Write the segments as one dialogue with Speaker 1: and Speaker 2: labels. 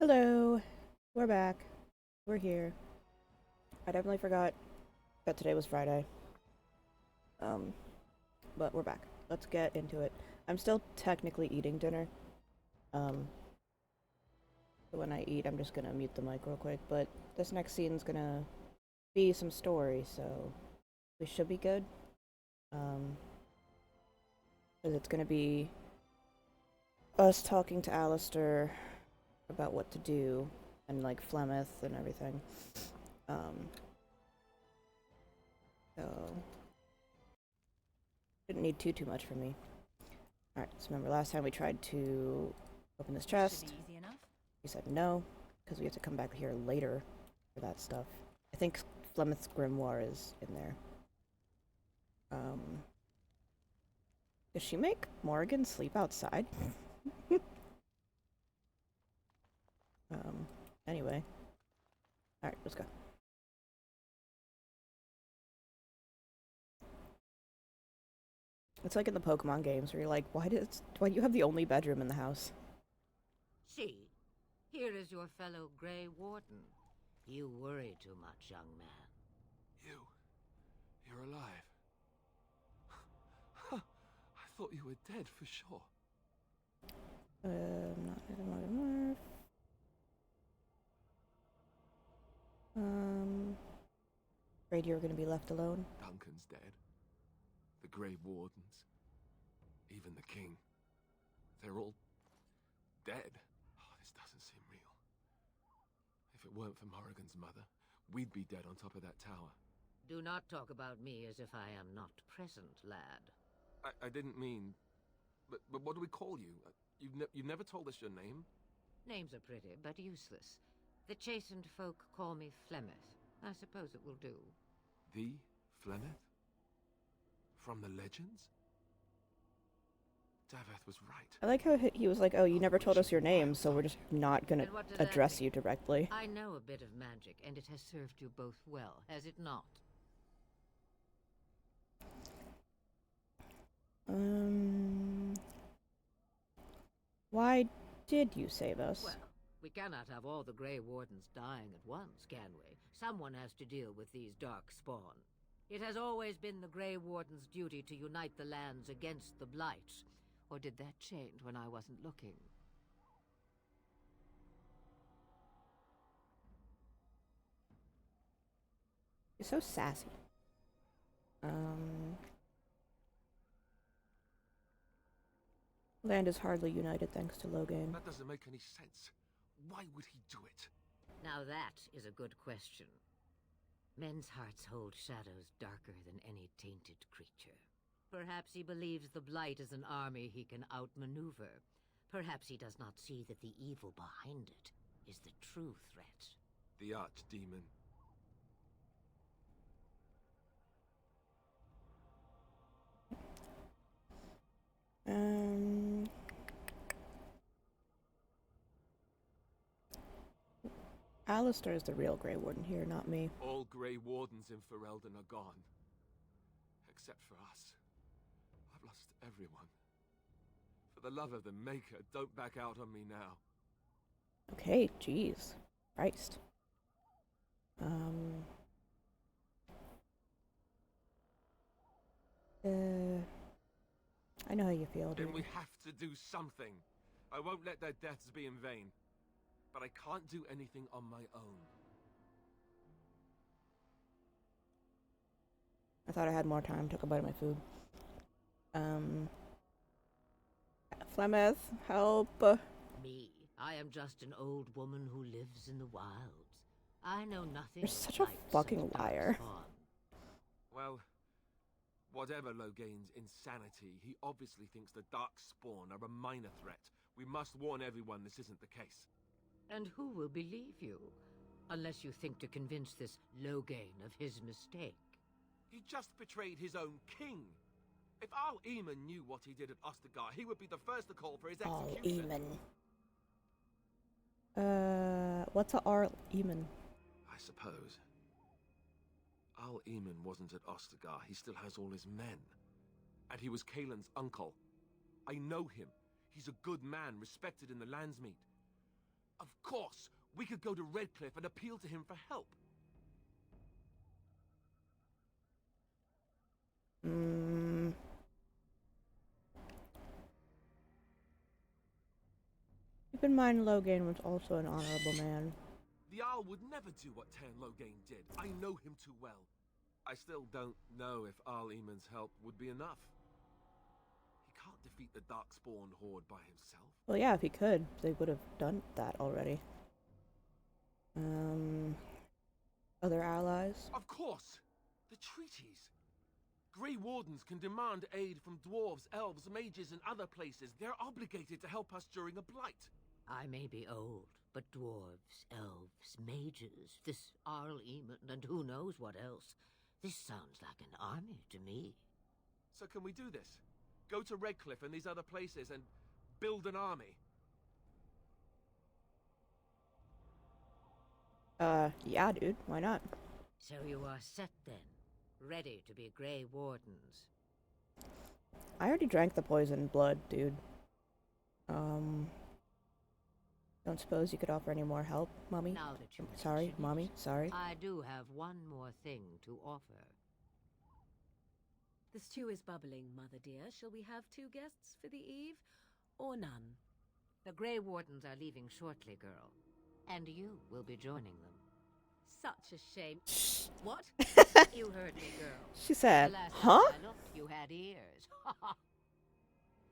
Speaker 1: Hello, we're back. We're here. I definitely forgot that today was Friday. Um, but we're back. Let's get into it. I'm still technically eating dinner. Um, so when I eat, I'm just gonna mute the mic real quick. But this next scene's gonna be some story, so we should be good. Um, 'Cause it's gonna be us talking to Alistair about what to do and like Flemeth and everything. Um, so didn't need too much from me. Alright, so remember last time we tried to open this chest.
Speaker 2: Easy enough.
Speaker 1: He said no, because we have to come back here later for that stuff. I think Flemeth's grimoire is in there. Does she make Morrigan sleep outside? um, anyway. Alright, let's go. It's like in the Pokemon games where you're like, why do you have the only bedroom in the house?
Speaker 2: See, here is your fellow Grey Warden. You worry too much, young man.
Speaker 3: You're alive. I thought you were dead for sure.
Speaker 1: Not anymore. Afraid you're gonna be left alone.
Speaker 3: Duncan's dead. The Grey Wardens. Even the King. They're all dead. Oh, this doesn't seem real. If it weren't for Morrigan's mother, we'd be dead on top of that tower.
Speaker 2: Do not talk about me as if I am not present, lad.
Speaker 3: I didn't mean... But what do we call you? You've never told us your name?
Speaker 2: Names are pretty, but useless. The chastened folk call me Flemeth. I suppose it will do.
Speaker 3: The Flemeth? From the legends? Daveth was right.
Speaker 1: I like how he was like, oh, you never told us your name, so we're just not gonna
Speaker 2: And what does that
Speaker 1: address
Speaker 2: mean?
Speaker 1: you directly.
Speaker 2: I know a bit of magic, and it has served you both well, has it not?
Speaker 1: Why did you save us?
Speaker 2: Well, we cannot have all the Grey Wardens dying at once, can we? Someone has to deal with these dark spawn. It has always been the Grey Warden's duty to unite the lands against the Blight. Or did that change when I wasn't looking?
Speaker 1: You're so sassy. Land is hardly united thanks to Logan.
Speaker 3: That doesn't make any sense. Why would he do it?
Speaker 2: Now that is a good question. Men's hearts hold shadows darker than any tainted creature. Perhaps he believes the Blight is an army he can outmaneuver. Perhaps he does not see that the evil behind it is the true threat.
Speaker 3: The Archdemon.
Speaker 1: Alistair is the real Grey Warden here, not me.
Speaker 3: All Grey Wardens in Ferelden are gone. Except for us. I've lost everyone. For the love of the Maker, don't back out on me now.
Speaker 1: Okay, jeez. Christ. I know how you feel, dude.
Speaker 3: Then we have to do something. I won't let their deaths be in vain. But I can't do anything on my own.
Speaker 1: I thought I had more time. Took a bite of my food. Flemeth, help.
Speaker 2: Me? I am just an old woman who lives in the wilds. I know nothing.
Speaker 1: You're such a fucking liar.
Speaker 3: Well, whatever Loghain's insanity, he obviously thinks the Darkspawn are a minor threat. We must warn everyone this isn't the case.
Speaker 2: And who will believe you? Unless you think to convince this Loghain of his mistake.
Speaker 3: He just betrayed his own king. If Al Eamon knew what he did at Ostergar, he would be the first to call for his execution.
Speaker 1: What's a Arl Eamon?
Speaker 3: I suppose. Al Eamon wasn't at Ostergar. He still has all his men. And he was Kaelin's uncle. I know him. He's a good man, respected in the Landsmeet. Of course! We could go to Redcliffe and appeal to him for help.
Speaker 1: Keep in mind Logan was also an honorable man.
Speaker 3: The Jarl would never do what Tan Loghain did. I know him too well. I still don't know if Jarl Eamon's help would be enough. He can't defeat the Darkspawn horde by himself.
Speaker 1: Well, yeah, if he could, they would have done that already. Other allies?
Speaker 3: Of course! The treaties! Grey Wardens can demand aid from dwarves, elves, mages, and other places. They're obligated to help us during a blight.
Speaker 2: I may be old, but dwarves, elves, mages, this Jarl Eamon, and who knows what else. This sounds like an army to me.
Speaker 3: So can we do this? Go to Redcliffe and these other places and build an army?
Speaker 1: Yeah, dude, why not?
Speaker 2: So you are set then, ready to be Grey Wardens.
Speaker 1: I already drank the poisoned blood, dude. Don't suppose you could offer any more help, Mommy?
Speaker 2: Now that you
Speaker 1: Sorry,
Speaker 2: mention
Speaker 1: Mommy,
Speaker 2: it,
Speaker 1: sorry.
Speaker 2: I do have one more thing to offer.
Speaker 4: The stew is bubbling, Mother dear. Shall we have 2 guests for the eve, or none?
Speaker 2: The Grey Wardens are leaving shortly, girl. And you will be joining them.
Speaker 4: Such a shame. What?
Speaker 2: You heard me, girl.
Speaker 1: She said,
Speaker 2: The last
Speaker 1: huh?
Speaker 2: time I looked, you had ears.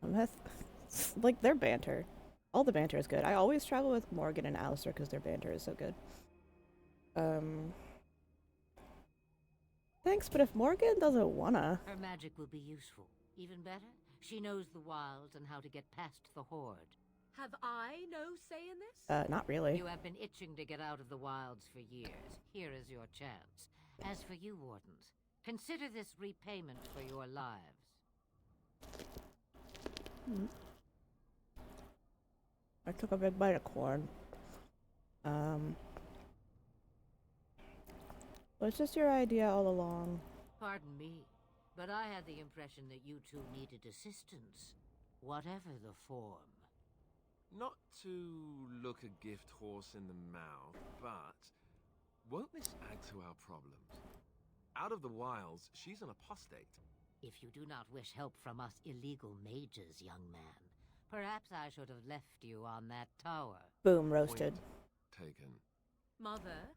Speaker 1: That's like their banter. All the banter is good. I always travel with Morgan and Alistair because their banter is so good. Thanks, but if Morgan doesn't wanna...
Speaker 2: Her magic will be useful. Even better, she knows the wilds and how to get past the horde.
Speaker 4: Have I no say in this?
Speaker 1: Not really.
Speaker 2: You have been itching to get out of the wilds for years. Here is your chance. As for you, Wardens, consider this repayment for your lives.
Speaker 1: I took a big bite of corn. Was this your idea all along?
Speaker 2: Pardon me, but I had the impression that you two needed assistance, whatever the form.
Speaker 3: Not to look a gift horse in the mouth, but won't this add to our problems? Out of the wilds, she's an apostate.
Speaker 2: If you do not wish help from us illegal mages, young man, perhaps I should have left you on that tower.
Speaker 1: Boom, roasted.
Speaker 3: Point taken.
Speaker 4: Mother,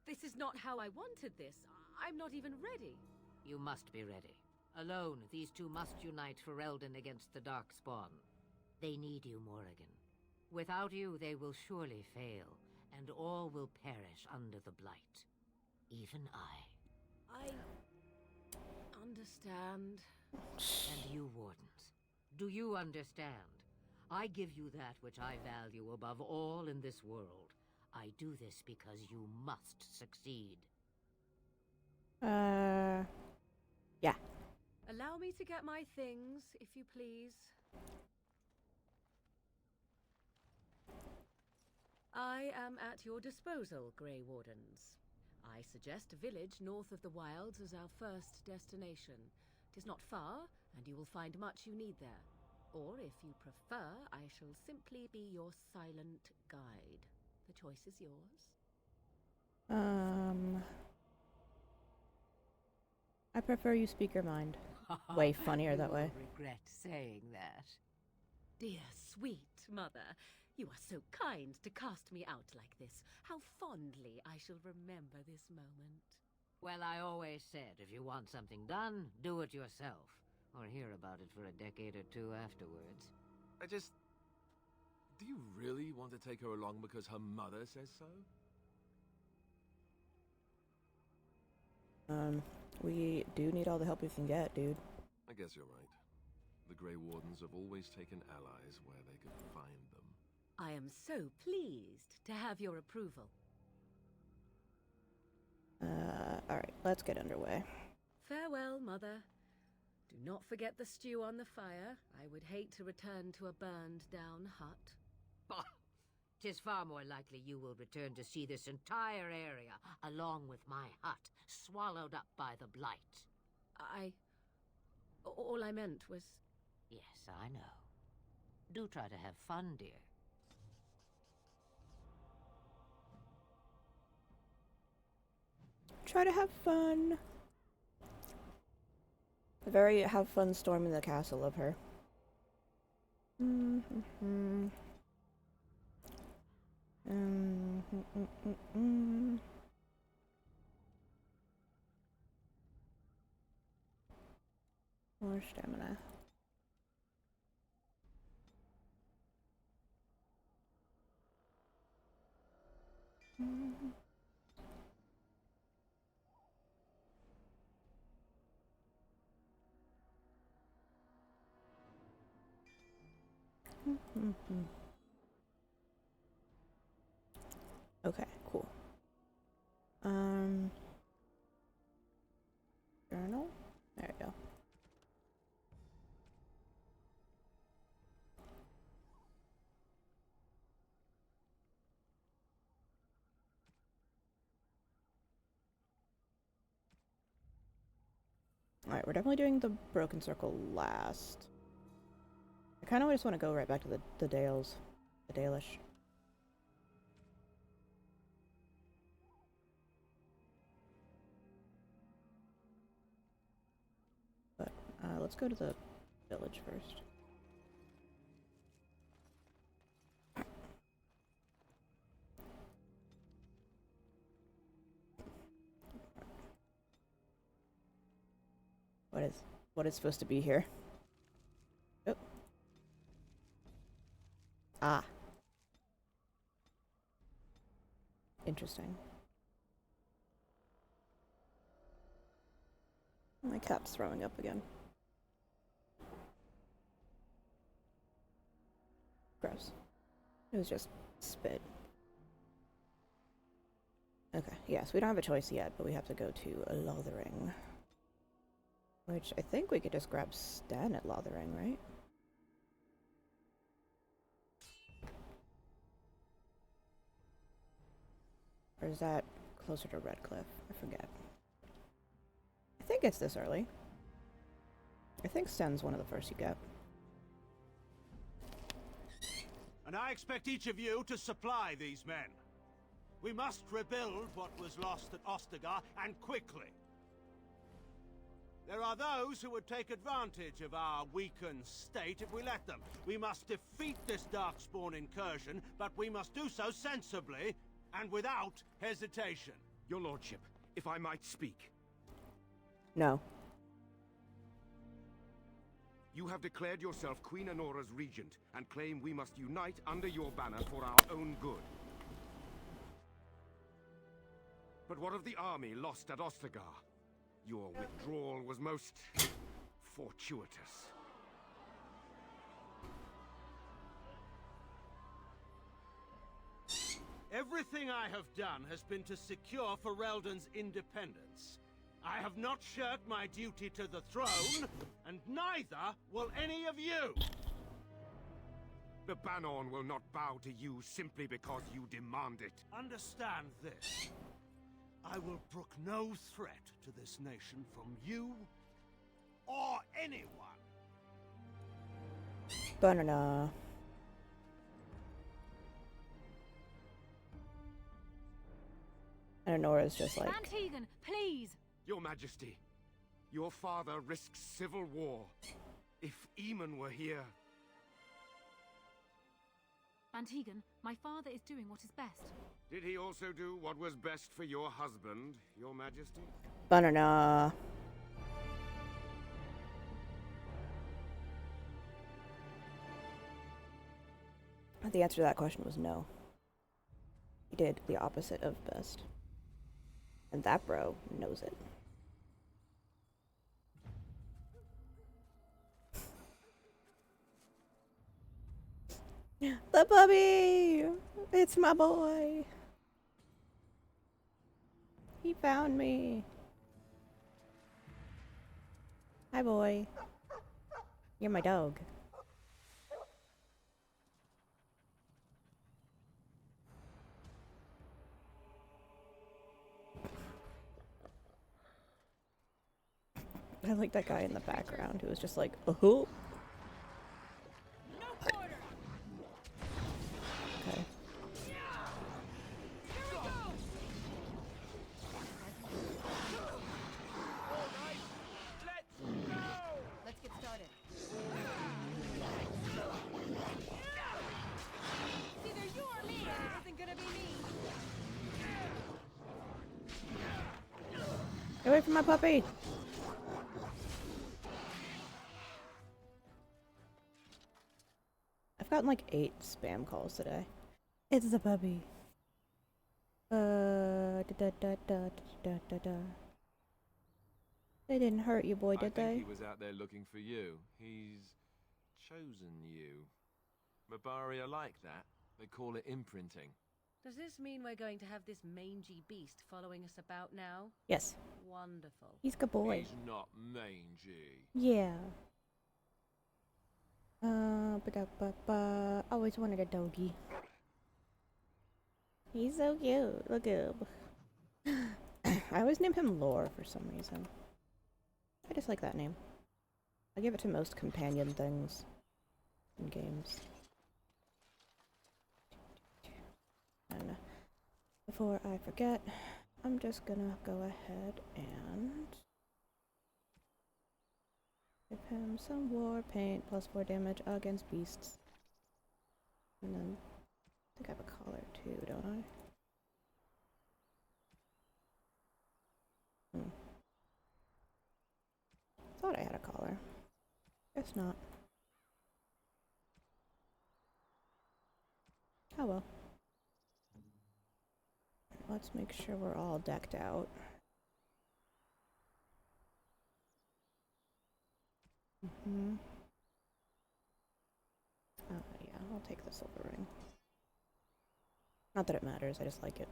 Speaker 4: this is not how I wanted this. I'm not even ready.
Speaker 2: You must be ready. Alone, these two must unite for Eldon against the Darkspawn. They need you, Morrigan. Without you, they will surely fail, and all will perish under the blight. Even I.
Speaker 4: Understand.
Speaker 2: And you, Wardens, do you understand? I give you that which I value above all in this world. I do this because you must succeed.
Speaker 1: Yeah.
Speaker 4: Allow me to get my things, if you please. I am at your disposal, Grey Wardens. I suggest a village north of the wilds as our first destination. It is not far, and you will find much you need there. Or, if you prefer, I shall simply be your silent guide. The choice is yours.
Speaker 1: I prefer you speak your mind. Way funnier that way.
Speaker 2: You will regret saying that.
Speaker 4: Dear, sweet mother, you are so kind to cast me out like this. How fondly I shall remember this moment.
Speaker 2: Well, I always said, if you want something done, do it yourself. Or hear about it for a decade or two afterwards.
Speaker 3: Do you really want to take her along because her mother says so?
Speaker 1: We do need all the help we can get, dude.
Speaker 3: I guess you're right. The Grey Wardens have always taken allies where they could find them.
Speaker 4: I am so pleased to have your approval.
Speaker 1: Alright, let's get underway.
Speaker 4: Farewell, Mother. Do not forget the stew on the fire. I would hate to return to a burned-down hut.
Speaker 2: Bah! 'Tis far more likely you will return to see this entire area, along with my hut, swallowed up by the blight.
Speaker 4: All I meant was...
Speaker 2: Yes, I know. Do try to have fun, dear.
Speaker 1: try to have fun. A very have fun storming the castle of her. More stamina. Okay, cool. Journal? There we go. Alright, we're definitely doing the Broken Circle last. I kind of just want to go right back to the Dales. The Dalish. But, let's go to the village first. What is supposed to be here? Oh. Ah. Interesting. My cat's throwing up again. Gross. It was just spit. Okay, yes, we don't have a choice yet, but we have to go to Lothering. Which I think we could just grab Stan at Lothering, right? Or is that closer to Redcliffe? I forget. I think it's this early. I think Stan's one of the first you get.
Speaker 5: And I expect each of you to supply these men. We must rebuild what was lost at Ostagar, and quickly. There are those who would take advantage of our weakened state if we let them. We must defeat this Darkspawn incursion, but we must do so sensibly and without hesitation.
Speaker 6: Your lordship, if I might speak.
Speaker 1: No.
Speaker 6: You have declared yourself Queen Honora's regent, and claim we must unite under your banner for our own good. But what of the army lost at Ostagar? Your withdrawal was most fortuitous.
Speaker 5: Everything I have done has been to secure Ferelden's independence. I have not shirked my duty to the throne, and neither will any of you!
Speaker 6: The Banon will not bow to you simply because you demand it.
Speaker 5: Understand this. I will brook no threat to this nation from you or anyone.
Speaker 1: Banana. And Honora's just like...
Speaker 4: Antigon, please!
Speaker 6: Your Majesty, your father risks civil war. If Eamon were here...
Speaker 7: Antigon, my father is doing what is best.
Speaker 6: Did he also do what was best for your husband, your Majesty?
Speaker 1: Banana. The answer to that question was no. He did the opposite of best. And that bro knows it. The puppy! It's my boy! He found me. Hi, boy. You're my dog. I like that guy in the background who was just like, oh. Okay. Get away from my puppy! I've gotten like 8 spam calls today. It's the puppy. Da da da da da da da. They didn't hurt you, boy, did
Speaker 3: I think
Speaker 1: they?
Speaker 3: he was out there looking for you. He's chosen you. Mabari are like that. They call it imprinting.
Speaker 4: Does this mean we're going to have this mangy beast following us about now?
Speaker 1: Yes.
Speaker 4: Wonderful.
Speaker 1: He's a good boy.
Speaker 3: He's not mangy.
Speaker 1: Yeah. Ba-da-ba-ba. Always wanted a doggy. He's so cute. Look at him. I always name him Lore for some reason. I just like that name. I give it to most companion things in games. And before I forget, I'm just gonna go ahead and give him some war paint plus 4 damage against beasts. And then I think I have a collar too, don't I? Thought I had a collar. Guess not. Oh well. Let's make sure we're all decked out. Yeah, I'll take the silver ring. Not that it matters, I just like it.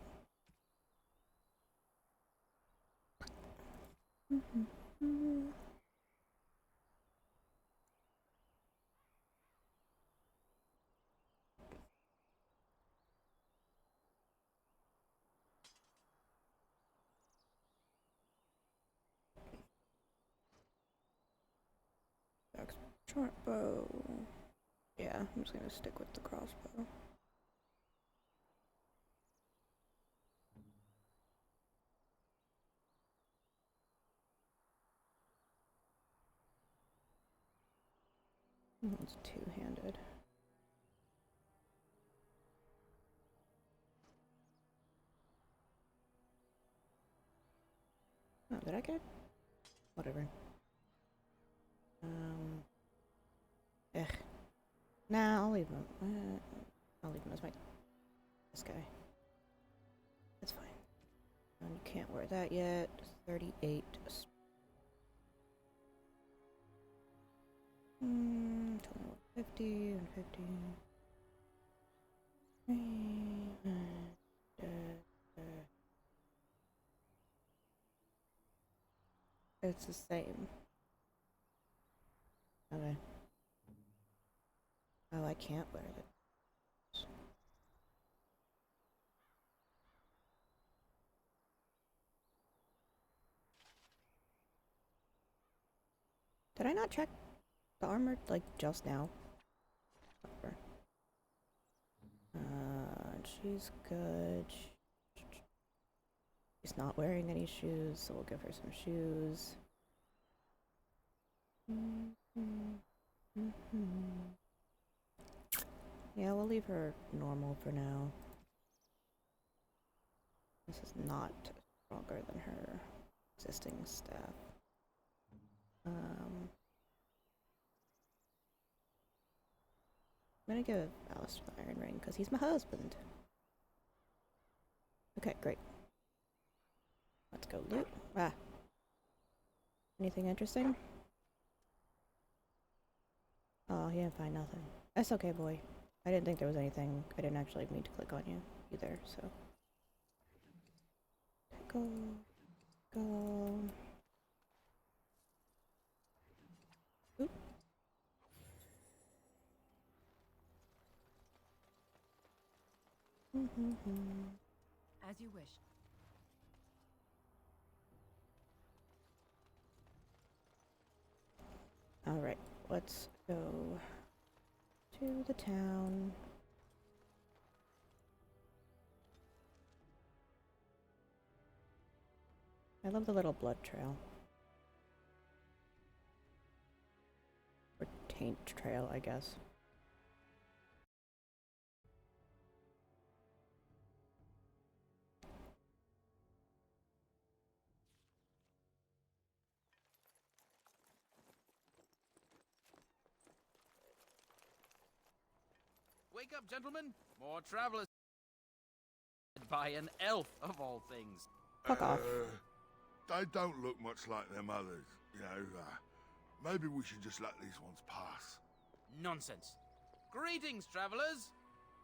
Speaker 1: Short bow. Yeah, I'm just gonna stick with the crossbow. It's two-handed. Oh, did I get? Whatever. Ugh. Nah, I'll leave him. I'll leave him as my... This guy. That's fine. And you can't wear that yet. 38. 50 and 50. It's the same. Okay. Oh, I can't wear it. Did I not check the armor, like, just now? Whatever. She's good. She's not wearing any shoes, so we'll give her some shoes. Yeah, we'll leave her normal for now. This is not stronger than her existing staff. I'm gonna give Alistair the iron ring because he's my husband. Okay, great. Let's go loot. Ah. Anything interesting? Oh, he didn't find nothing. That's okay, boy. I didn't think there was anything. I didn't actually mean to click on you either, so. Go. Go. Oop.
Speaker 4: As you wish.
Speaker 1: Alright, let's go to the town. I love the little blood trail. Or taint trail, I guess.
Speaker 8: Wake up, gentlemen. More travelers. By an elf, of all things.
Speaker 1: Fuck off.
Speaker 9: They don't look much like them others, you know. Maybe we should just let these ones pass.
Speaker 8: Nonsense. Greetings, travelers.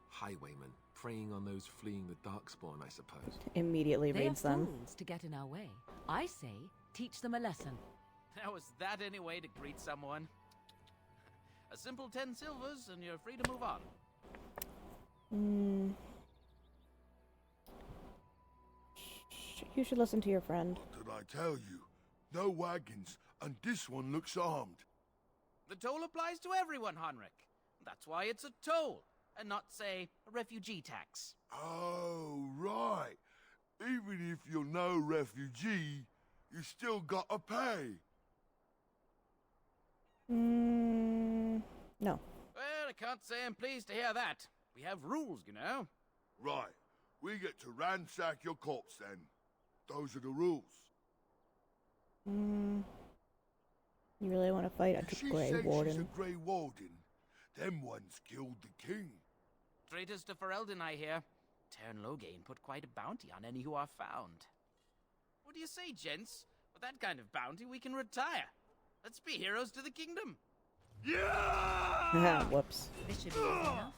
Speaker 3: Highwaymen, preying on those fleeing the Darkspawn, I suppose.
Speaker 1: Immediately
Speaker 4: They are
Speaker 1: reads them.
Speaker 4: fools to get in our way. I say, teach them a lesson.
Speaker 8: Now, is that any way to greet someone? A simple 10 silvers, and you're free to move on.
Speaker 1: You should listen to your friend.
Speaker 9: What did I tell you? No wagons, and this one looks armed.
Speaker 8: The toll applies to everyone, Henrik. That's why it's a toll, and not, say, a refugee tax.
Speaker 9: Oh, right. Even if you're no refugee, you still gotta pay.
Speaker 1: No.
Speaker 8: Well, I can't say I'm pleased to hear that. We have rules, you know.
Speaker 9: Right. We get to ransack your corpse then. Those are the rules.
Speaker 1: You really want to fight a
Speaker 9: If she
Speaker 1: Grey
Speaker 9: says she's
Speaker 1: Warden?
Speaker 9: a Grey Warden, them ones killed the king.
Speaker 8: Traitors to Ferelden, I hear. Tern Loghain put quite a bounty on any who are found. What do you say, gents? With that kind of bounty, we can retire. Let's be heroes to the kingdom.
Speaker 9: Yeah!
Speaker 1: Whoops.
Speaker 4: This should be easy enough.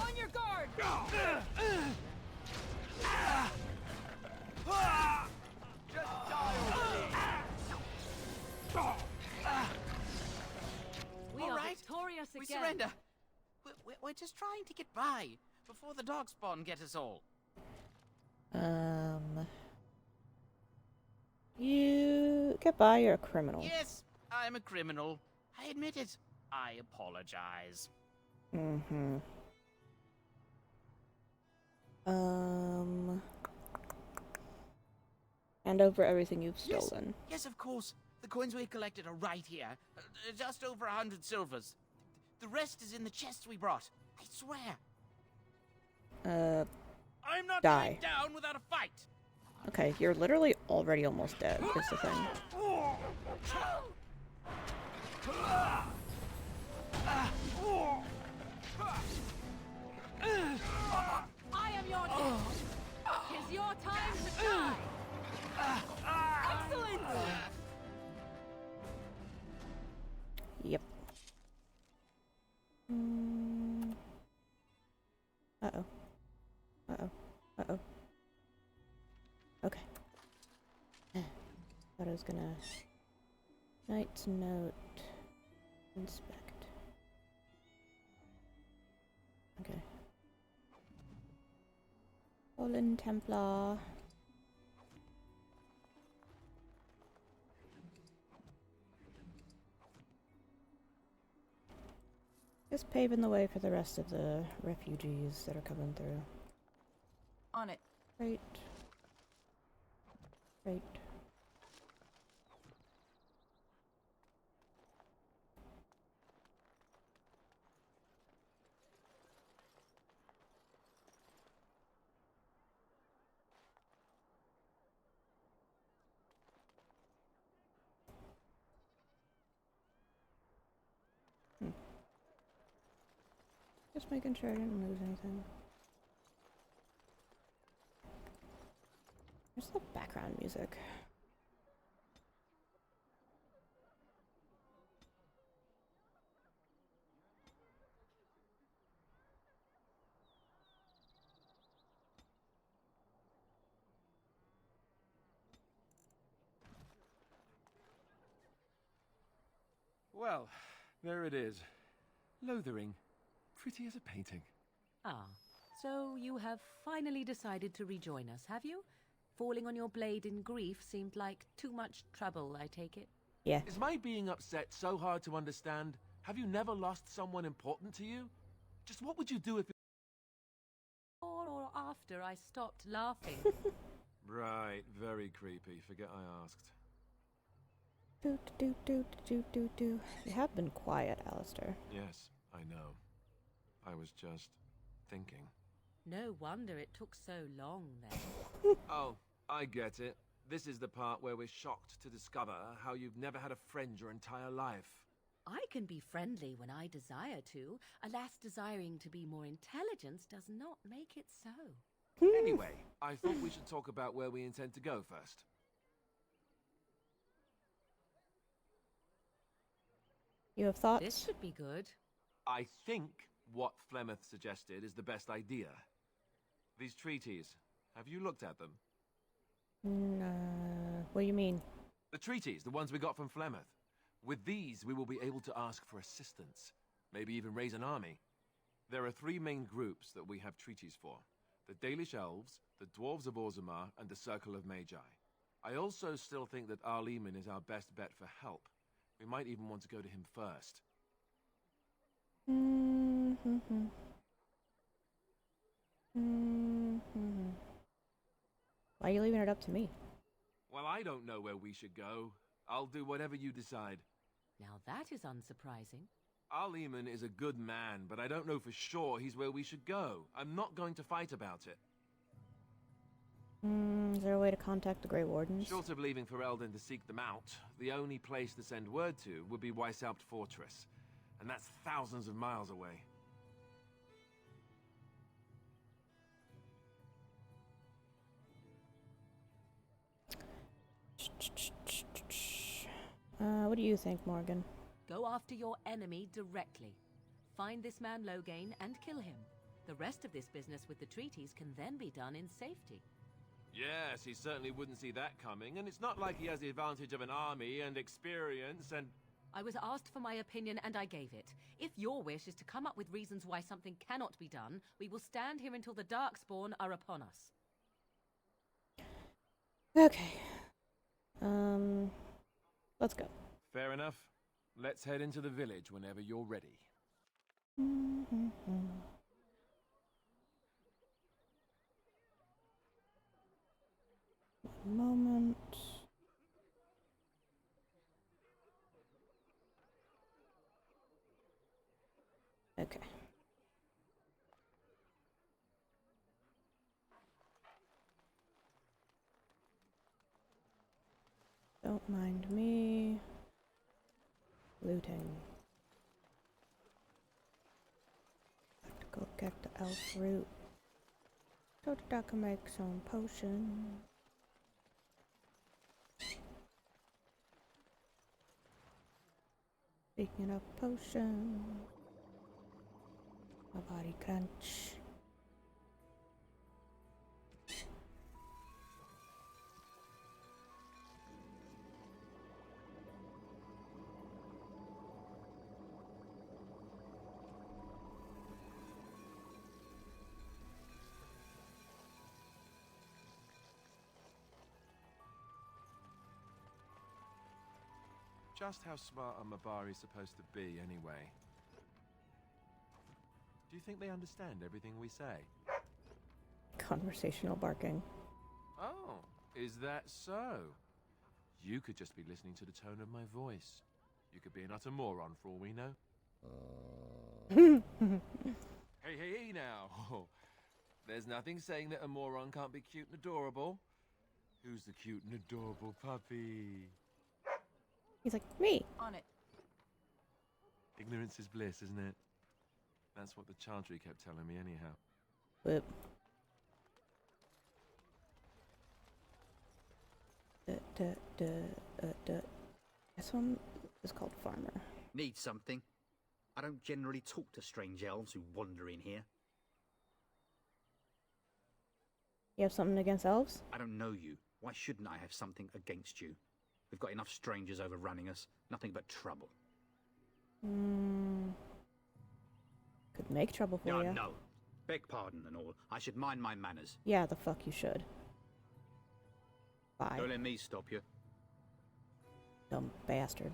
Speaker 4: On your guard! We
Speaker 8: All
Speaker 4: are
Speaker 8: right.
Speaker 4: victorious
Speaker 8: We
Speaker 4: again.
Speaker 8: surrender. We're just trying to get by before the Darkspawn get us all.
Speaker 1: You get by, you're a criminal.
Speaker 8: Yes, I'm a criminal. I admit it. I apologize.
Speaker 1: Hand over everything you've stolen.
Speaker 8: Yes, of course. The coins we collected are right here. Just over 100 silvers. The rest is in the chests we brought. I swear. I'm not
Speaker 1: Die.
Speaker 8: going down without a fight.
Speaker 1: Okay, you're literally already almost dead, is the thing.
Speaker 4: I am your king. Tis your time to die. Excellent!
Speaker 1: Yep. Uh-oh. Uh-oh. Uh-oh. Okay. Thought I was gonna... Knight's note. Inspect. Okay. Fallen Templar. Just paving the way for the rest of the refugees that are coming through.
Speaker 4: On it.
Speaker 1: Right. Right. Just making sure I didn't lose anything. Where's the background music?
Speaker 3: Well, there it is. Lothering. Pretty as a painting.
Speaker 4: Ah, so you have finally decided to rejoin us, have you? Falling on your blade in grief seemed like too much trouble, I take it.
Speaker 1: Yeah.
Speaker 3: Is my being upset so hard to understand? Have you never lost someone important to you? Just what would you do if...
Speaker 4: Or after I stopped laughing.
Speaker 3: Right, very creepy. Forget I asked.
Speaker 1: Do. You have been quiet, Alistair.
Speaker 3: Yes, I know. I was just thinking.
Speaker 4: No wonder it took so long then.
Speaker 3: Oh, I get it. This is the part where we're shocked to discover how you've never had a friend your entire life.
Speaker 4: I can be friendly when I desire to. Alas, desiring to be more intelligent does not make it so.
Speaker 3: Anyway, I thought we should talk about where we intend to go first.
Speaker 1: You have thoughts?
Speaker 4: This should be good.
Speaker 3: I think what Flemeth suggested is the best idea. These treaties, have you looked at them?
Speaker 1: What do you mean?
Speaker 3: The treaties, the ones we got from Flemeth. With these, we will be able to ask for assistance. Maybe even raise an army. There are 3 main groups that we have treaties for. The Dalish Elves, the Dwarves of Orzammar, and the Circle of Magi. I also still think that Arleman is our best bet for help. We might even want to go to him first.
Speaker 1: Why are you leaving it up to me?
Speaker 3: Well, I don't know where we should go. I'll do whatever you decide.
Speaker 4: Now that is unsurprising.
Speaker 3: Arleman is a good man, but I don't know for sure he's where we should go. I'm not going to fight about it.
Speaker 1: Is there a way to contact the Grey Wardens?
Speaker 3: Short of leaving Ferelden to seek them out, the only place to send word to would be Weishaupt Fortress. And that's thousands of miles away.
Speaker 1: What do you think, Morgan?
Speaker 4: Go after your enemy directly. Find this man Loghain and kill him. The rest of this business with the treaties can then be done in safety.
Speaker 3: Yes, he certainly wouldn't see that coming, and it's not like he has the advantage of an army and experience and...
Speaker 4: I was asked for my opinion and I gave it. If your wish is to come up with reasons why something cannot be done, we will stand here until the Darkspawn are upon us.
Speaker 1: Okay. Let's go.
Speaker 3: Fair enough. Let's head into the village whenever you're ready.
Speaker 1: One moment. Okay. Don't mind me. Looting. Have to go get the elf root so that I can make some potion. Speaking of potion, my body crunch.
Speaker 3: Just how smart are Mabari supposed to be, anyway? Do you think they understand everything we say?
Speaker 1: Conversational barking.
Speaker 3: Oh, is that so? You could just be listening to the tone of my voice. You could be an utter moron for all we know. Hey now. There's nothing saying that a moron can't be cute and adorable. Who's the cute and adorable puppy?
Speaker 1: He's like, me.
Speaker 4: On it.
Speaker 3: Ignorance is bliss, isn't it? That's what the Chantry kept telling me anyhow.
Speaker 1: Whoop. This one is called Farmer.
Speaker 10: Need something? I don't generally talk to strange elves who wander in here.
Speaker 1: You have something against elves?
Speaker 10: I don't know you. Why shouldn't I have something against you? We've got enough strangers overrunning us. Nothing but trouble.
Speaker 1: Could make trouble for you.
Speaker 10: No. Beg pardon and all. I should mind my manners.
Speaker 1: Yeah, the fuck you should. Bye.
Speaker 10: Don't let me stop you.
Speaker 1: Dumb bastard.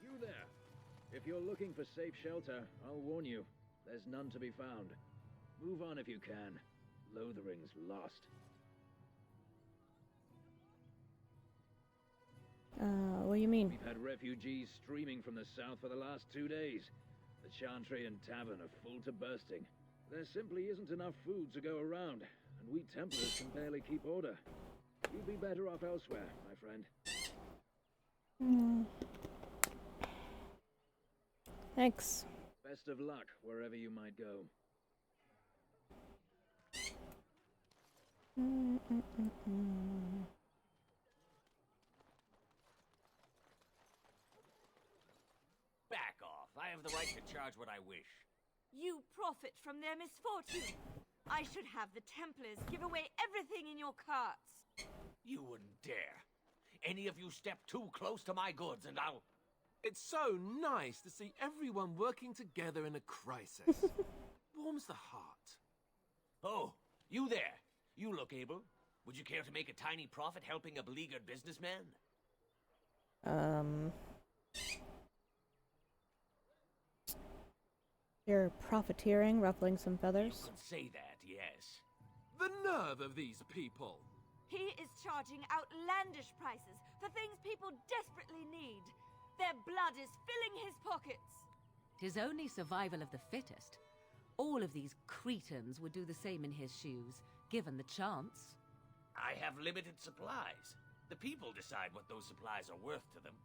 Speaker 11: You there. If you're looking for safe shelter, I'll warn you. There's none to be found. Move on if you can. Lothering's lost.
Speaker 1: What do you mean?
Speaker 11: We've had refugees streaming from the south for the last 2 days. The Chantry and Tavern are full to bursting. There simply isn't enough food to go around, and we Templars can barely keep order. You'd be better off elsewhere, my friend.
Speaker 1: Thanks.
Speaker 11: Best of luck wherever you might go.
Speaker 12: Back off. I have the right to charge what I wish.
Speaker 13: You profit from their misfortune. I should have the Templars give away everything in your carts.
Speaker 12: You wouldn't dare. Any of you step too close to my goods and I'll...
Speaker 3: It's so nice to see everyone working together in a crisis. Warms the heart.
Speaker 12: Oh, you there. You look able. Would you care to make a tiny profit helping a beleaguered businessman?
Speaker 1: You're profiteering, ruffling some feathers.
Speaker 12: You could say that, yes.
Speaker 3: The nerve of these people!
Speaker 13: He is charging outlandish prices for things people desperately need. Their blood is filling his pockets.
Speaker 4: 'Tis only survival of the fittest. All of these cretins would do the same in his shoes, given the chance.
Speaker 12: I have limited supplies. The people decide what those supplies are worth to them.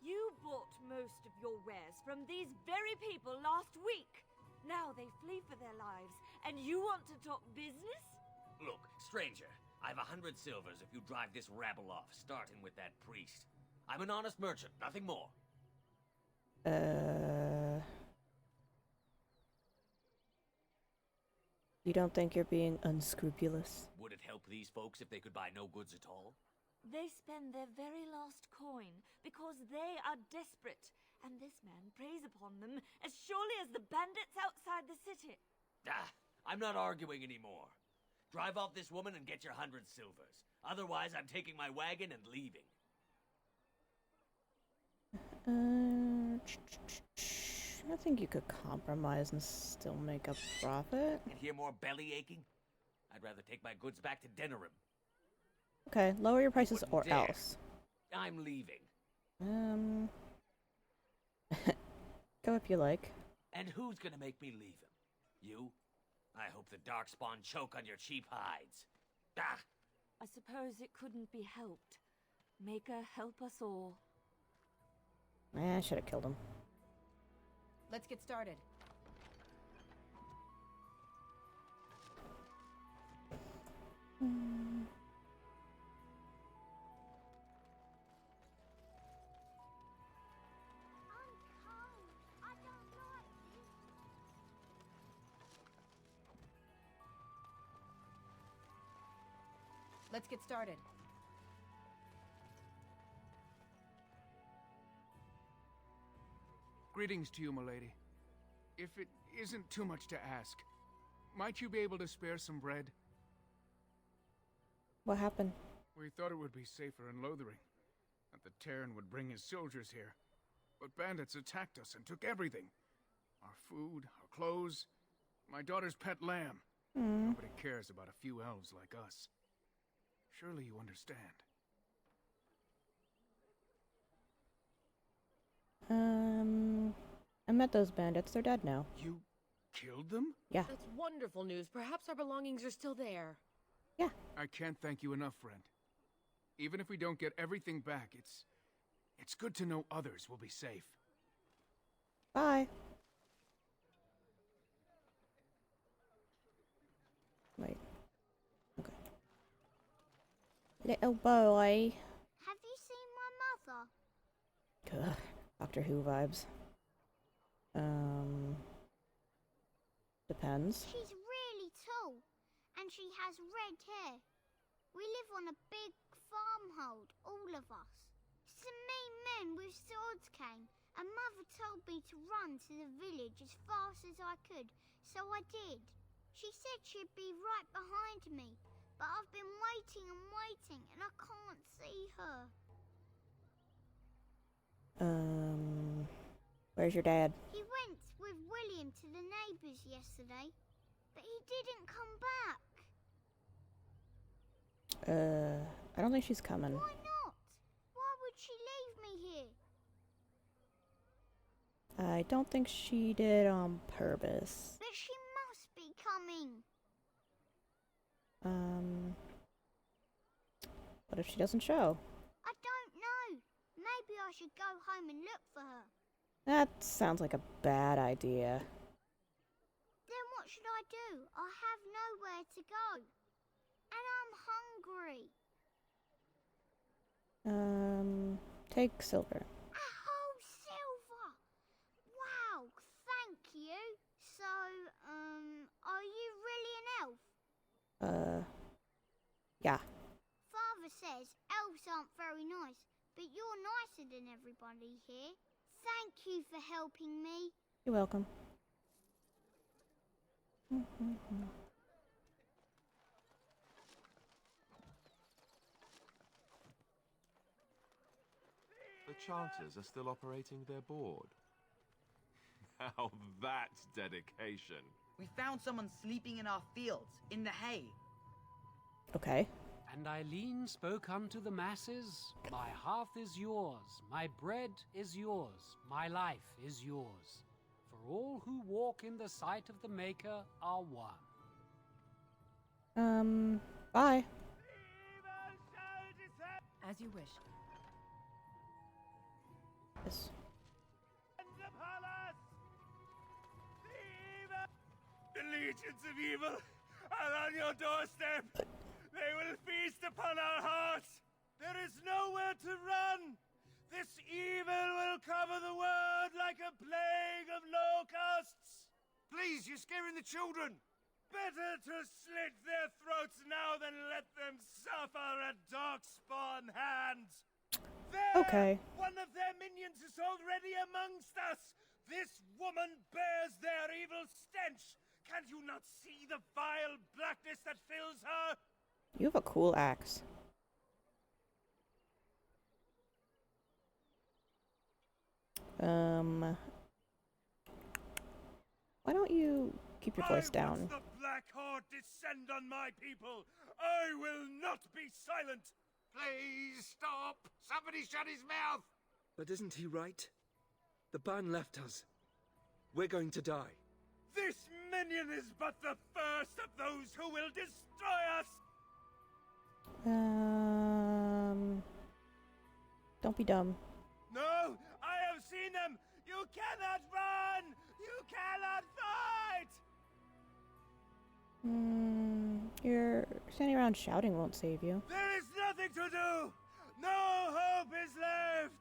Speaker 13: You bought most of your wares from these very people last week. Now they flee for their lives, and you want to talk business?
Speaker 12: Look, stranger, I've 100 silvers if you drive this rabble off, starting with that priest. I'm an honest merchant, nothing more.
Speaker 1: You don't think you're being unscrupulous?
Speaker 12: Would it help these folks if they could buy no goods at all?
Speaker 13: They spend their very last coin because they are desperate, and this man preys upon them as surely as the bandits outside the city.
Speaker 12: Ah, I'm not arguing anymore. Drive off this woman and get your 100 silvers. Otherwise, I'm taking my wagon and leaving.
Speaker 1: I think you could compromise and still make a profit.
Speaker 12: And hear more belly aching? I'd rather take my goods back to Denerim.
Speaker 1: Okay, lower your prices or
Speaker 12: Dare.
Speaker 1: else.
Speaker 12: I'm leaving.
Speaker 1: Go if you like.
Speaker 12: And who's gonna make me leave him? You? I hope the Darkspawn choke on your cheap hides. Ah!
Speaker 13: I suppose it couldn't be helped. Maker, help us all.
Speaker 1: I should have killed him.
Speaker 4: Let's get started. Let's get started.
Speaker 14: Greetings to you, milady. If it isn't too much to ask, might you be able to spare some bread?
Speaker 1: What happened?
Speaker 14: We thought it would be safer in Lothering, that the Terran would bring his soldiers here. But bandits attacked us and took everything. Our food, our clothes, my daughter's pet lamb. Nobody cares about a few elves like us. Surely you understand.
Speaker 1: I met those bandits. They're dead now.
Speaker 14: You killed them?
Speaker 1: Yeah.
Speaker 15: That's wonderful news. Perhaps our belongings are still there.
Speaker 1: Yeah.
Speaker 14: I can't thank you enough, friend. Even if we don't get everything back, it's good to know others will be safe.
Speaker 1: Bye. Wait. Okay. Little boy.
Speaker 16: Have you seen my mother?
Speaker 1: Ugh, Doctor Who vibes. Depends.
Speaker 16: She's really tall, and she has red hair. We live on a big farmhold, all of us. Some mean men with swords came, and Mother told me to run to the village as fast as I could, so I did. She said she'd be right behind me, but I've been waiting and waiting, and I can't see her.
Speaker 1: Where's your dad?
Speaker 16: He went with William to the neighbours yesterday, but he didn't come back.
Speaker 1: I don't think she's coming.
Speaker 16: Why not? Why would she leave me here?
Speaker 1: I don't think she did on purpose.
Speaker 16: But she must be coming.
Speaker 1: What if she doesn't show?
Speaker 16: I don't know. Maybe I should go home and look for her.
Speaker 1: That sounds like a bad idea.
Speaker 16: Then what should I do? I have nowhere to go. And I'm hungry.
Speaker 1: Take silver.
Speaker 16: A whole silver! Wow, thank you. So, are you really an elf?
Speaker 1: Yeah.
Speaker 16: Father says elves aren't very nice, but you're nicer than everybody here. Thank you for helping me.
Speaker 1: You're welcome.
Speaker 3: The Chanters are still operating their board. Now that's dedication.
Speaker 17: We found someone sleeping in our fields, in the hay.
Speaker 1: Okay.
Speaker 18: And Eileen spoke unto the masses, my hearth is yours, my bread is yours, my life is yours. For all who walk in the sight of the Maker are one.
Speaker 1: Bye.
Speaker 4: As you wish.
Speaker 1: Yes.
Speaker 5: The legions of evil are on your doorstep. They will feast upon our hearts. There is nowhere to run. This evil will cover the world like a plague of locusts.
Speaker 6: Please, you're scaring the children.
Speaker 5: Better to slit their throats now than let them suffer at Darkspawn hands. There!
Speaker 1: Okay.
Speaker 5: One of their minions is already amongst us. This woman bears their evil stench. Can you not see the vile blackness that fills her?
Speaker 1: You have a cool axe. Why don't you keep your voice down?
Speaker 5: The Black Horde descend on my people. I will not be silent.
Speaker 6: Please stop! Somebody shut his mouth!
Speaker 19: But isn't he right? The ban left us. We're going to die.
Speaker 5: This minion is but the first of those who will destroy us.
Speaker 1: Don't be dumb.
Speaker 5: No, I have seen them. You cannot run. You cannot fight.
Speaker 1: You're standing around shouting won't save you.
Speaker 5: There is nothing to do. No hope is left.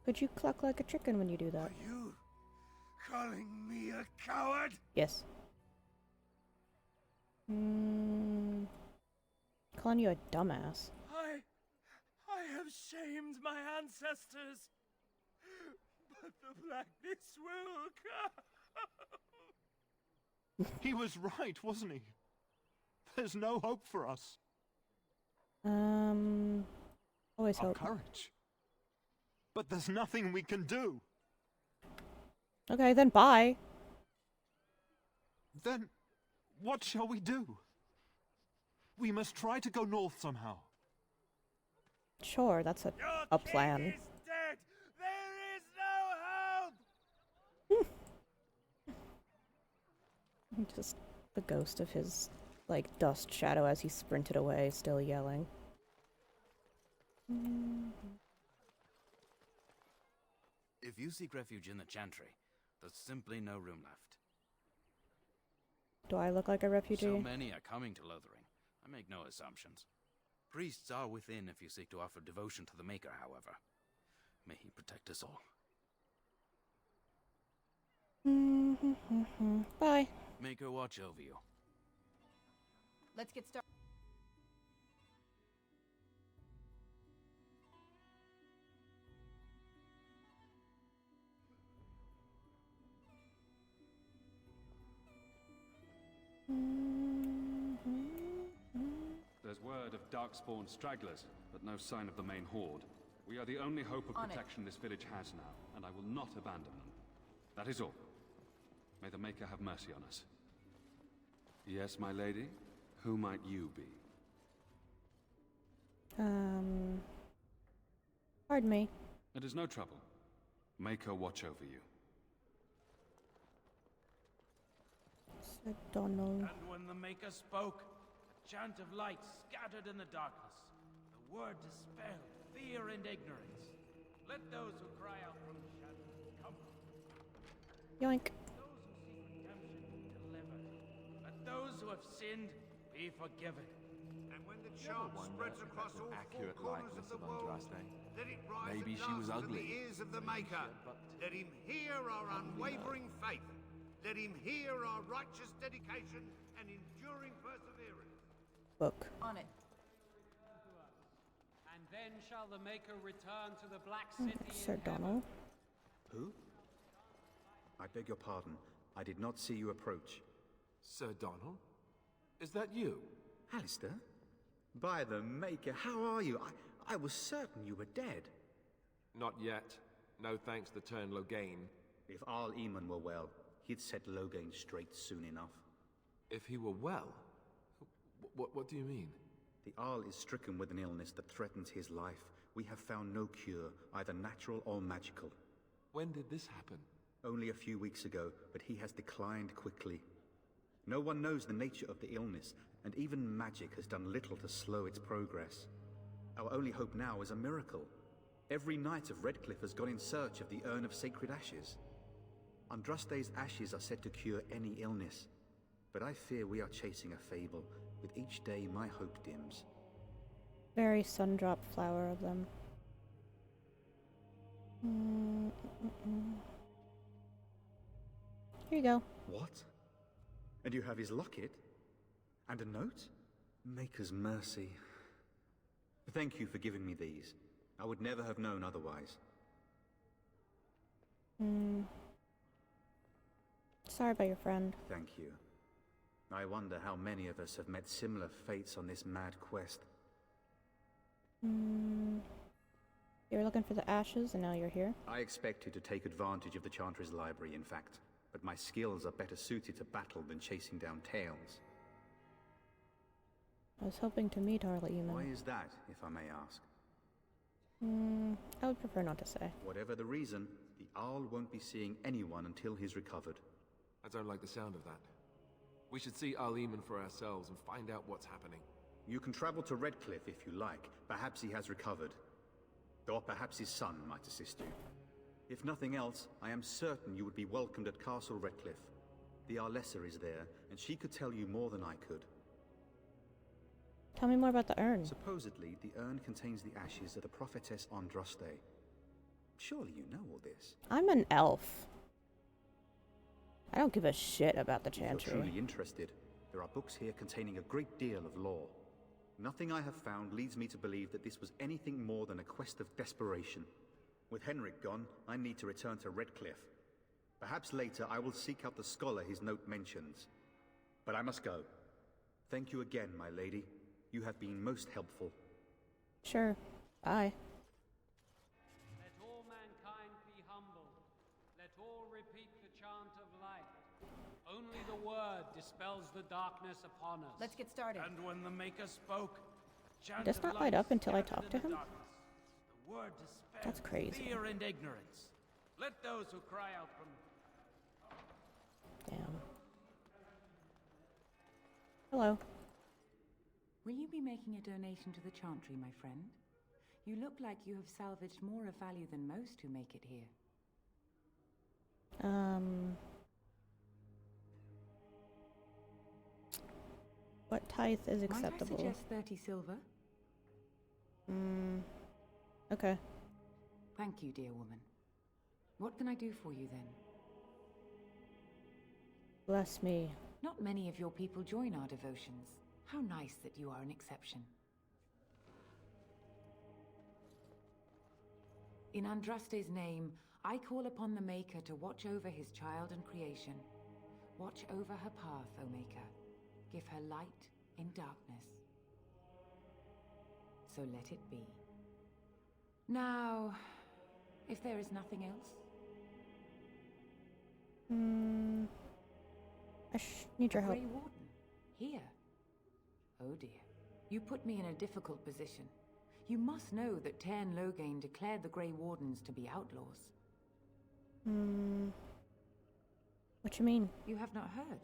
Speaker 1: Could you cluck like a chicken when you do that?
Speaker 5: Are you calling me a coward?
Speaker 1: Yes. Calling you a dumbass.
Speaker 5: I have shamed my ancestors. But the blackness will come.
Speaker 20: He was right, wasn't he? There's no hope for us.
Speaker 1: Always
Speaker 20: Our
Speaker 1: hope.
Speaker 20: courage. But there's nothing we can do.
Speaker 1: Okay, then bye.
Speaker 20: Then, what shall we do? We must try to go north somehow.
Speaker 1: Sure, that's a plan.
Speaker 5: Is dead. There is no hope.
Speaker 1: Just the ghost of his, like, dust shadow as he sprinted away, still yelling.
Speaker 8: If you seek refuge in the Chantry, there's simply no room left.
Speaker 1: Do I look like a refugee?
Speaker 8: So many are coming to Lothering. I make no assumptions. Priests are within if you seek to offer devotion to the Maker, however. May he protect us all.
Speaker 1: Bye.
Speaker 8: Maker watch over you.
Speaker 4: Let's get started.
Speaker 21: There's word of darkspawn stragglers, but no sign of the main horde. We are the only hope of protection this village has now, and I will not abandon them. That is all. May the Maker have mercy on us. Yes, my lady? Who might you be?
Speaker 1: Pardon me.
Speaker 21: It is no trouble. Maker watch over you.
Speaker 1: I don't know.
Speaker 8: And when the Maker spoke, a chant of light scattered in the darkness. The word dispelled fear and ignorance. Let those who cry out from the shadows come.
Speaker 1: Yoink.
Speaker 8: Those who seek redemption be delivered. Let those who have sinned be forgiven.
Speaker 6: And when the
Speaker 3: Chant
Speaker 6: chant spreads across all four
Speaker 3: accurate
Speaker 6: corners of
Speaker 3: likeness
Speaker 6: the
Speaker 3: of
Speaker 6: world,
Speaker 3: Andraste.
Speaker 6: let it rise
Speaker 3: Maybe
Speaker 6: at
Speaker 3: she was
Speaker 6: last to the
Speaker 3: ugly.
Speaker 6: ears of the
Speaker 3: Maybe she
Speaker 6: Maker.
Speaker 3: had butt-
Speaker 6: Let him hear our
Speaker 3: How do we
Speaker 6: unwavering faith. Let him hear our righteous dedication and enduring perseverance.
Speaker 1: Book.
Speaker 17: On it.
Speaker 18: And then shall the Maker return to the Black City
Speaker 1: Sir
Speaker 18: in heaven.
Speaker 1: Donald.
Speaker 10: Who? I beg your pardon. I did not see you approach.
Speaker 3: Sir Donald? Is that you?
Speaker 10: Alistair? By the Maker, how are you? I was certain you were dead.
Speaker 3: Not yet. No thanks to Turn Logain.
Speaker 10: If Arl Eamon were well, he'd set Logain straight soon enough.
Speaker 3: If he were well? What do you mean?
Speaker 10: The Arl is stricken with an illness that threatens his life. We have found no cure, either natural or magical.
Speaker 3: When did this happen?
Speaker 10: Only a few weeks ago, but he has declined quickly. No one knows the nature of the illness, and even magic has done little to slow its progress. Our only hope now is a miracle. Every knight of Redcliffe has gone in search of the Urn of Sacred Ashes. Andraste's ashes are said to cure any illness, but I fear we are chasing a fable. With each day, my hope dims.
Speaker 1: Very sundrop flower of them. Here you go.
Speaker 10: What? And you have his locket? And a note? Maker's mercy. Thank you for giving me these. I would never have known otherwise.
Speaker 1: Sorry about your friend.
Speaker 10: Thank you. I wonder how many of us have met similar fates on this mad quest.
Speaker 1: You were looking for the ashes and now you're here?
Speaker 10: I expected to take advantage of the Chantry's library, in fact, but my skills are better suited to battle than chasing down tales.
Speaker 1: I was hoping to meet Arl Eamon.
Speaker 10: Why is that, if I may ask?
Speaker 1: I would prefer not to say.
Speaker 10: Whatever the reason, the Arl won't be seeing anyone until he's recovered.
Speaker 3: I don't like the sound of that. We should see Arl Eamon for ourselves and find out what's happening.
Speaker 10: You can travel to Redcliffe if you like. Perhaps he has recovered. Or perhaps his son might assist you. If nothing else, I am certain you would be welcomed at Castle Redcliffe. The Arlessa is there, and she could tell you more than I could.
Speaker 1: Tell me more about the urn.
Speaker 10: Supposedly, the urn contains the ashes of the prophetess Andraste. Surely you know all this.
Speaker 1: I'm an elf. I don't give a shit about the
Speaker 10: If you're
Speaker 1: Chantry.
Speaker 10: truly interested, there are books here containing a great deal of lore. Nothing I have found leads me to believe that this was anything more than a quest of desperation. With Henrik gone, I need to return to Redcliffe. Perhaps later I will seek out the scholar his note mentions. But I must go. Thank you again, my lady. You have been most helpful.
Speaker 1: Sure. Bye.
Speaker 18: Let all mankind be humble. Let all repeat the chant of light. Only the word dispels the darkness upon us.
Speaker 17: Let's get started.
Speaker 8: And when the Maker spoke, a chant
Speaker 1: Does
Speaker 8: of
Speaker 1: not
Speaker 8: light
Speaker 1: light up until I
Speaker 8: scattered
Speaker 1: talk
Speaker 8: in
Speaker 1: to
Speaker 8: the
Speaker 1: him?
Speaker 8: darkness. The word dispelled
Speaker 1: That's crazy.
Speaker 8: fear and ignorance. Let those who cry out from
Speaker 1: Damn. Hello.
Speaker 2: Will you be making a donation to the Chantry, my friend? You look like you have salvaged more of value than most who make it here.
Speaker 1: What tithe is acceptable?
Speaker 2: Might I suggest 30 silver?
Speaker 1: Okay.
Speaker 2: Thank you, dear woman. What can I do for you then?
Speaker 1: Bless me.
Speaker 2: Not many of your people join our devotions. How nice that you are an exception. In Andraste's name, I call upon the Maker to watch over his child and creation. Watch over her path, O Maker. Give her light in darkness. So let it be. Now, if there is nothing else.
Speaker 1: I need your help.
Speaker 2: Grey Warden, here. Oh dear. You put me in a difficult position. You must know that Tairn Logain declared the Grey Wardens to be outlaws.
Speaker 1: What you mean?
Speaker 2: You have not heard?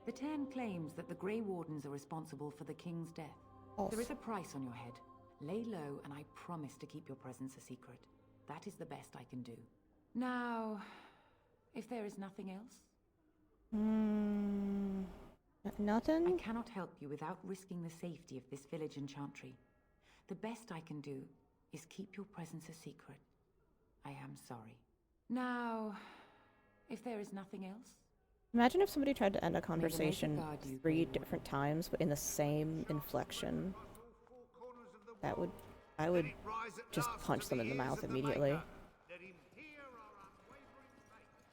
Speaker 2: The Cairn claims that the Grey Wardens are responsible for the King's death. There is a price on your head. Lay low, and I promise to keep your presence a secret. That is the best I can do. Now, if there is nothing else?
Speaker 1: Nothing?
Speaker 2: I cannot help you without risking the safety of this village and chantry. The best I can do is keep your presence a secret. I am sorry. Now, if there is nothing else?
Speaker 1: Imagine if somebody tried to end a conversation
Speaker 2: guard you,
Speaker 1: 3 different times, but in the same inflection. I would just punch them in the mouth immediately.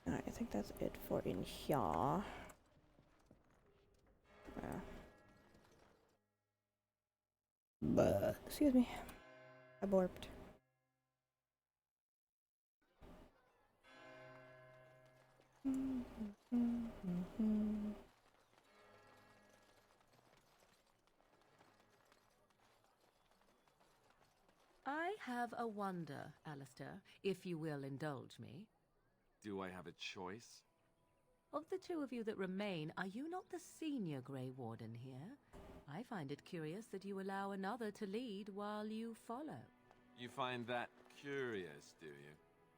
Speaker 1: Alright, I think that's it for in here. Excuse me. I borped.
Speaker 4: I have a wonder, Alistair, if you will indulge me.
Speaker 3: Do I have a choice?
Speaker 4: Of the two of you that remain, are you not the senior Grey Warden here? I find it curious that you allow another to lead while you follow.
Speaker 3: You find that curious, do you?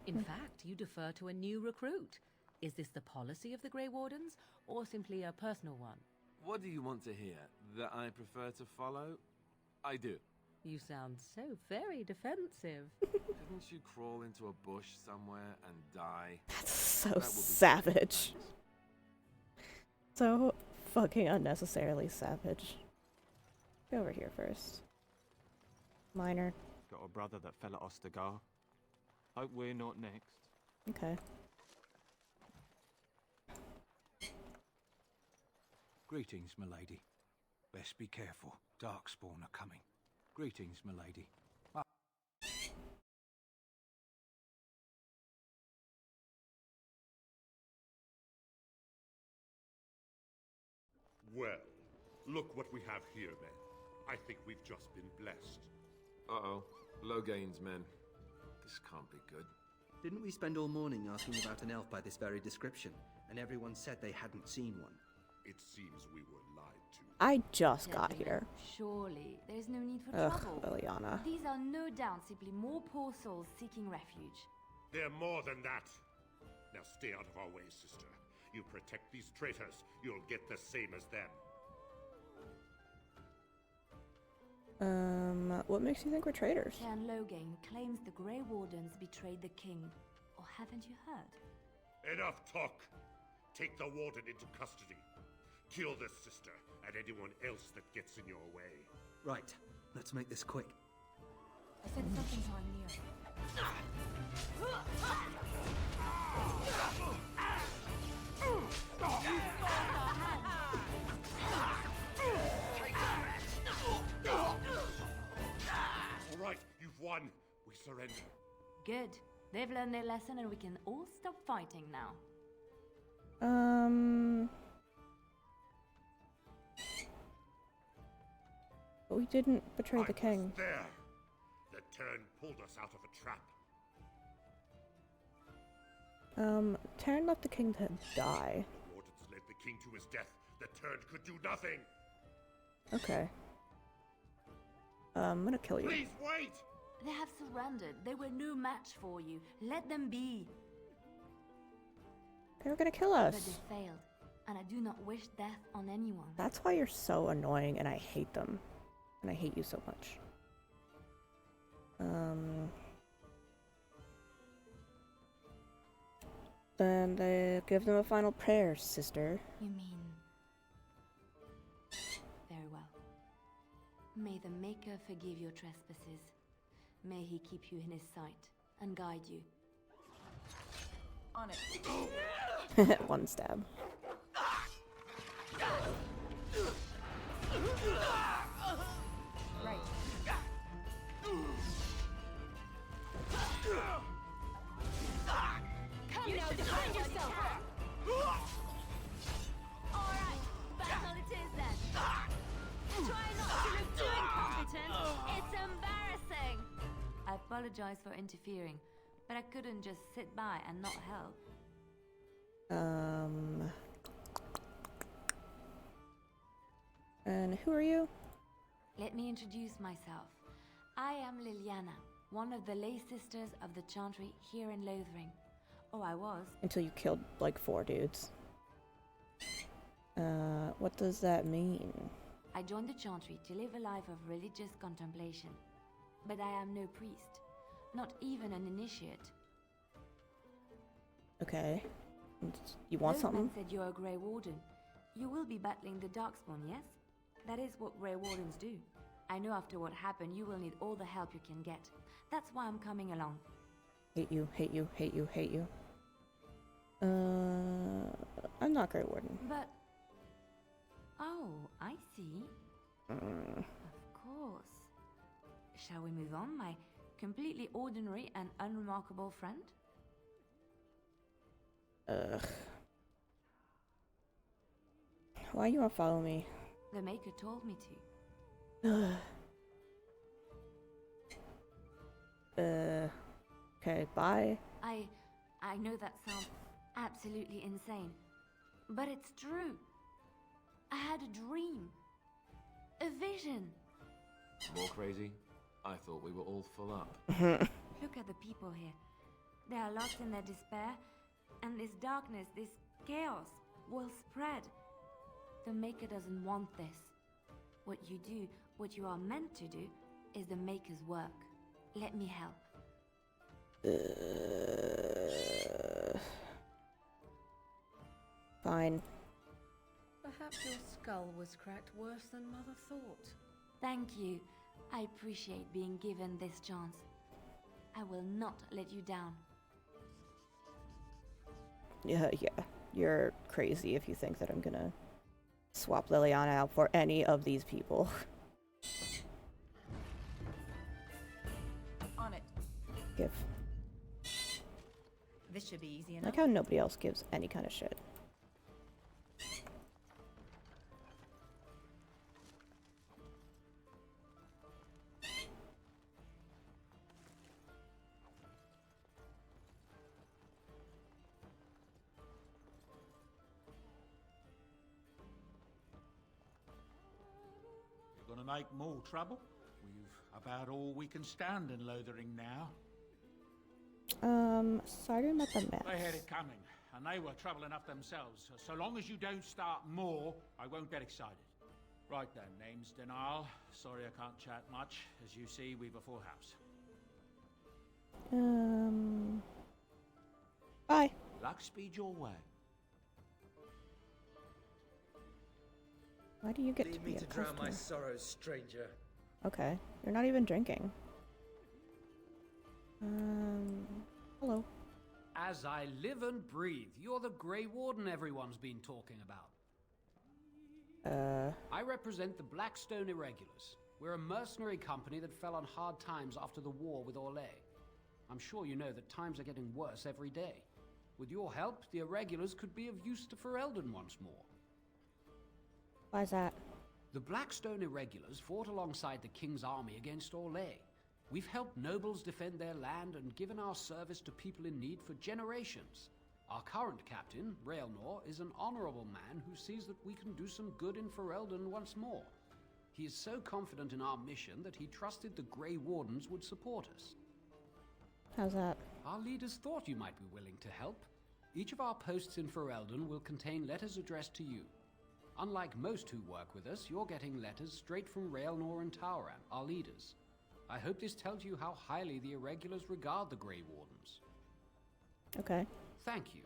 Speaker 4: In fact, you defer to a new recruit. Is this the policy of the Grey Wardens, or simply a personal one?
Speaker 3: What do you want to hear? That I prefer to follow? I do.
Speaker 4: You sound so very defensive.
Speaker 3: Didn't you crawl into a bush somewhere and die?
Speaker 1: That's so savage. So fucking unnecessarily savage. Go over here first. Minor.
Speaker 20: Got a brother that fell at Ostagar. Hope we're not next.
Speaker 1: Okay.
Speaker 7: Greetings, milady. Best be careful. Darkspawn are coming. Greetings, milady.
Speaker 6: Well, look what we have here, men. I think we've just been blessed.
Speaker 3: Uh-oh. Logain's men. This can't be good.
Speaker 22: Didn't we spend all morning asking about an elf by this very description, and everyone said they hadn't seen one?
Speaker 6: It seems we were lied to.
Speaker 1: I just got here.
Speaker 13: Surely, there's no need for
Speaker 1: Ugh,
Speaker 13: trouble.
Speaker 1: Liliana.
Speaker 13: These are no doubt simply more poor souls seeking refuge.
Speaker 6: They're more than that. Now stay out of our way, sister. You protect these traitors, you'll get the same as them.
Speaker 1: What makes you think we're traitors?
Speaker 13: Cairn Logain claims the Grey Wardens betrayed the king. Or haven't you heard?
Speaker 6: Enough talk! Take the warden into custody. Kill this sister and anyone else that gets in your way.
Speaker 22: Right. Let's make this quick.
Speaker 13: I said something's on near.
Speaker 6: All right, you've won. We surrender.
Speaker 13: Good. They've learned their lesson and we can all stop fighting now.
Speaker 1: But we didn't betray the king.
Speaker 6: There! The turn pulled us out of a trap.
Speaker 1: Taryn let the king to die.
Speaker 6: The wardens led the king to his death. The turn could do nothing.
Speaker 1: Okay. I'm gonna kill you.
Speaker 6: Please wait!
Speaker 13: They have surrendered. They were no match for you. Let them be.
Speaker 1: They were gonna kill
Speaker 13: But
Speaker 1: us.
Speaker 13: they failed, and I do not wish death on anyone.
Speaker 1: That's why you're so annoying and I hate them. And I hate you so much. Then they give them a final prayer, sister.
Speaker 13: You mean... Very well. May the Maker forgive your trespasses. May he keep you in his sight and guide you.
Speaker 2: On it.
Speaker 1: One stab.
Speaker 2: Right.
Speaker 13: Come now, defend yourself! Alright, battle it is then. Try not to look too incompetent. It's embarrassing. I apologize for interfering, but I couldn't just sit by and not help.
Speaker 1: And who are you?
Speaker 13: Let me introduce myself. I am Liliana, one of the lay sisters of the Chantry here in Lothering. Oh, I was.
Speaker 1: Until you killed like 4 dudes. What does that mean?
Speaker 13: I joined the Chantry to live a life of religious contemplation. But I am no priest, not even an initiate.
Speaker 1: Okay. You want
Speaker 13: Those
Speaker 1: something?
Speaker 13: men said you're a Grey Warden. You will be battling the Darkspawn, yes? That is what Grey Wardens do. I know after what happened, you will need all the help you can get. That's why I'm coming along.
Speaker 1: Hate you, hate you, hate you, hate you. I'm not Grey Warden.
Speaker 13: But... Oh, I see. Of course. Shall we move on, my completely ordinary and unremarkable friend?
Speaker 1: Why you wanna follow me?
Speaker 13: The Maker told me to.
Speaker 1: Okay, bye.
Speaker 13: I know that sounds absolutely insane, but it's true. I had a dream. A vision.
Speaker 3: More crazy? I thought we were all full up.
Speaker 13: Look at the people here. They are lost in their despair, and this darkness, this chaos, will spread. The Maker doesn't want this. What you do, what you are meant to do, is the Maker's work. Let me help.
Speaker 1: Fine.
Speaker 4: Perhaps your skull was cracked worse than Mother thought.
Speaker 13: Thank you. I appreciate being given this chance. I will not let you down.
Speaker 1: Yeah. You're crazy if you think that I'm gonna swap Liliana out for any of these people.
Speaker 9: On it.
Speaker 1: Give.
Speaker 9: This should be easy enough.
Speaker 1: Like how nobody else gives any kind of shit.
Speaker 7: Gonna make more trouble? We've about all we can stand in Lothering now.
Speaker 1: Sorry about the mess.
Speaker 7: They had it coming, and they were trouble enough themselves. So long as you don't start more, I won't get excited. Right then, name's Denial. Sorry I can't chat much. As you see, we've a full house.
Speaker 1: Bye.
Speaker 7: Luck speed your way.
Speaker 1: Why do you get to
Speaker 19: Leave
Speaker 1: be
Speaker 19: me
Speaker 1: a
Speaker 19: to drown
Speaker 1: customer?
Speaker 19: my sorrows, stranger.
Speaker 1: Okay, you're not even drinking. Hello.
Speaker 18: As I live and breathe, you're the Grey Warden everyone's been talking about. I represent the Blackstone Irregulars. We're a mercenary company that fell on hard times after the war with Orlais. I'm sure you know that times are getting worse every day. With your help, the Irregulars could be of use to Ferelden once more.
Speaker 1: Why's that?
Speaker 18: The Blackstone Irregulars fought alongside the King's army against Orlais. We've helped nobles defend their land and given our service to people in need for generations. Our current captain, Raelnor, is an honorable man who sees that we can do some good in Ferelden once more. He is so confident in our mission that he trusted the Grey Wardens would support us.
Speaker 1: How's that?
Speaker 18: Our leaders thought you might be willing to help. Each of our posts in Ferelden will contain letters addressed to you. Unlike most who work with us, you're getting letters straight from Raelnor and Tauran, our leaders. I hope this tells you how highly the Irregulars regard the Grey Wardens.
Speaker 1: Okay.
Speaker 18: Thank you.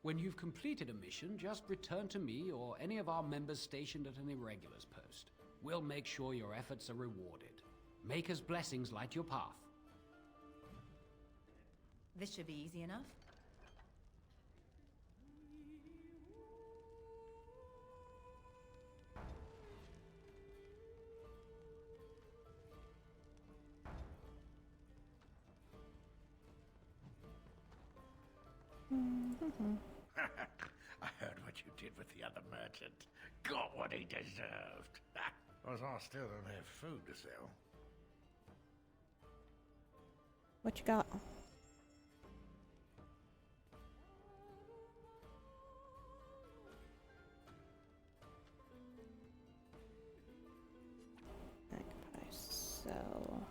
Speaker 18: When you've completed a mission, just return to me or any of our members stationed at an Irregulars post. We'll make sure your efforts are rewarded. Maker's blessings light your path.
Speaker 9: This should be easy enough.
Speaker 11: I heard what you did with the other merchant. Got what he deserved. Because I still don't have food to sell.
Speaker 1: What you got? sell.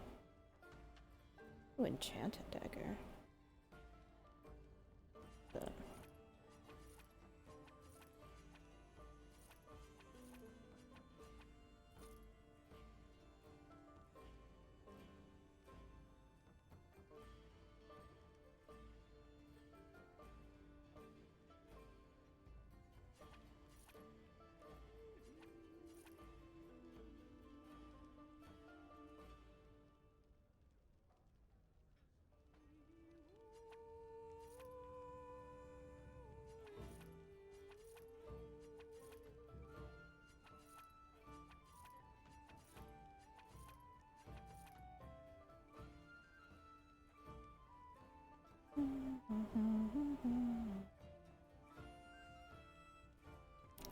Speaker 1: Ooh, enchanted dagger. But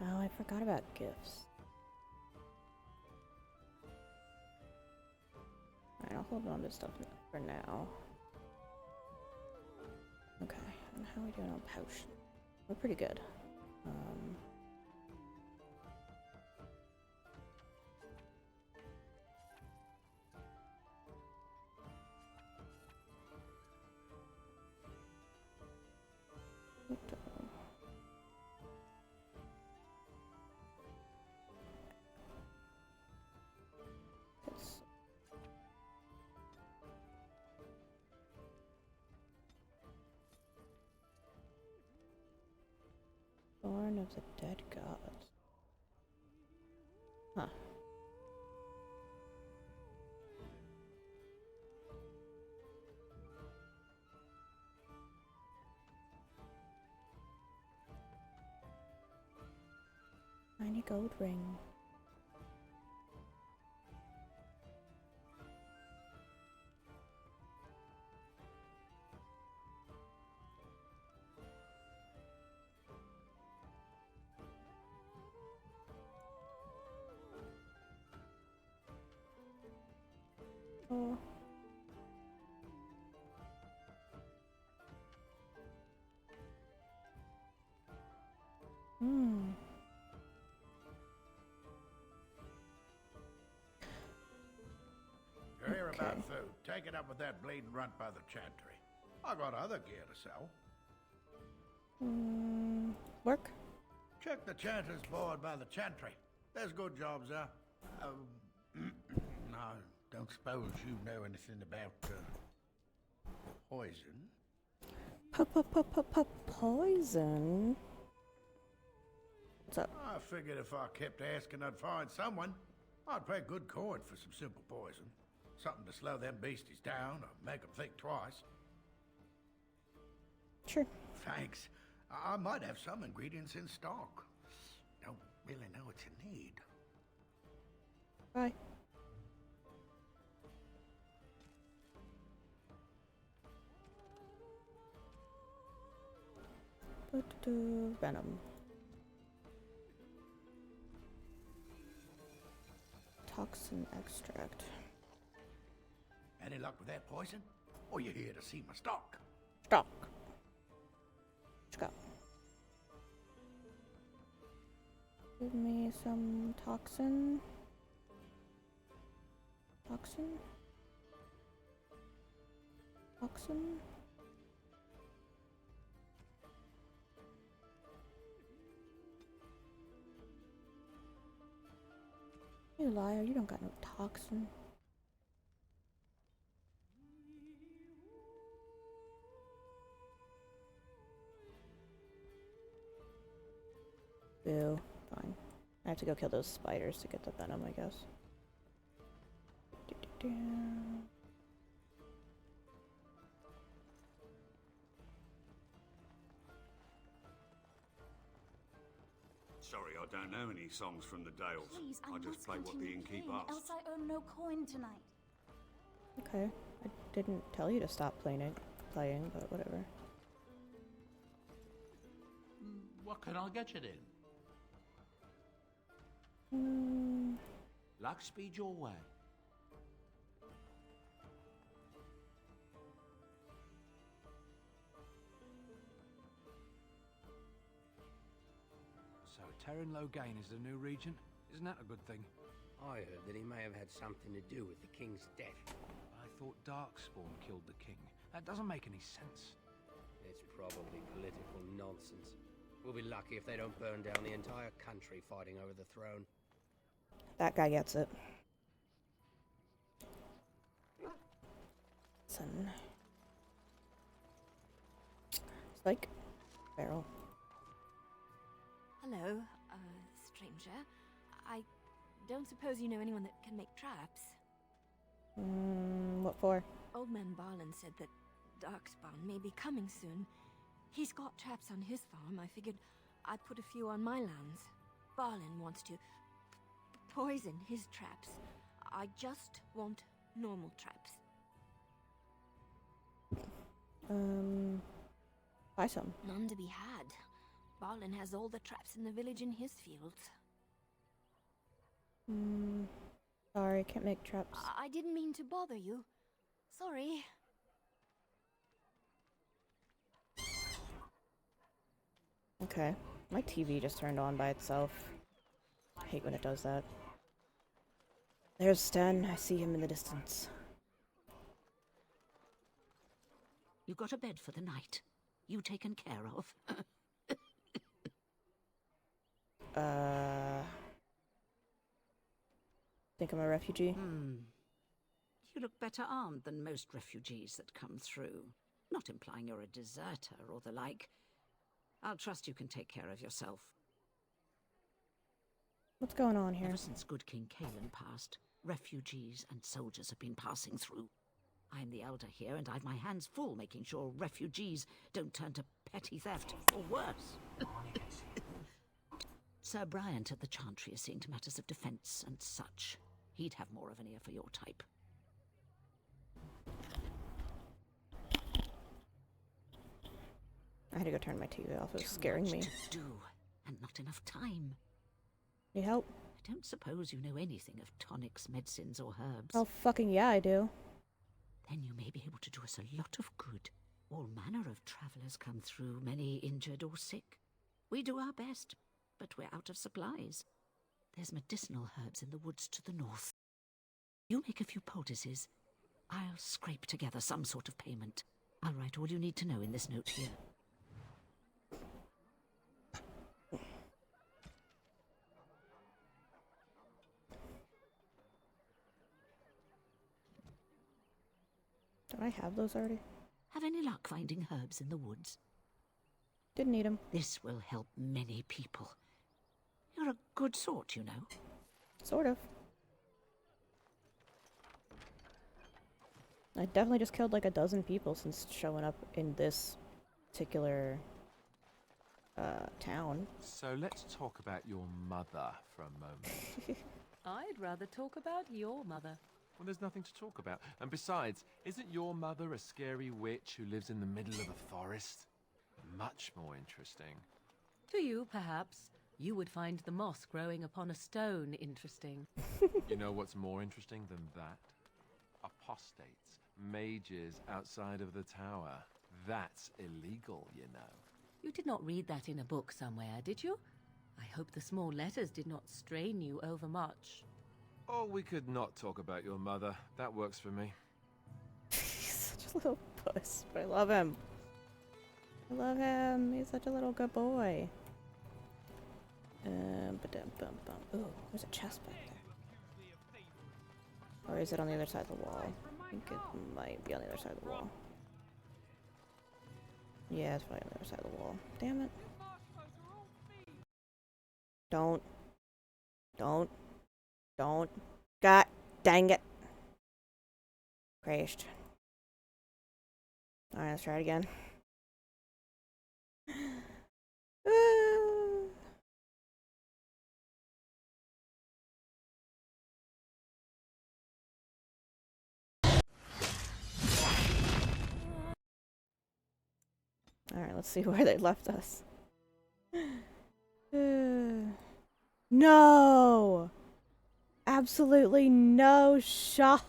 Speaker 1: oh, I forgot about gifts. Alright, I'll hold on to stuff for now. Okay, and how are we doing on potion? We're pretty good. Thorn of the Dead Gods. Huh. Tiny gold ring. Oh.
Speaker 11: You hear about food? Take it up with that bleeding runt by the chantry. I got other gear to sell.
Speaker 1: Work?
Speaker 11: Check the chanter's board by the chantry. There's good jobs there. No, don't suppose you know anything about poison?
Speaker 1: Poison? What's up?
Speaker 11: I figured if I kept asking, I'd find someone. I'd pay good coin for some simple poison. Something to slow them beasties down or make them think twice.
Speaker 1: Sure.
Speaker 11: Thanks. I might have some ingredients in stock. Don't really know what you need.
Speaker 1: Bye. Venom. Toxin extract.
Speaker 11: Any luck with that poison? Or you here to see my stock?
Speaker 1: Stock. Let's go. Give me some toxin. Toxin? Toxin? You liar, you don't got no toxin. Boo. Fine. I have to go kill those spiders to get the venom, I guess.
Speaker 12: Sorry, I don't know any songs from the Dales.
Speaker 15: Please,
Speaker 12: I just play what the innkeep asks.
Speaker 15: else I earn no coin tonight.
Speaker 1: Okay. I didn't tell you to stop playing, but whatever.
Speaker 7: What can I get you then? Luck speed your way.
Speaker 23: So Terran Logain is the new regent? Isn't that a good thing?
Speaker 14: I heard that he may have had something to do with the king's death.
Speaker 20: I thought Darkspawn killed the king. That doesn't make any sense.
Speaker 14: It's probably political nonsense. We'll be lucky if they don't burn down the entire country fighting over the throne.
Speaker 1: That guy gets it. Son. Spike. Barrel.
Speaker 16: Hello, stranger. I don't suppose you know anyone that can make traps?
Speaker 1: What for?
Speaker 16: Old man Barlin said that Darkspawn may be coming soon. He's got traps on his farm. I figured I'd put a few on my lands. Barlin wants to poison his traps. I just want normal traps.
Speaker 1: Buy some.
Speaker 16: None to be had. Barlin has all the traps in the village in his fields.
Speaker 1: Sorry, can't make traps.
Speaker 16: I didn't mean to bother you. Sorry.
Speaker 1: Okay. My TV just turned on by itself. I hate when it does that. There's Sten. I see him in the distance.
Speaker 23: You got a bed for the night. You taken care of.
Speaker 1: Think I'm a refugee?
Speaker 23: You look better armed than most refugees that come through. Not implying you're a deserter or the like. I'll trust you can take care of yourself.
Speaker 1: What's going on here?
Speaker 23: Ever since good King Kalen passed, refugees and soldiers have been passing through. I'm the elder here, and I've my hands full making sure refugees don't turn to petty theft, or worse. Sir Bryant at the Chantry is seeing to matters of defence and such. He'd have more of an ear for your type.
Speaker 1: I had to go turn my TV off. It was scaring me.
Speaker 23: To do, and not enough time.
Speaker 1: Need help?
Speaker 23: I don't suppose you know anything of tonics, medicines, or herbs.
Speaker 1: Oh, fucking yeah, I do.
Speaker 23: Then you may be able to do us a lot of good. All manner of travellers come through, many injured or sick. We do our best, but we're out of supplies. There's medicinal herbs in the woods to the north. You make a few poultices. I'll scrape together some sort of payment. I'll write all you need to know in this note here.
Speaker 1: Don't I have those already?
Speaker 23: Have any luck finding herbs in the woods?
Speaker 1: Didn't need them.
Speaker 23: This will help many people. You're a good sort, you know.
Speaker 1: Sort of. I definitely just killed like a dozen people since showing up in this particular town.
Speaker 3: So let's talk about your mother for a moment.
Speaker 4: I'd rather talk about your mother.
Speaker 3: Well, there's nothing to talk about. And besides, isn't your mother a scary witch who lives in the middle of a forest? Much more interesting.
Speaker 4: To you, perhaps. You would find the moss growing upon a stone interesting.
Speaker 3: You know what's more interesting than that? Apostates, mages outside of the tower. That's illegal, you know.
Speaker 4: You did not read that in a book somewhere, did you? I hope the small letters did not strain you overmuch.
Speaker 3: Oh, we could not talk about your mother. That works for me.
Speaker 1: He's such a little puss, but I love him. I love him. He's such a little good boy. Ooh, there's a chest back there. Or is it on the other side of the wall? I think it might be on the other side of the wall. Yeah, it's probably on the other side of the wall. Damn it. Don't. God dang it. Crashed. Alright, let's try it again. Alright, let's see where they left us. No! Absolutely no shot!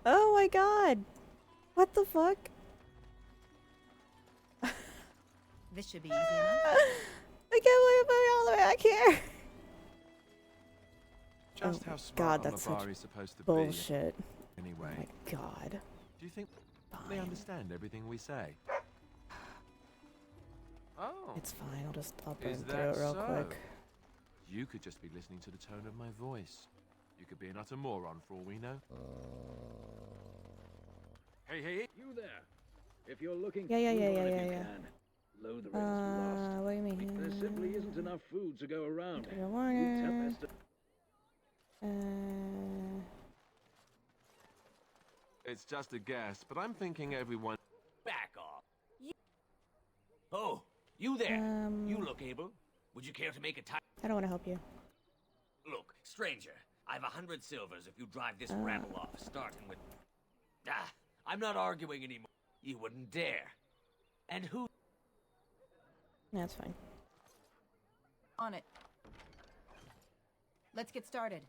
Speaker 1: Oh my god! What the fuck?
Speaker 9: This should be easy enough.
Speaker 1: I can't believe I'm all the way back here!
Speaker 3: just how smart
Speaker 1: God, that's such
Speaker 3: Olivari's supposed to
Speaker 1: bullshit.
Speaker 3: be. Anyway.
Speaker 1: Oh my God.
Speaker 3: Do you think they understand everything we say? Oh.
Speaker 1: It's fine. I'll burn
Speaker 3: Is
Speaker 1: through
Speaker 3: that
Speaker 1: it real
Speaker 3: so?
Speaker 1: quick.
Speaker 3: You could just be listening to the tone of my voice. You could be an utter moron for all we know.
Speaker 5: Hey, you there. If you're looking
Speaker 1: Yeah.
Speaker 5: can, load the rest lost.
Speaker 1: What do you mean?
Speaker 5: There simply isn't enough food to go around.
Speaker 3: It's just a guess, but I'm thinking everyone...
Speaker 10: Back off. Oh, you there. You look able. Would you care to make a time?
Speaker 1: I don't want to help you.
Speaker 10: Look, stranger, I've 100 silvers if you drive this rabble off, starting with... I'm not arguing anymore. You wouldn't dare. And who...
Speaker 1: That's fine.
Speaker 9: On it. Let's get started.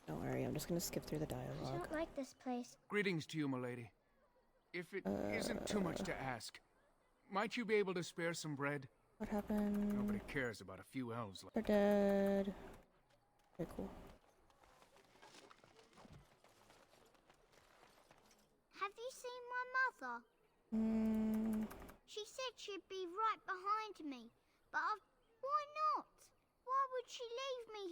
Speaker 1: Don't worry, I'm just gonna skip through the
Speaker 21: I
Speaker 1: dialogue.
Speaker 21: don't like this place.
Speaker 24: Greetings to you, milady. If it isn't too much to ask, might you be able to spare some bread?
Speaker 1: What happened?
Speaker 24: Nobody cares about a few elves like...
Speaker 1: They're dead. Okay, cool.
Speaker 21: Have you seen my mother? She said she'd be right behind me, but why not? Why would she leave me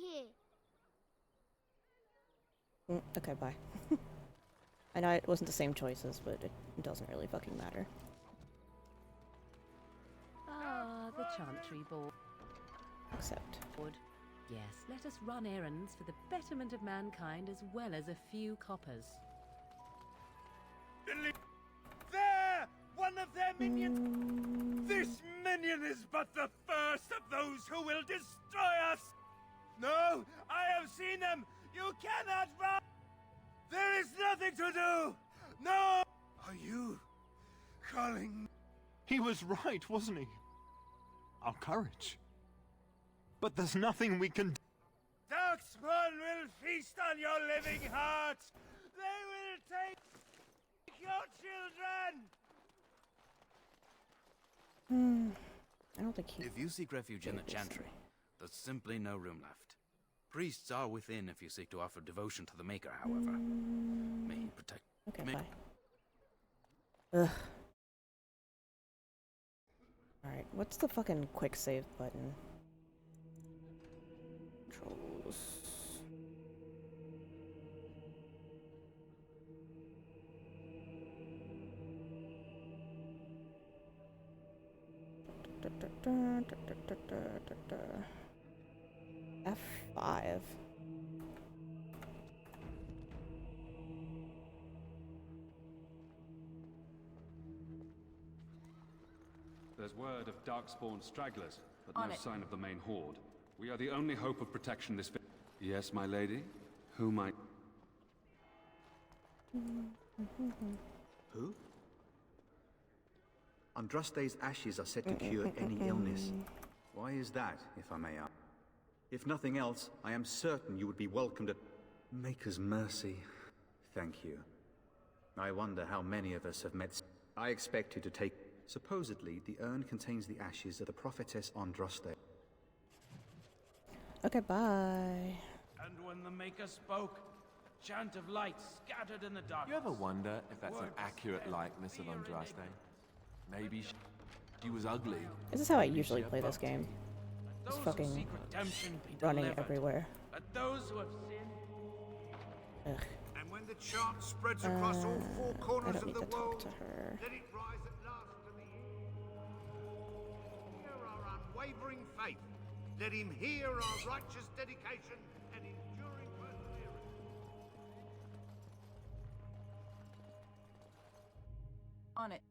Speaker 21: here?
Speaker 1: Okay, bye. I know it wasn't the same choices, but it doesn't really fucking matter.
Speaker 4: Ah, the Chantry Board.
Speaker 1: Except.
Speaker 4: Yes, let us run errands for the betterment of mankind as well as a few coppers.
Speaker 6: There! One of their minions! This minion is but the first of those who will destroy us! No! I have seen them! You cannot run! There is nothing to do! No! Are you calling?
Speaker 20: He was right, wasn't he? Our courage. But there's nothing we can do.
Speaker 6: Darkspawn will feast on your living hearts! They will take your children!
Speaker 1: I don't think he...
Speaker 8: If you seek refuge in the Chantry, there's simply no room left. Priests are within if you seek to offer devotion to the Maker, however. May he protect...
Speaker 1: Okay, bye. Ugh. Alright, what's the fucking quick save button? Controls. F5.
Speaker 25: There's word of Darkspawn stragglers, but
Speaker 9: On
Speaker 25: no
Speaker 9: it.
Speaker 25: sign of the main horde. We are the only hope of protection this... Yes, my lady? Who might...
Speaker 22: Who? Andraste's ashes are said to cure any illness. Why is that, if I may ask? If nothing else, I am certain you would be welcomed at Maker's mercy. Thank you. I wonder how many of us have met... I expect you to take... Supposedly, the urn contains the ashes of the prophetess Andraste.
Speaker 1: Okay, bye.
Speaker 8: And when the Maker spoke, chant of light scattered in the darkness.
Speaker 3: You ever wonder if that's an accurate likeness of Andraste? Maybe she was ugly.
Speaker 1: This is how I usually play this game. Just fucking running everywhere.
Speaker 10: But those who have sinned...
Speaker 1: Ugh.
Speaker 6: And when the chant spreads across all four
Speaker 1: I
Speaker 6: corners
Speaker 1: don't
Speaker 6: of
Speaker 1: need
Speaker 6: the
Speaker 1: to talk
Speaker 6: world,
Speaker 1: to her.
Speaker 6: let it rise at last to the hear our unwavering faith. Let him hear our righteous dedication and enduring perseverance.
Speaker 9: On it.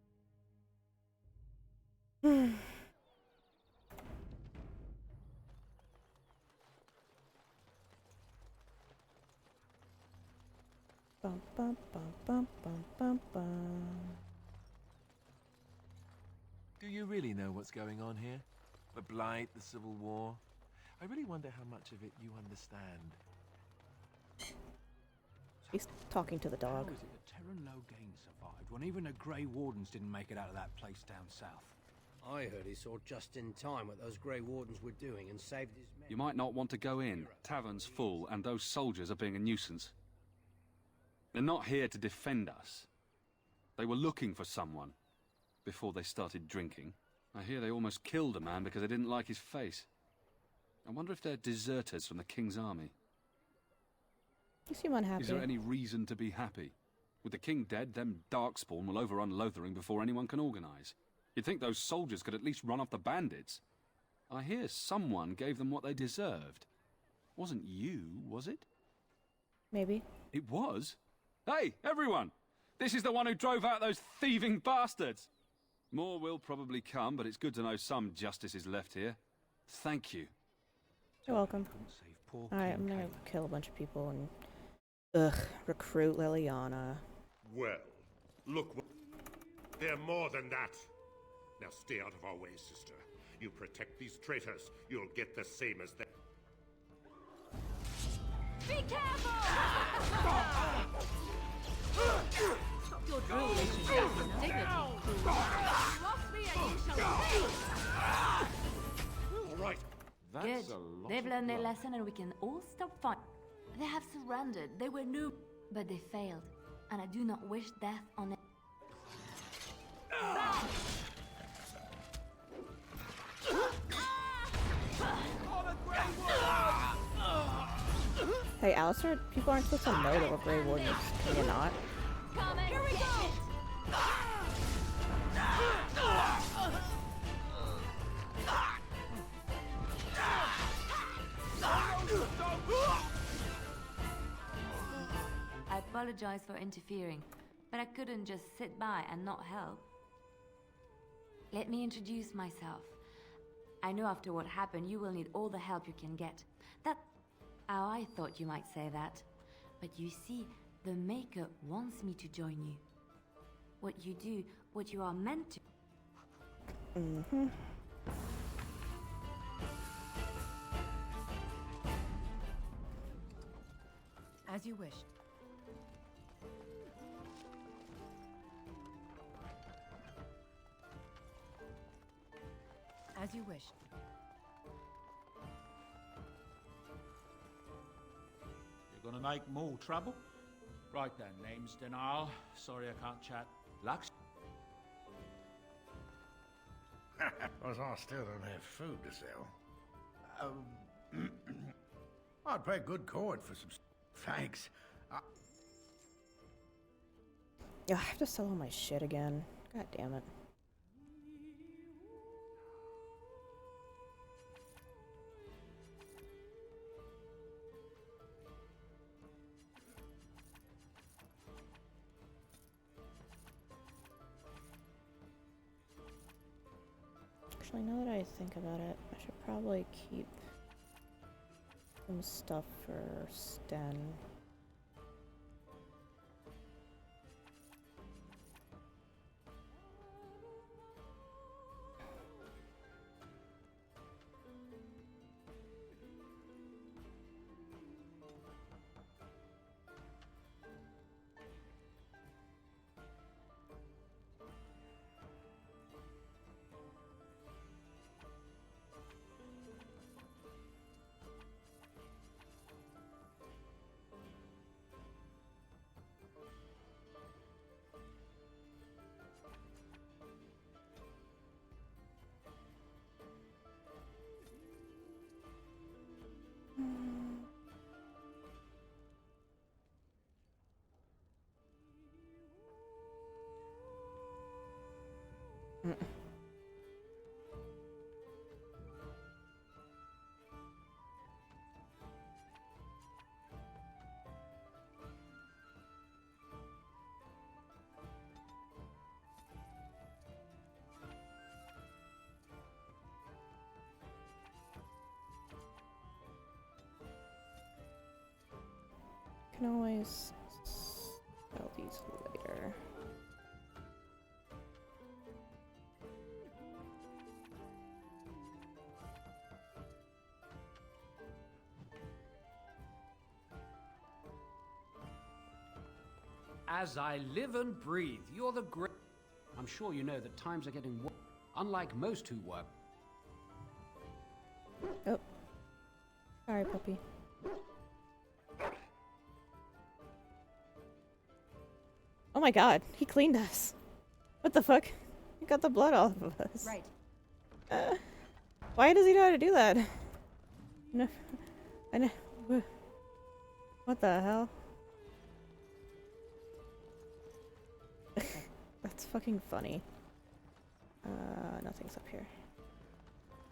Speaker 1: Bum, bum, bum, bum, bum, bum, bum.
Speaker 3: Do you really know what's going on here? The Blight, the Civil War? I really wonder how much of it you understand.
Speaker 1: He's talking to the dog.
Speaker 7: How is it that Terran Loghain
Speaker 2: survived when even the Grey Wardens didn't make it out of that place down south.
Speaker 14: I heard he saw just in time what those Grey Wardens were doing and saved his men.
Speaker 25: You might not want to go in. Tavern's full, and those soldiers are being a nuisance. They're not here to defend us. They were looking for someone before they started drinking. I hear they almost killed a man because they didn't like his face. I wonder if they're deserters from the King's army.
Speaker 1: You seem unhappy.
Speaker 25: Is there any reason to be happy? With the King dead, them Darkspawn will overrun Lothering before anyone can organise. You'd think those soldiers could at least run off the bandits. I hear someone gave them what they deserved. Wasn't you, was it?
Speaker 1: Maybe.
Speaker 25: It was? Hey, everyone! This is the one who drove out those thieving bastards! More will probably come, but it's good to know some justice is left here. Thank you.
Speaker 1: You're welcome. Alright, I'm gonna kill a bunch of people and... recruit Liliana.
Speaker 11: Well, look, they're more than that. Now stay out of our way, sister. You protect these traitors, you'll get the same as them.
Speaker 16: Be careful!
Speaker 4: Stop your drooling, dignity. You off me and you shall pay.
Speaker 11: All right.
Speaker 13: Good. They've learned their lesson and we can all stop fighting. They have surrendered. They were new, but they failed. And I do not wish death on them.
Speaker 1: Hey, Alistair, people aren't supposed to know that we're Grey Wardens. Can you not?
Speaker 16: Here we go!
Speaker 13: I apologize for interfering, but I couldn't just sit by and not help. Let me introduce myself. I know after what happened, you will need all the help you can get. That's how I thought you might say that. But you see, the Maker wants me to join you. What you do, what you are meant to.
Speaker 1: Mm-hmm.
Speaker 4: As you wish. As you wish.
Speaker 7: You're gonna make more trouble? Right then, name's Denal. Sorry I can't chat. Lux?
Speaker 11: Because I still don't have food to sell. I'd pay good coin for some... Thanks.
Speaker 1: Yeah, I have to sell all my shit again. God damn it. Actually, now that I think about it, I should probably keep some stuff for Sten. Can always sell these later.
Speaker 12: As I live and breathe, you're the great... I'm sure you know that times are getting worse. Unlike most who work...
Speaker 1: Oh. Sorry, puppy. Oh my god, he cleaned us. What the fuck? He got the blood off of us.
Speaker 9: Right.
Speaker 1: Why does he know how to do that? No. I know. What the hell? That's fucking funny. Nothing's up here.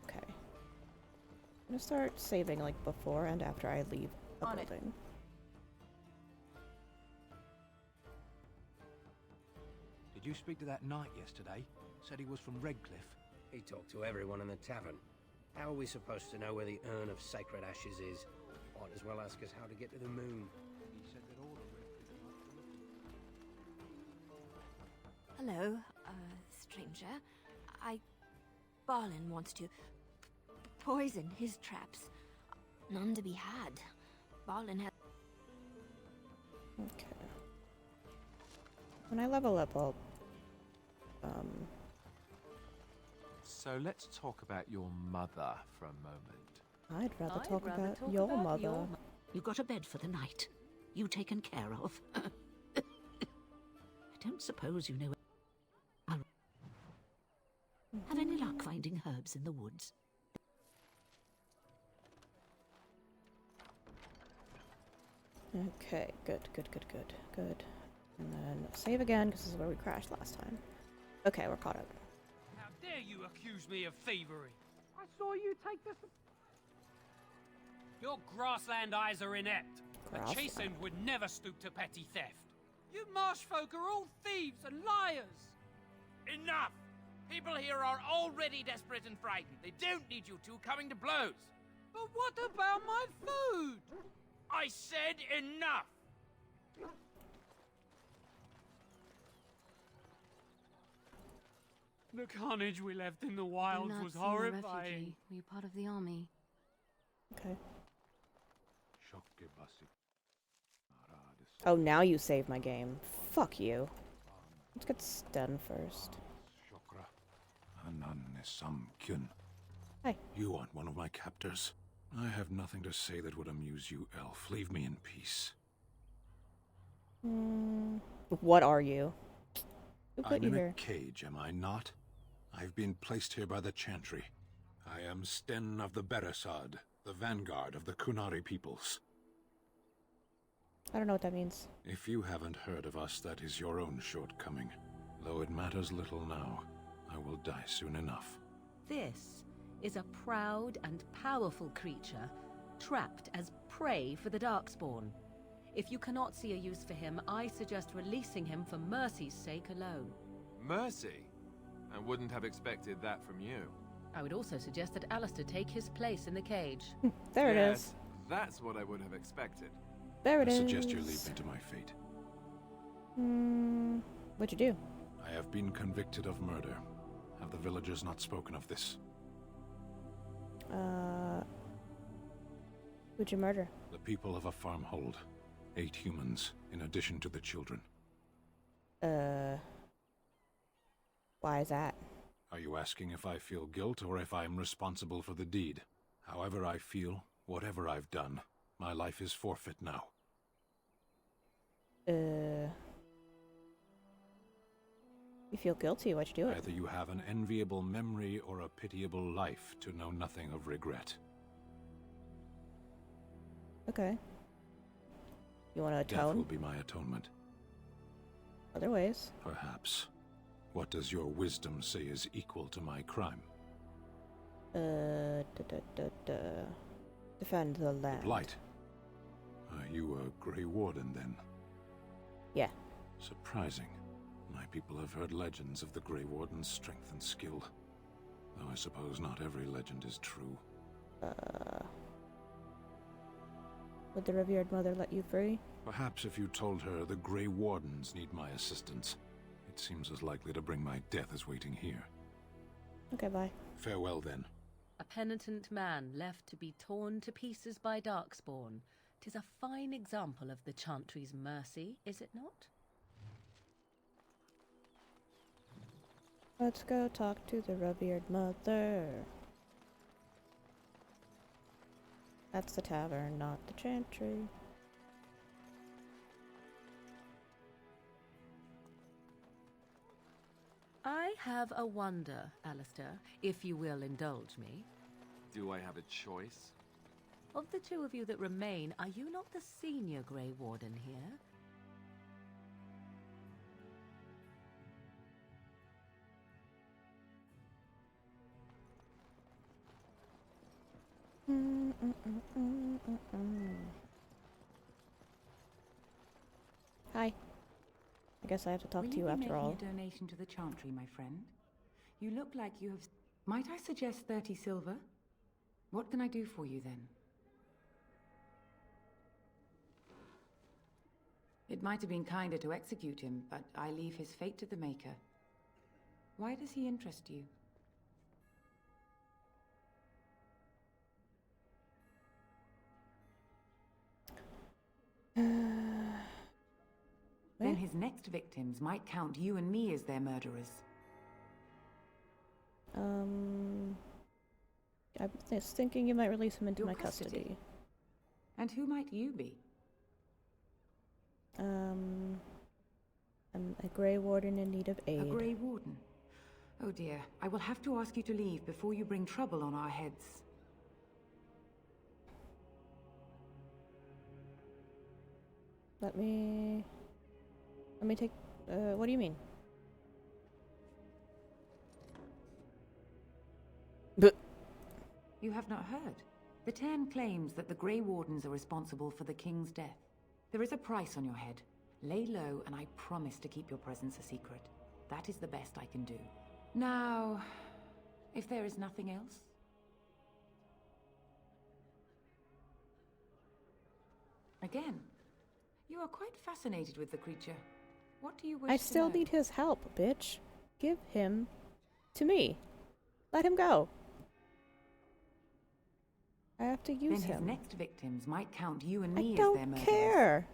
Speaker 1: Okay. I'm gonna start saving like before and after I leave a building.
Speaker 2: Did you speak to that knight yesterday? Said he was from Redcliffe.
Speaker 14: He talked to everyone in the tavern. How are we supposed to know where the urn of sacred ashes is? Might as well ask us how to get to the moon.
Speaker 2: He said that all of
Speaker 16: Hello, stranger. Balin wants to poison his traps. None to be had. Balin has...
Speaker 1: Okay. When I level up, I'll...
Speaker 3: So let's talk about your mother for a moment.
Speaker 1: I'd rather talk about your mother.
Speaker 23: You got a bed for the night. You taken care of. I don't suppose you know... Have any luck finding herbs in the woods?
Speaker 1: Okay, good. And then save again, because this is where we crashed last time. Okay, we're caught up.
Speaker 15: How dare you accuse me of thievery? I saw you take this... Your grassland eyes are inept. A chastened would never stoop to petty theft. You marsh folk are all thieves and liars.
Speaker 8: Enough! People here are already desperate and frightened. They don't need you two coming to blows.
Speaker 15: But what about my food?
Speaker 8: I said enough!
Speaker 15: The carnage we left in the wilds was horrifying.
Speaker 13: Were you part of the army?
Speaker 1: Okay. Oh, now you save my game. Fuck you. Let's get Sten first. Hi.
Speaker 17: You aren't one of my captors. I have nothing to say that would amuse you, elf. Leave me in peace.
Speaker 1: What are you? Who put
Speaker 17: I'm
Speaker 1: you
Speaker 17: in
Speaker 1: here?
Speaker 17: a cage, am I not? I've been placed here by the Chantry. I am Sten of the Beresad, the vanguard of the Kunari peoples.
Speaker 1: I don't know what that means.
Speaker 17: If you haven't heard of us, that is your own shortcoming. Though it matters little now. I will die soon enough.
Speaker 4: This is a proud and powerful creature, trapped as prey for the Darkspawn. If you cannot see a use for him, I suggest releasing him for mercy's sake alone.
Speaker 3: Mercy? I wouldn't have expected that from you.
Speaker 4: I would also suggest that Alistair take his place in the cage.
Speaker 1: There it
Speaker 3: Yes,
Speaker 1: is.
Speaker 3: That's what I would have expected.
Speaker 1: There it
Speaker 17: I
Speaker 1: is.
Speaker 17: suggest you leave me to my fate.
Speaker 1: What'd you do?
Speaker 17: I have been convicted of murder. Have the villagers not spoken of this?
Speaker 1: Who'd you murder?
Speaker 17: The people of a farmhold. 8 humans, in addition to the children.
Speaker 1: Why is that?
Speaker 17: Are you asking if I feel guilt or if I'm responsible for the deed? However I feel, whatever I've done, my life is forfeit now.
Speaker 1: You feel guilty? Why'd you do it?
Speaker 17: Either you have an enviable memory or a pitiable life to know nothing of regret.
Speaker 1: Okay. You want to
Speaker 17: Death will
Speaker 1: atone?
Speaker 17: be my atonement.
Speaker 1: Other ways?
Speaker 17: Perhaps. What does your wisdom say is equal to my crime?
Speaker 1: Defend the land.
Speaker 17: The Blight. Are you a Grey Warden, then?
Speaker 1: Yeah.
Speaker 17: Surprising. My people have heard legends of the Grey Warden's strength and skill. Though I suppose not every legend is true.
Speaker 1: Would the revered mother let you free?
Speaker 17: Perhaps if you told her the Grey Wardens need my assistance. It seems as likely to bring my death as waiting here.
Speaker 1: Okay, bye.
Speaker 17: Farewell, then.
Speaker 4: A penitent man left to be torn to pieces by Darkspawn. 'Tis a fine example of the Chantry's mercy, is it not?
Speaker 1: Let's go talk to the revered mother. That's the tavern, not the chantry.
Speaker 4: I have a wonder, Alistair, if you will indulge me.
Speaker 3: Do I have a choice?
Speaker 4: Of the two of you that remain, are you not the senior Grey Warden here?
Speaker 1: Hi. I guess I have to talk to you after all.
Speaker 5: Will you be making a donation to the chantry, my friend? You look like you have... Might I suggest 30 silver? What can I do for you, then? It might have been kinder to execute him, but I leave his fate to the Maker. Why does he interest you? Then his next victims might count you and me as their murderers.
Speaker 1: I was thinking you might release him into my custody.
Speaker 5: And who might you be?
Speaker 1: I'm a Grey Warden in need of aid.
Speaker 5: A Grey Warden? Oh dear, I will have to ask you to leave before you bring trouble on our heads.
Speaker 1: Let me take, what do you mean? But
Speaker 5: You have not heard. The Ten claims that the Grey Wardens are responsible for the King's death. There is a price on your head. Lay low, and I promise to keep your presence a secret. That is the best I can do. Now, if there is nothing else... Again, you are quite fascinated with the creature. What do you wish
Speaker 1: I
Speaker 5: to
Speaker 1: still
Speaker 5: know?
Speaker 1: need his help, bitch. Give him to me. Let him go. I have to use
Speaker 5: Then
Speaker 1: him.
Speaker 5: his next victims might count you and
Speaker 1: I
Speaker 5: me as
Speaker 1: don't
Speaker 5: their murderers.
Speaker 1: care.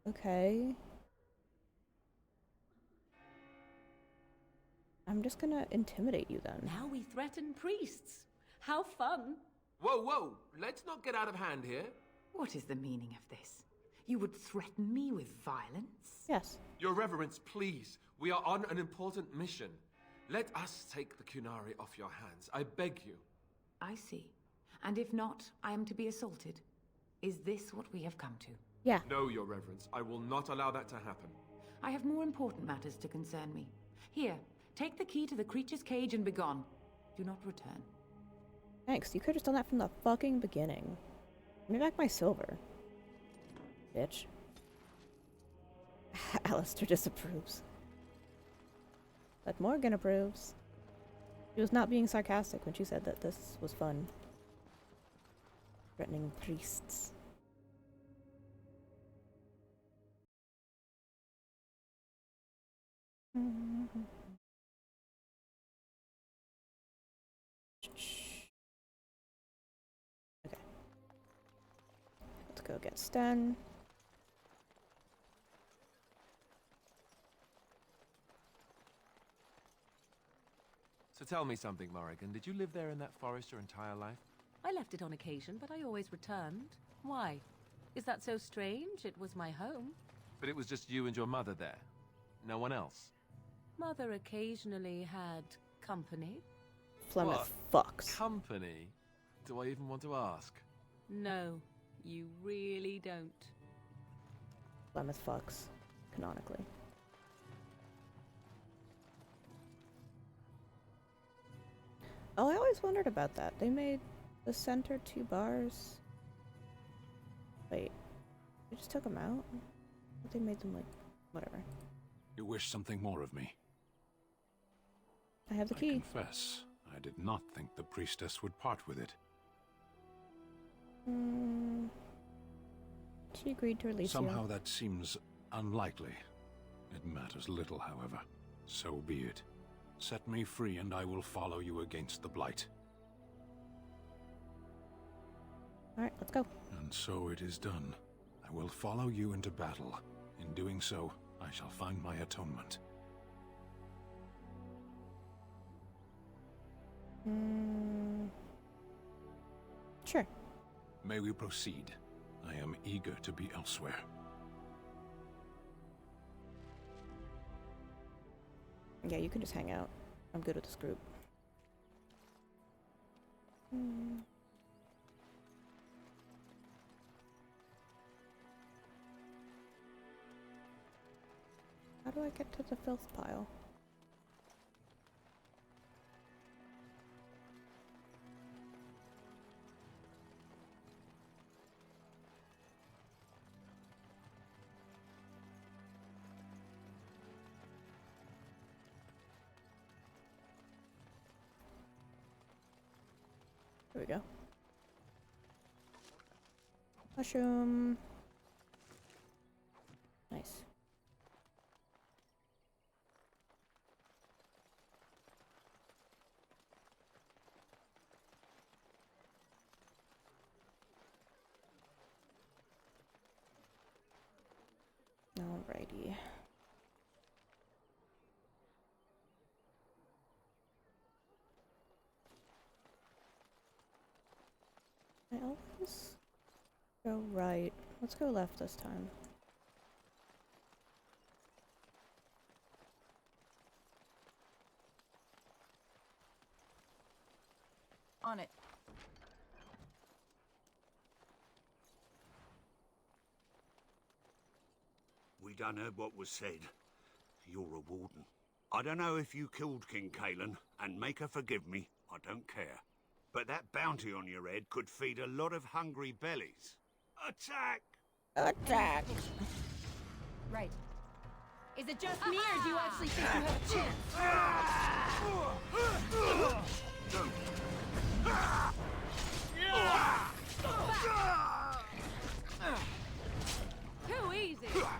Speaker 1: Okay. I'm just gonna intimidate you then.
Speaker 4: Now we threaten priests. How fun!
Speaker 3: Whoa, whoa! Let's not get out of hand here.
Speaker 5: What is the meaning of this? You would threaten me with violence?
Speaker 1: Yes.
Speaker 3: Your Reverence, please. We are on an important mission. Let us take the Kunari off your hands. I beg you.
Speaker 5: I see. And if not, I am to be assaulted. Is this what we have come to?
Speaker 1: Yeah.
Speaker 3: No, Your Reverence. I will not allow that to happen.
Speaker 5: I have more important matters to concern me. Here, take the key to the creature's cage and begone. Do not return.
Speaker 1: Thanks. You could have just done that from the fucking beginning. Give me back my silver. Bitch. Alistair disapproves. But Morgan approves. She was not being sarcastic when she said that this was fun. Threatening priests. Okay. Let's go get Sten.
Speaker 3: So tell me something, Morrigan. Did you live there in that forest your entire life?
Speaker 4: I left it on occasion, but I always returned. Why? Is that so strange? It was my home.
Speaker 3: But it was just you and your mother there. No one else.
Speaker 4: Mother occasionally had company.
Speaker 1: Flemeth fucks.
Speaker 3: Company? Do I even want to ask?
Speaker 4: No, you really don't.
Speaker 1: Flemeth fucks, canonically. Oh, I always wondered about that. They made the center 2 bars. Wait, they just took them out? They made them like, whatever.
Speaker 17: You wish something more of me?
Speaker 1: I have the key.
Speaker 17: I confess, I did not think the priestess would part with it.
Speaker 1: She agreed to release you.
Speaker 17: Somehow that seems unlikely. It matters little, however. So be it. Set me free and I will follow you against the Blight.
Speaker 1: Alright, let's go.
Speaker 17: And so it is done. I will follow you into battle. In doing so, I shall find my atonement.
Speaker 1: Sure.
Speaker 17: May we proceed? I am eager to be elsewhere.
Speaker 1: Yeah, you can just hang out. I'm good with this group. How do I get to the filth pile? There we go. Mushroom. Nice. Alrighty. I always go right. Let's go left this time.
Speaker 9: On it.
Speaker 6: We done heard what was said. You're a warden. I don't know if you killed King Kalen, and make her forgive me, I don't care. But that bounty on your head could feed a lot of hungry bellies. Attack!
Speaker 1: Attack!
Speaker 9: Right. Is it just me, or do you actually think you have a chance?
Speaker 4: Too easy. No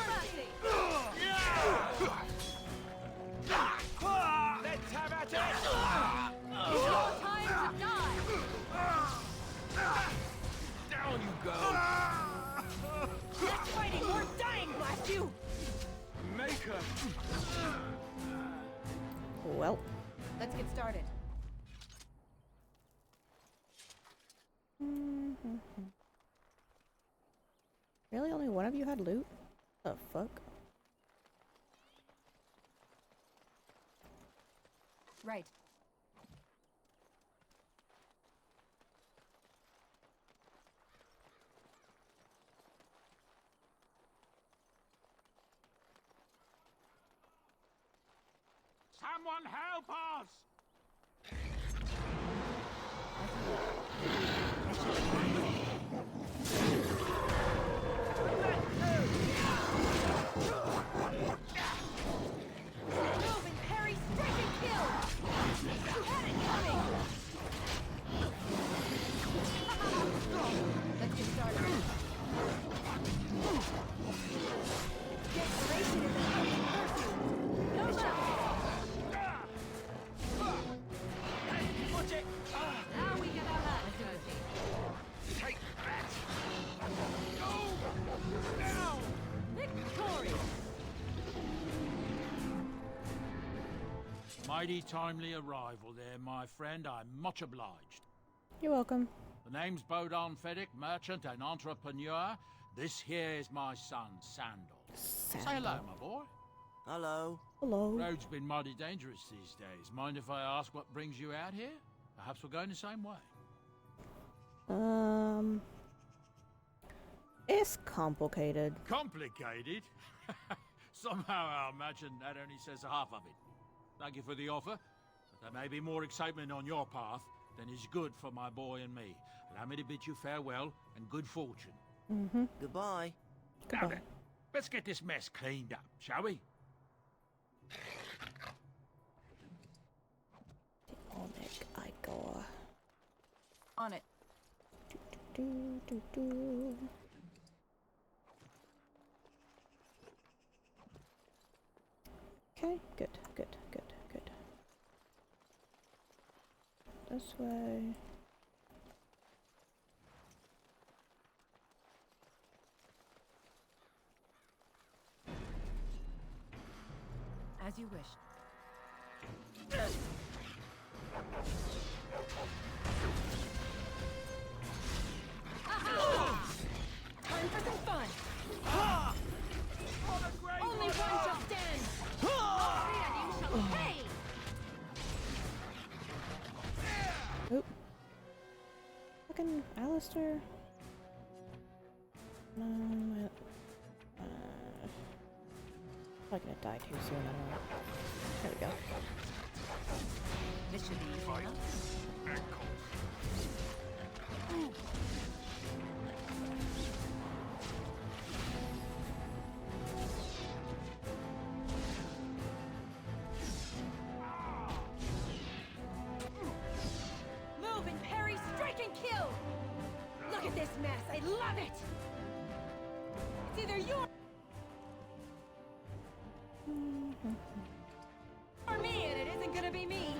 Speaker 4: mercy.
Speaker 6: Let's have at it!
Speaker 4: It's your time to die.
Speaker 6: Down you go!
Speaker 9: Less fighting, more dying, blast you!
Speaker 6: Maker!
Speaker 1: Well.
Speaker 9: Let's get started.
Speaker 1: Really? Only one of you had loot? The fuck?
Speaker 9: Right.
Speaker 7: Someone help us!
Speaker 9: Move and parry, strike and kill! You had it coming! Let's get started. Desperation is a fucking perfume! No mercy!
Speaker 6: Watch it!
Speaker 4: Now we get our hands dirty.
Speaker 6: Take that! Go! Now!
Speaker 4: Victorious.
Speaker 7: Mighty timely arrival there, my friend. I'm much obliged.
Speaker 1: You're welcome.
Speaker 7: The name's Bodon Feddick, merchant and entrepreneur. This here is my son, Sandal. Say hello, my boy.
Speaker 10: Hello.
Speaker 1: Hello.
Speaker 7: Road's been mighty dangerous these days. Mind if I ask what brings you out here? Perhaps we're going the same way.
Speaker 1: It's complicated.
Speaker 7: Complicated? Somehow I imagine that only says half of it. Thank you for the offer, but there may be more excitement on your path than is good for my boy and me. Allow me to bid you farewell and good fortune.
Speaker 10: Goodbye.
Speaker 7: Now then, let's get this mess cleaned up, shall we?
Speaker 1: Demonic Igor.
Speaker 9: On it.
Speaker 1: Okay, good. This way.
Speaker 9: As you wish. Time for some fun! Only one shall stand! And you shall pay!
Speaker 1: Oop. Fucking Alistair. No, probably gonna die too soon. I don't know. There we go.
Speaker 9: This should be easy enough. Move and parry, strike and kill! Look at this mess, I love it! It's either you or me, and it isn't gonna be me!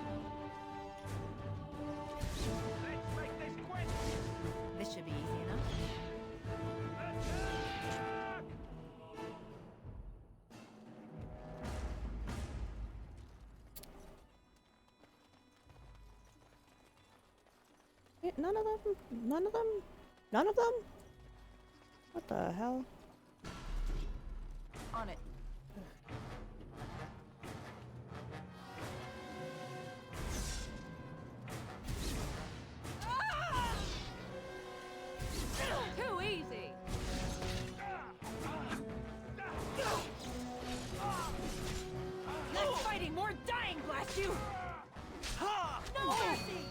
Speaker 6: Let's make this quick!
Speaker 9: This should be easy enough.
Speaker 1: None of them? None of them? None of them? What the hell?
Speaker 9: On it. Too easy! Less fighting, more dying, blast you! No mercy!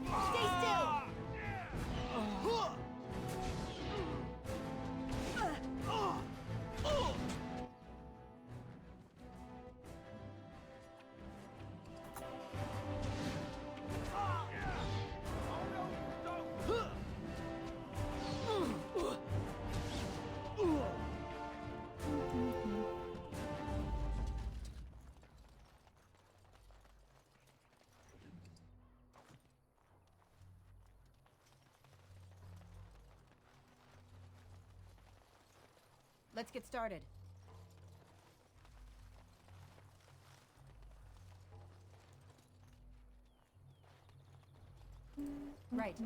Speaker 9: Stay still! Let's get started. Right.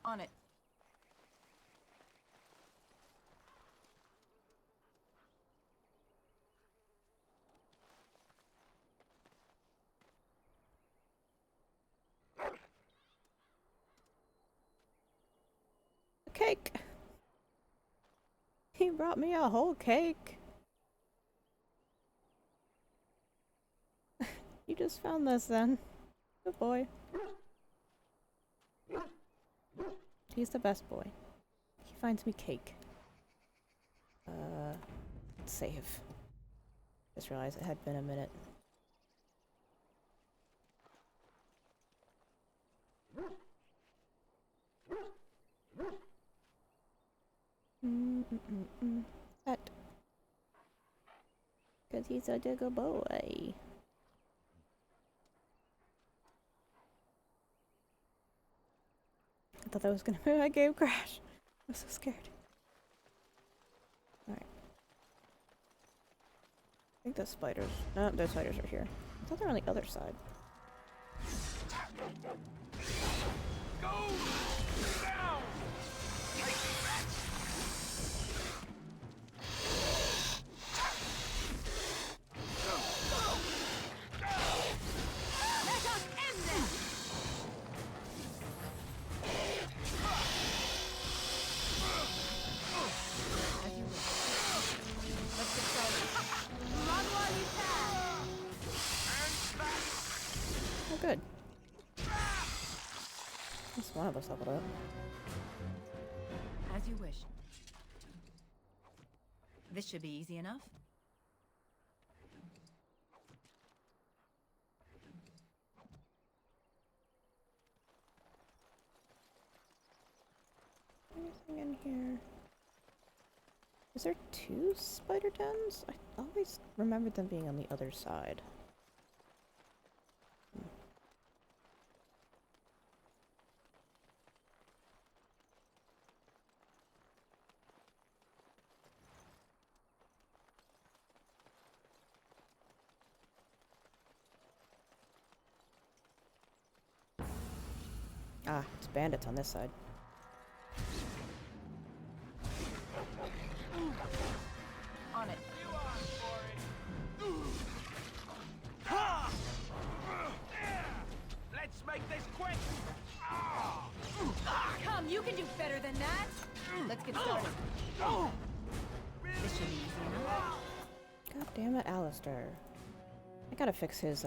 Speaker 9: On it.
Speaker 1: Cake! He brought me a whole cake! You just found this then. Good boy. He's the best boy. He finds me cake. Let's save. Just realized it had been a minute. That. Cause he's a digger boy. I thought that was gonna be my game crash. I was so scared. Alright. I think those spiders. No, those spiders are here. I thought they were on the other side.
Speaker 6: Go! Down!
Speaker 9: Let us end this! As you wish. Let's get started. Run while you can!
Speaker 1: Oh, good. At least one of us leveled up.
Speaker 9: As you wish. This should be easy enough.
Speaker 1: anything in here? Is there 2 spider dens? I always remembered them being on the other side. Ah, it's bandits on this side.
Speaker 8: On it.
Speaker 6: Let's make this quick!
Speaker 9: Come, you can do better than that! Let's get started. This should be easy enough.
Speaker 1: God damn it, Alistair. I gotta fix his,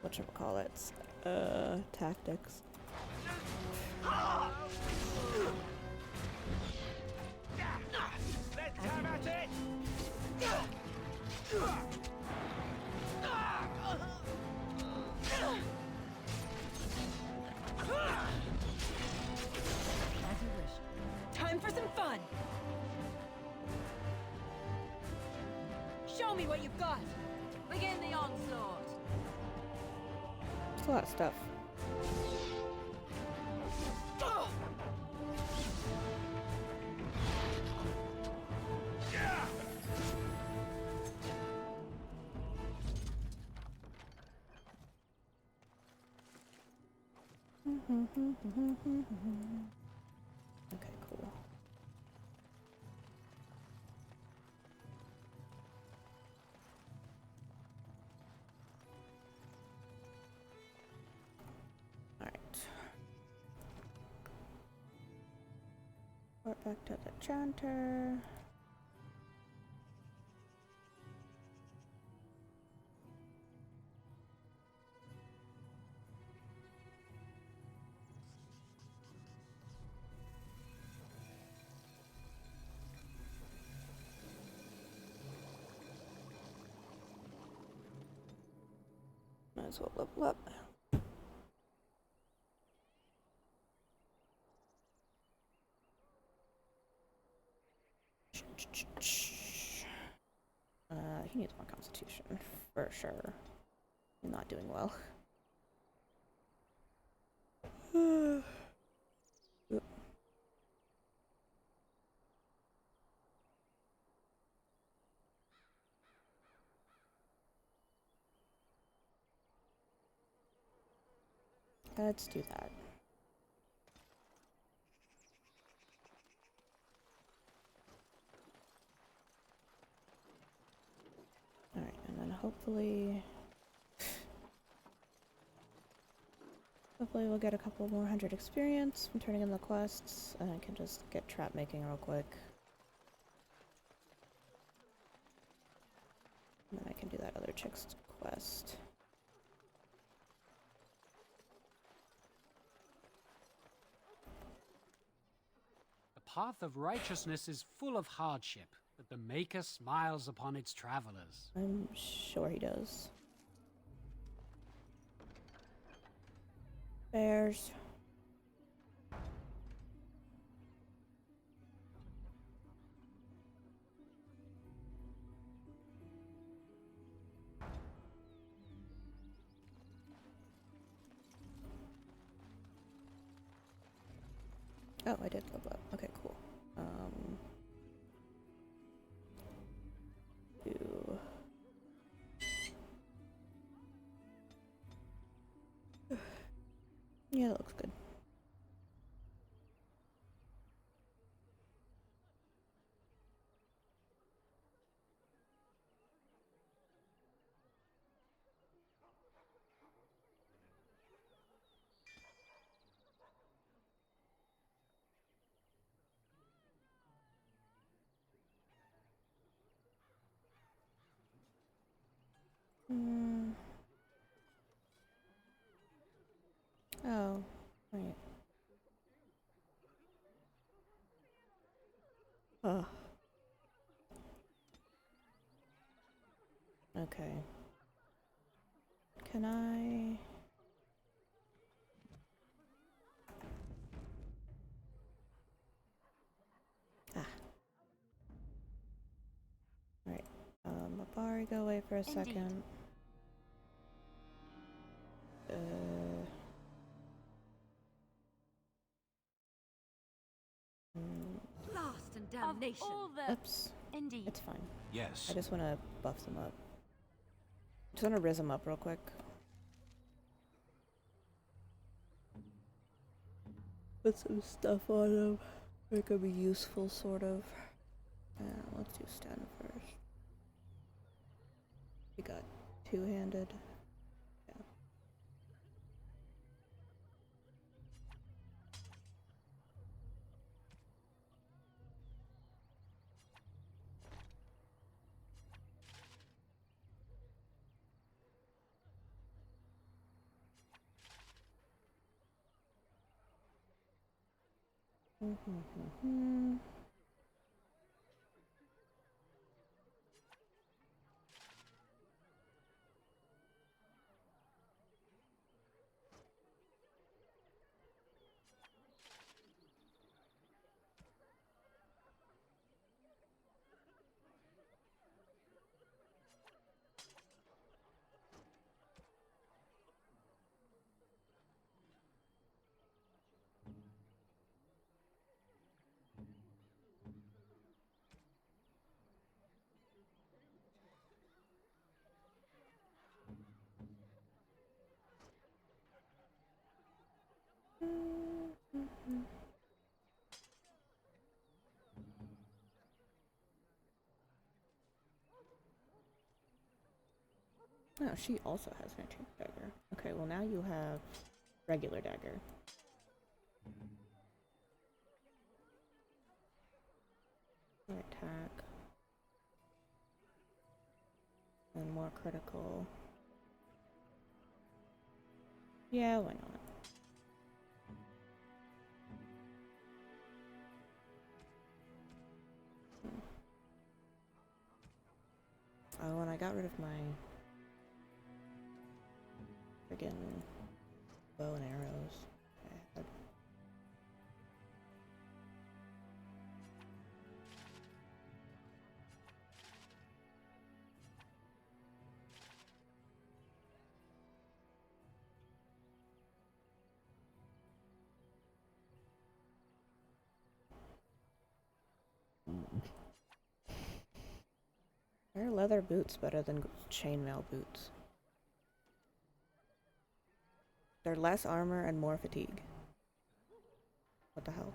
Speaker 1: whatchamacallits, tactics.
Speaker 6: Let's have at it!
Speaker 9: As you wish. Time for some fun! Show me what you've got!
Speaker 13: Begin the onslaught.
Speaker 1: It's a lot of stuff. Okay, cool. Alright. Report back to the chanter. Might as well level up. He needs more constitution, for sure. He's not doing well. Oop. Let's do that. Alright, and then hopefully we'll get a couple more 100 experience from turning in the quests, and I can just get trap making real quick. And then I can do that other chick's quest.
Speaker 12: The path of righteousness is full of hardship, but the Maker smiles upon its travelers.
Speaker 1: I'm sure he does. Bears. Oh, I did level up. Okay, cool. Do... Yeah, that looks good. Oh, right. Oh. Okay. Can I... Sorry, go away for a
Speaker 16: Indeed.
Speaker 1: second.
Speaker 4: Blast and damnation.
Speaker 16: Of all the...
Speaker 1: Oops.
Speaker 16: Indeed.
Speaker 1: It's fine.
Speaker 2: Yes.
Speaker 1: I just want to buff them up. Just want to rizz them up real quick. Put some stuff on them. It could be useful, sort of. Let's do Sten first. We got two-handed. Yeah. Oh, she also has an enchant dagger. Okay, well now you have regular dagger. Attack. And more critical. Yeah, why not? Oh, and I got rid of my friggin' bow and arrows. I had. Are leather boots better than chainmail boots? They're less armor and more fatigue. What the hell?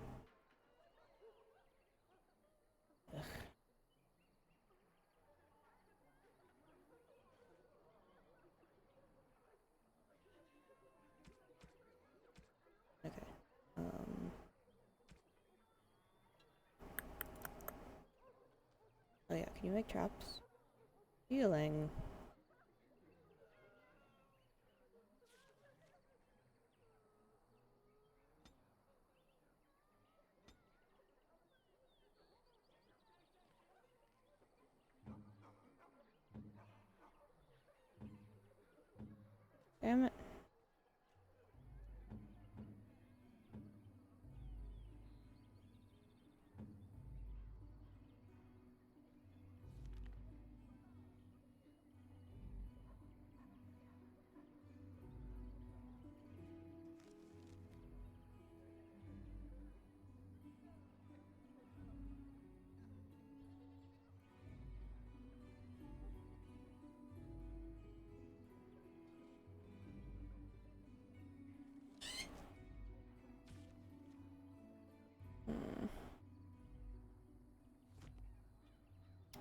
Speaker 1: Ugh. Okay. Oh yeah, can you make traps? Healing. Damn it.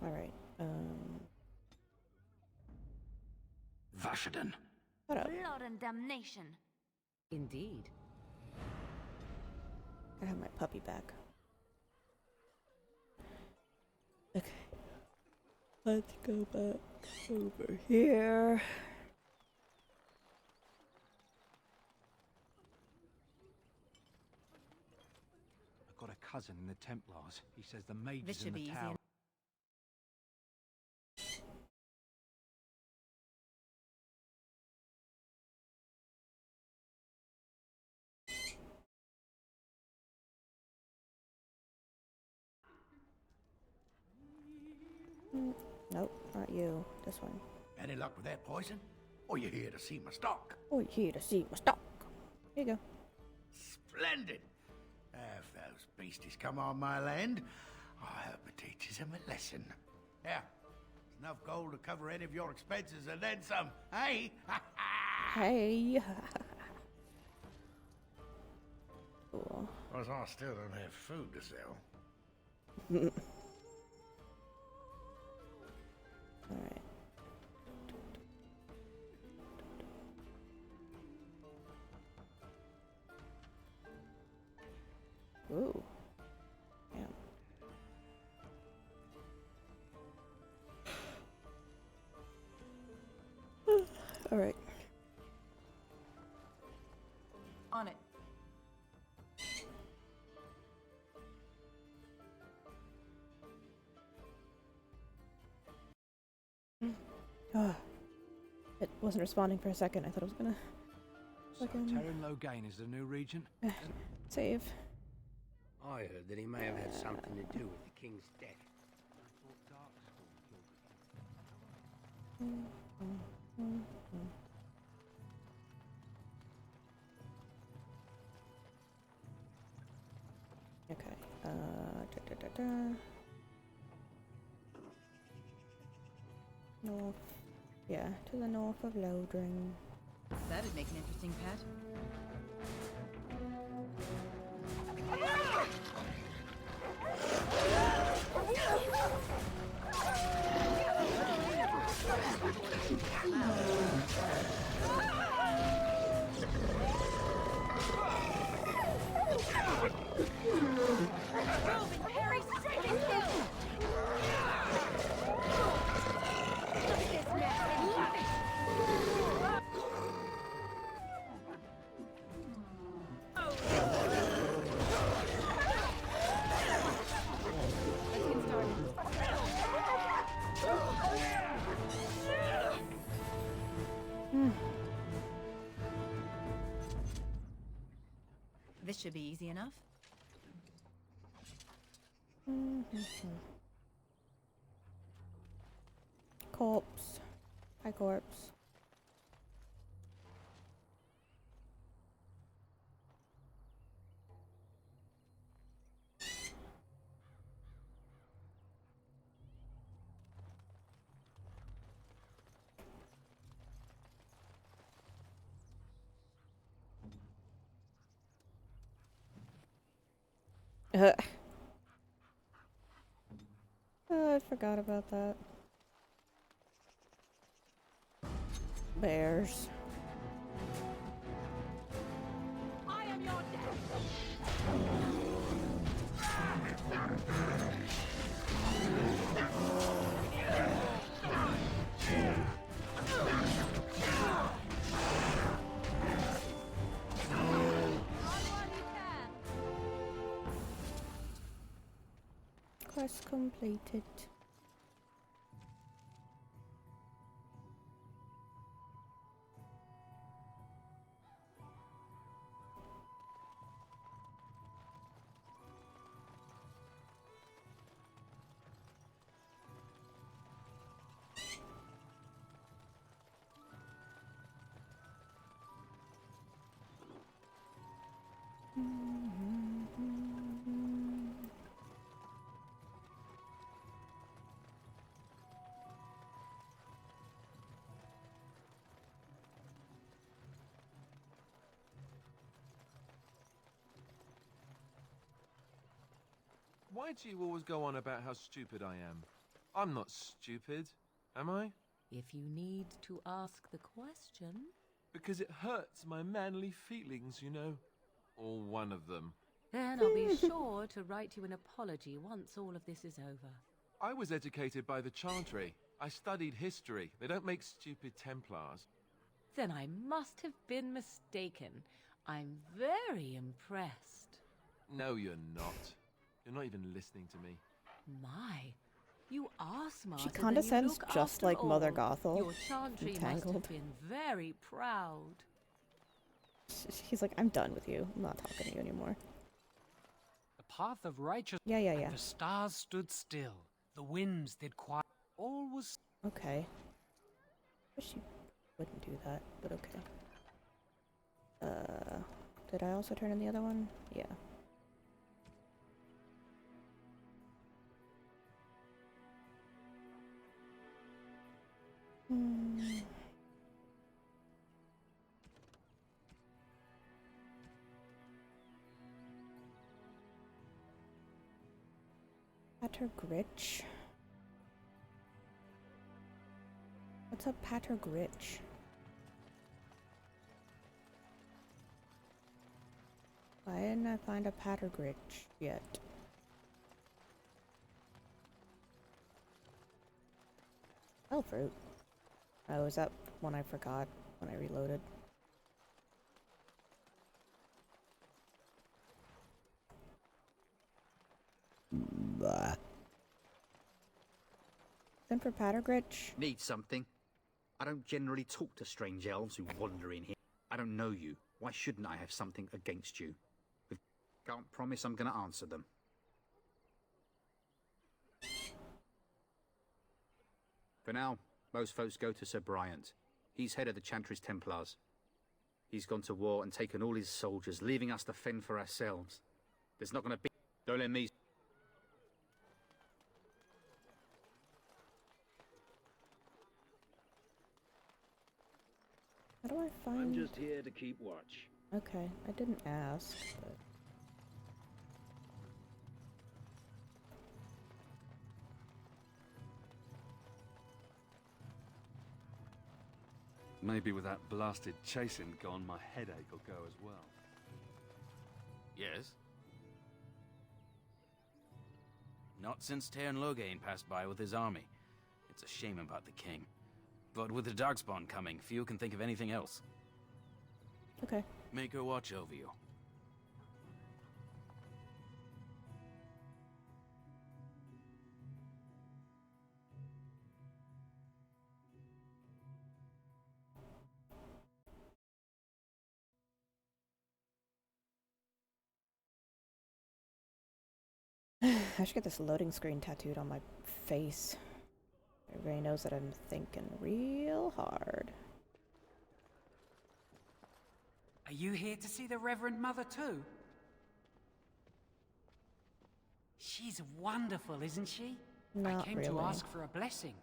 Speaker 1: Alright,
Speaker 2: Vashaden.
Speaker 1: What up?
Speaker 13: Blood and damnation.
Speaker 4: Indeed.
Speaker 1: I have my puppy back. Okay. Let's go back over here.
Speaker 2: I've got a cousin in the Templars. He says the mages
Speaker 4: This
Speaker 2: in
Speaker 4: should
Speaker 2: the
Speaker 4: be easy
Speaker 2: tower.
Speaker 1: Nope, not you. This one.
Speaker 6: Any luck with that poison? Or you here to see my stock?
Speaker 1: Oh, you here to see my stock. Here you go.
Speaker 6: Splendid! If those beasties come on my land, I hope it teaches them a lesson. Yeah, there's enough gold to cover any of your expenses and then some, hey?
Speaker 1: Hey. Cool.
Speaker 6: Because I still don't have food to sell.
Speaker 1: Alright. Ooh. Yeah. Alright.
Speaker 9: On it.
Speaker 1: Oh, it wasn't responding for a second. I thought it was gonna.
Speaker 2: So Terran Logain is the new regent?
Speaker 1: Save.
Speaker 14: I heard that he may have had something to do with the king's death.
Speaker 1: Okay. North. Yeah, to the north of Lodring.
Speaker 9: That'd make an interesting pet. This should be easy enough.
Speaker 1: Corpse. Hi, corpse. Oh, I forgot about that. Bears.
Speaker 9: I am your
Speaker 1: Quest completed.
Speaker 3: Why do you always go on about how stupid I am? I'm not stupid, am I?
Speaker 4: If you need to ask the question...
Speaker 3: Because it hurts my manly feelings, you know. Or one of them.
Speaker 4: Then I'll be sure to write you an apology once all of this is over.
Speaker 3: I was educated by the Chantry. I studied history. They don't make stupid Templars.
Speaker 4: Then I must have been mistaken. I'm very impressed.
Speaker 3: No, you're not. You're not even listening to me.
Speaker 4: My, you are smarter
Speaker 1: She
Speaker 4: than
Speaker 1: condescends
Speaker 4: you look
Speaker 1: just
Speaker 4: after
Speaker 1: like Mother
Speaker 4: all.
Speaker 1: Gothel.
Speaker 4: Your Chantry must have
Speaker 1: Entangled.
Speaker 4: been very proud.
Speaker 1: He's like, I'm done with you. I'm not talking to you anymore.
Speaker 12: The path of righteousness.
Speaker 1: Yeah.
Speaker 12: The stars stood still. The winds did quiet. All
Speaker 7: was...
Speaker 1: Okay. Wish you wouldn't do that, but okay. Did I also turn in the other one? Yeah. Pater Gritch? What's up, Pater Gritch? Why didn't I find a Pater Gritch yet? Oh, fruit. Oh, is that one I forgot when I reloaded? Blah. Then for Pater Gritch?
Speaker 22: Need something? I don't generally talk to strange elves who wander in here. I don't know you. Why shouldn't I have something against you? Can't promise I'm gonna answer them. For now, most folks go to Sir Bryant. He's head of the Chantry's Templars. He's gone to war and taken all his soldiers, leaving us to fend for ourselves. There's not gonna be... Don't let me...
Speaker 1: How do I find...
Speaker 14: I'm just here to keep watch.
Speaker 1: Okay, I didn't ask, but...
Speaker 25: Maybe with that blasted chasing gone, my headache will go as well.
Speaker 8: Yes? Not since Teyrn Loghain passed by with his army. It's a shame about the king. But with the Darkspawn coming, few can think of anything else.
Speaker 1: Okay.
Speaker 8: Make her watch over you.
Speaker 1: I should get this loading screen tattooed on my face. Everybody knows that I'm thinking real hard.
Speaker 15: Are you here to see the Reverend Mother too? She's wonderful, isn't she? I
Speaker 1: Not
Speaker 15: came
Speaker 1: really.
Speaker 15: to ask for a blessing.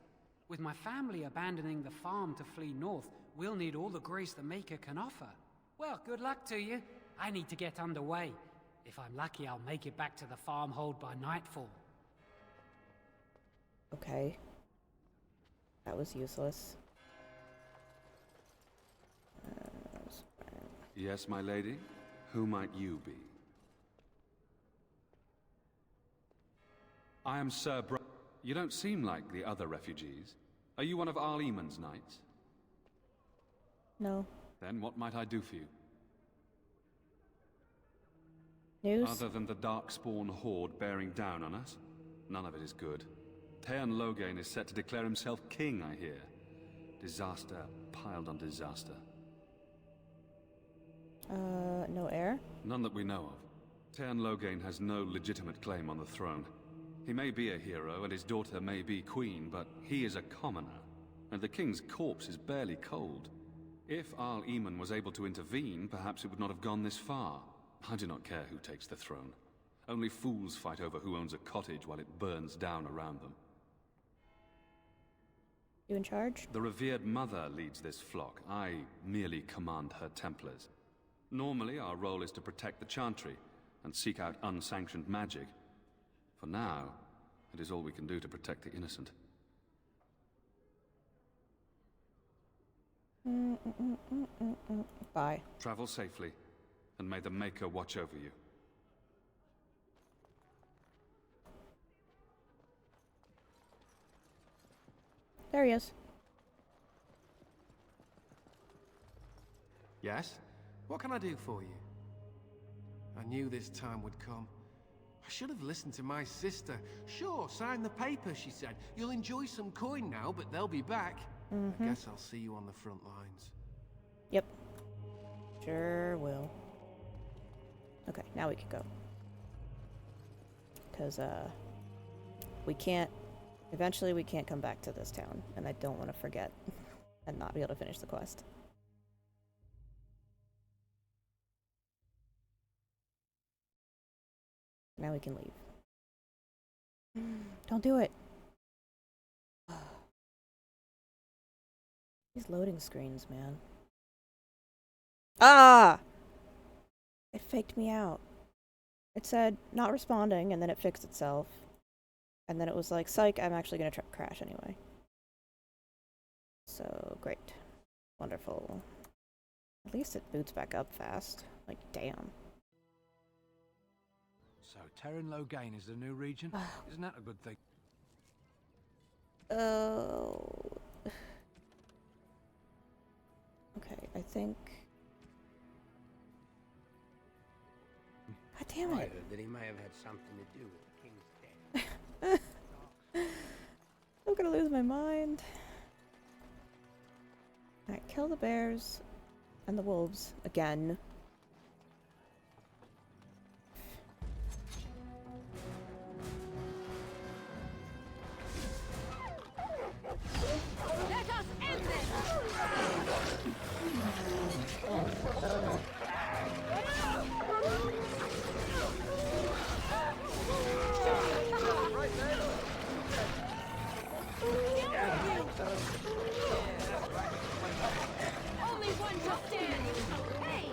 Speaker 15: With my family abandoning the farm to flee north, we'll need all the grace the Maker can offer. Well, good luck to you. I need to get underway. If I'm lucky, I'll make it back to the farmhold by nightfall.
Speaker 1: Okay. That was useless.
Speaker 25: Yes, my lady? Who might you be? I am Sir Br... You don't seem like the other refugees. Are you one of Arl Eamon's knights?
Speaker 1: No.
Speaker 25: Then what might I do for you?
Speaker 1: News?
Speaker 25: Other than the Darkspawn horde bearing down on us? None of it is good. Teyrn Loghain is set to declare himself king, I hear. Disaster piled on disaster.
Speaker 1: No heir?
Speaker 25: None that we know of. Teyrn Loghain has no legitimate claim on the throne. He may be a hero, and his daughter may be queen, but he is a commoner, and the king's corpse is barely cold. If Arl Eamon was able to intervene, perhaps it would not have gone this far. I do not care who takes the throne. Only fools fight over who owns a cottage while it burns down around them.
Speaker 1: You in charge?
Speaker 25: The revered mother leads this flock. I merely command her Templars. Normally, our role is to protect the Chantry and seek out unsanctioned magic. For now, it is all we can do to protect the innocent.
Speaker 1: Bye.
Speaker 25: Travel safely, and may the Maker watch over you.
Speaker 1: There he is.
Speaker 18: Yes? What can I do for you? I knew this time would come. I should have listened to my sister. Sure, sign the paper, she said. You'll enjoy some coin now, but they'll be back. I guess I'll see you on the front lines.
Speaker 1: Yep. Sure will. Okay, now we can go. Because, we can't Eventually we can't come back to this town, and I don't want to forget and not be able to finish the quest. Now we can leave. Don't do it! These loading screens, man. Ah! It faked me out. It said, not responding, and then it fixed itself. And then it was like, psych, I'm actually gonna crash anyway. So, great. Wonderful. At least it boots back up fast. Like, damn.
Speaker 2: So, Terran Logain is the new region? Isn't that a good thing?
Speaker 1: Oh. Okay, I think... God damn
Speaker 14: I
Speaker 1: it.
Speaker 14: heard that he may have had something to do with the king's death.
Speaker 1: I'm gonna lose my mind. Alright, kill the bears and the wolves again.
Speaker 9: Let us end this! Only one shall stand! Hey!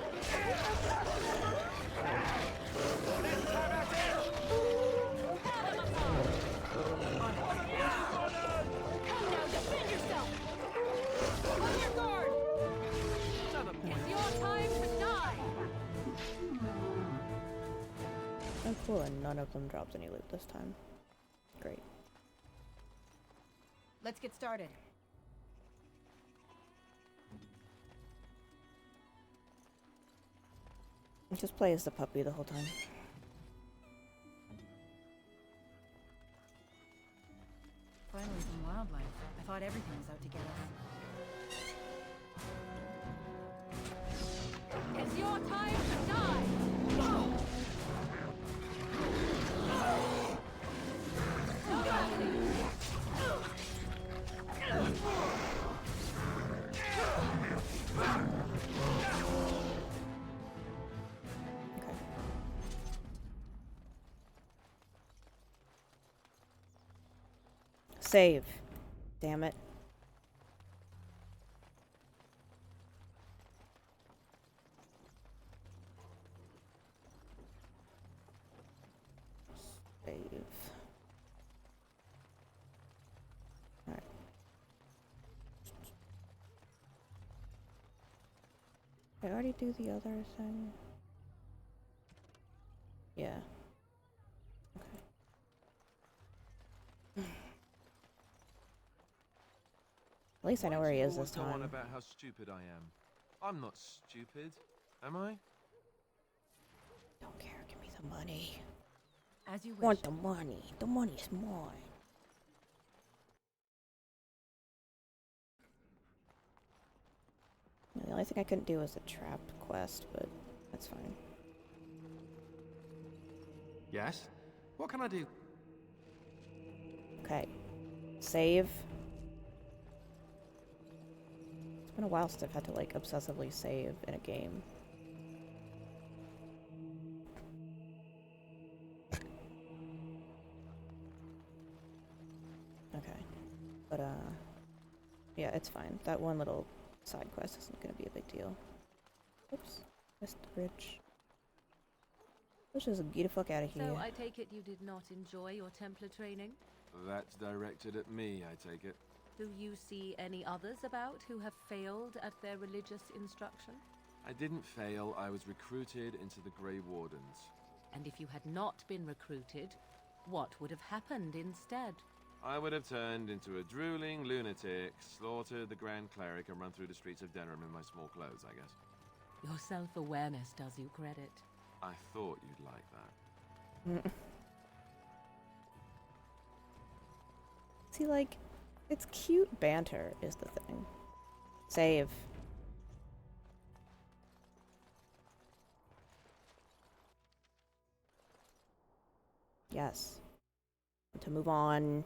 Speaker 9: Come now, defend yourself! On your guard! It's your time to die!
Speaker 1: Oh cool, and none of them dropped any loot this time. Great.
Speaker 9: Let's get started.
Speaker 1: Just play as the puppy the whole time.
Speaker 9: Finally some wildlife. I thought everything was out to get us. It's your time to die!
Speaker 1: Save. Damn it. Save. Alright. Did I already do the other thing? Yeah. At least I know where he is this
Speaker 3: Go on
Speaker 1: time.
Speaker 3: about how stupid I am. I'm not stupid, am I?
Speaker 1: Don't care, give me the money.
Speaker 9: As you wish.
Speaker 1: Want the money. The money's mine. The only thing I couldn't do was the trapped quest, but that's fine.
Speaker 18: Yes? What can I do?
Speaker 1: Okay. Save. It's been a while since I've had to, like, obsessively save in a game. Okay. But, yeah, it's fine. That one little side quest isn't gonna be a big deal. Oops. Missed the bridge. Let's just get the fuck out of here.
Speaker 4: So I take it you did not enjoy your Templar training?
Speaker 3: That's directed at me, I take it.
Speaker 4: Do you see any others about who have failed at their religious instruction?
Speaker 3: I didn't fail, I was recruited into the Grey Wardens.
Speaker 4: And if you had not been recruited, what would have happened instead?
Speaker 3: I would have turned into a drooling lunatic, slaughtered the Grand Cleric, and run through the streets of Denham in my small clothes, I guess.
Speaker 4: Your self-awareness does you credit.
Speaker 3: I thought you'd like that.
Speaker 1: See, like, it's cute banter is the thing. Save. Yes. To move on.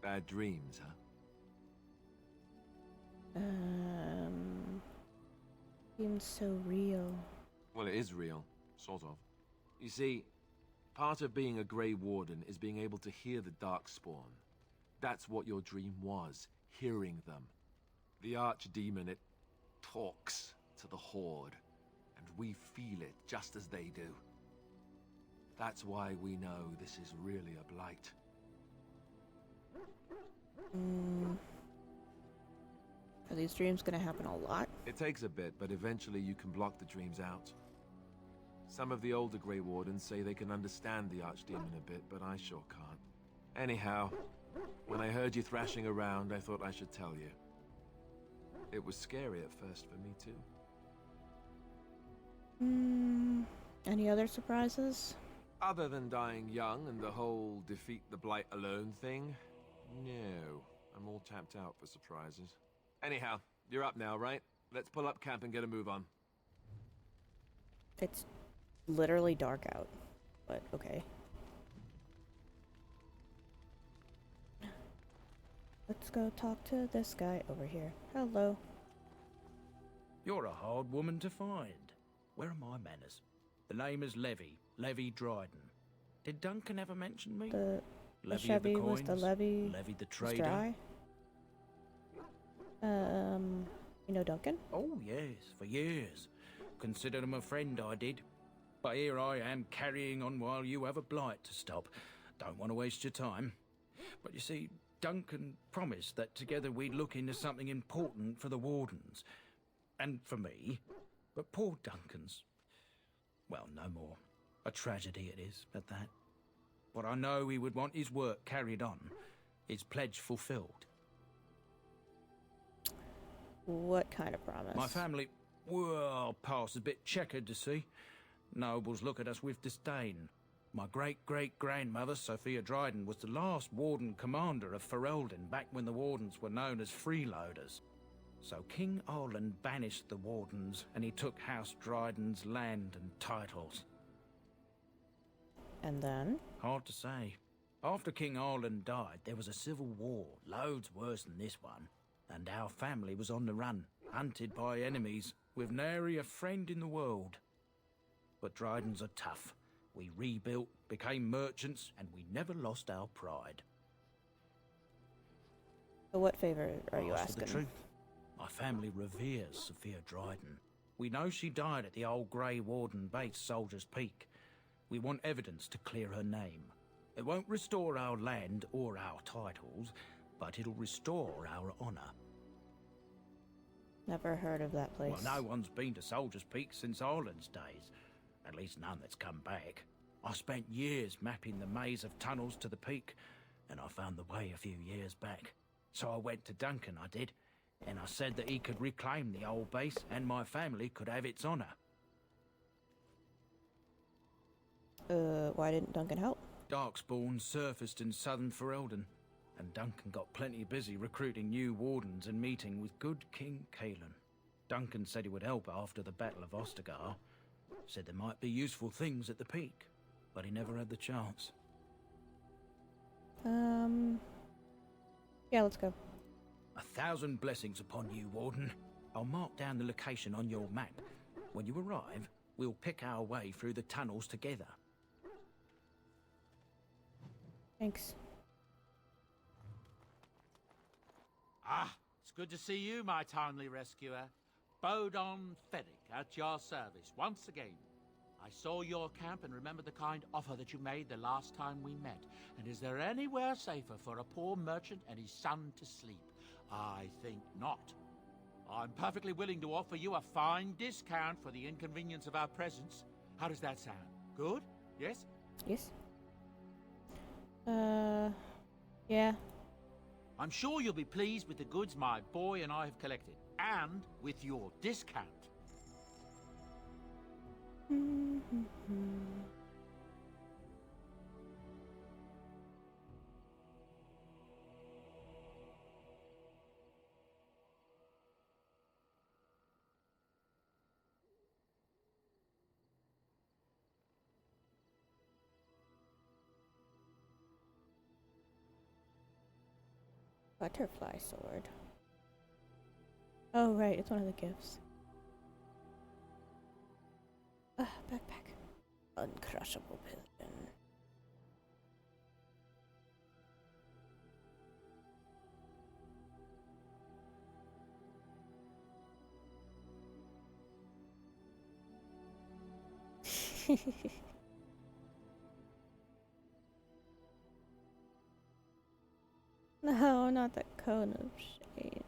Speaker 3: Bad dreams, huh?
Speaker 1: Seems so real.
Speaker 3: Well, it is real, sort of. You see, part of being a Grey Warden is being able to hear the Darkspawn. That's what your dream was, hearing them. The Archdemon, it talks to the Horde, and we feel it just as they do. That's why we know this is really a blight.
Speaker 1: Are these dreams gonna happen a lot?
Speaker 3: It takes a bit, but eventually you can block the dreams out. Some of the older Grey Wardens say they can understand the Archdemon a bit, but I sure can't. Anyhow, when I heard you thrashing around, I thought I should tell you. It was scary at first for me, too.
Speaker 1: Any other surprises?
Speaker 3: Other than dying young and the whole defeat the Blight alone thing, no. I'm all tapped out for surprises. Anyhow, you're up now, right? Let's pull up camp and get a move on.
Speaker 1: It's literally dark out, but okay. Let's go talk to this guy over here. Hello.
Speaker 11: You're a hard woman to find. Where are my manners? The name is Levy Dryden. Did Duncan ever mention me?
Speaker 1: The
Speaker 11: Levy
Speaker 1: Chevy
Speaker 11: of the
Speaker 1: was
Speaker 11: coins,
Speaker 1: the levy.
Speaker 11: Levy the
Speaker 1: was
Speaker 11: trader.
Speaker 1: dry. You know Duncan?
Speaker 11: Oh, yes, for years. Considered him a friend, I did. But here I am carrying on while you have a blight to stop. Don't want to waste your time. But you see, Duncan promised that together we'd look into something important for the Wardens. And for me. But poor Duncan's... well, no more. A tragedy it is, at that. But I know he would want his work carried on. His pledge fulfilled.
Speaker 1: What kind of promise?
Speaker 11: My family, well, past a bit checkered, to see. Nobles look at us with disdain. My great-great-grandmother, Sophia Dryden, was the last Warden Commander of Ferelden back when the Wardens were known as freeloaders. So King Arlen banished the Wardens, and he took House Dryden's land and titles.
Speaker 1: And then?
Speaker 11: Hard to say. After King Arlen died, there was a civil war, loads worse than this one. And our family was on the run, hunted by enemies, with nary a friend in the world. But Drydens are tough. We rebuilt, became merchants, and we never lost our pride.
Speaker 1: So what favor are you
Speaker 11: Ask for
Speaker 1: asking?
Speaker 11: the truth. My family reveres Sophia Dryden. We know she died at the old Grey Warden base, Soldier's Peak. We want evidence to clear her name. It won't restore our land or our titles, but it'll restore our honor.
Speaker 1: Never heard of that place.
Speaker 11: Well, no one's been to Soldier's Peak since Arlen's days. At least none that's come back. I spent years mapping the maze of tunnels to the peak, and I found the way a few years back. So I went to Duncan, I did, and I said that he could reclaim the old base and my family could have its honor.
Speaker 1: Why didn't Duncan help?
Speaker 11: Darkspawn surfaced in southern Ferelden, and Duncan got plenty busy recruiting new wardens and meeting with good King Cailan. Duncan said he would help after the Battle of Ostagar. Said there might be useful things at the peak, but he never had the chance.
Speaker 1: Yeah, let's go.
Speaker 11: 1,000 blessings upon you, Warden. I'll mark down the location on your map. When you arrive, we'll pick our way through the tunnels together.
Speaker 1: Thanks.
Speaker 7: Ah, it's good to see you, my timely rescuer. Bodon Ferric, at your service, once again. I saw your camp and remember the kind offer that you made the last time we met. And is there anywhere safer for a poor merchant and his son to sleep? I think not. I'm perfectly willing to offer you a fine discount for the inconvenience of our presence. How does that sound? Good? Yes?
Speaker 1: Yes. Yeah.
Speaker 7: I'm sure you'll be pleased with the goods my boy and I have collected, and with your discount.
Speaker 1: Butterfly sword. Oh, right, it's one of the gifts. Ah, backpack. Uncrushable piston. No, not that cone of shame.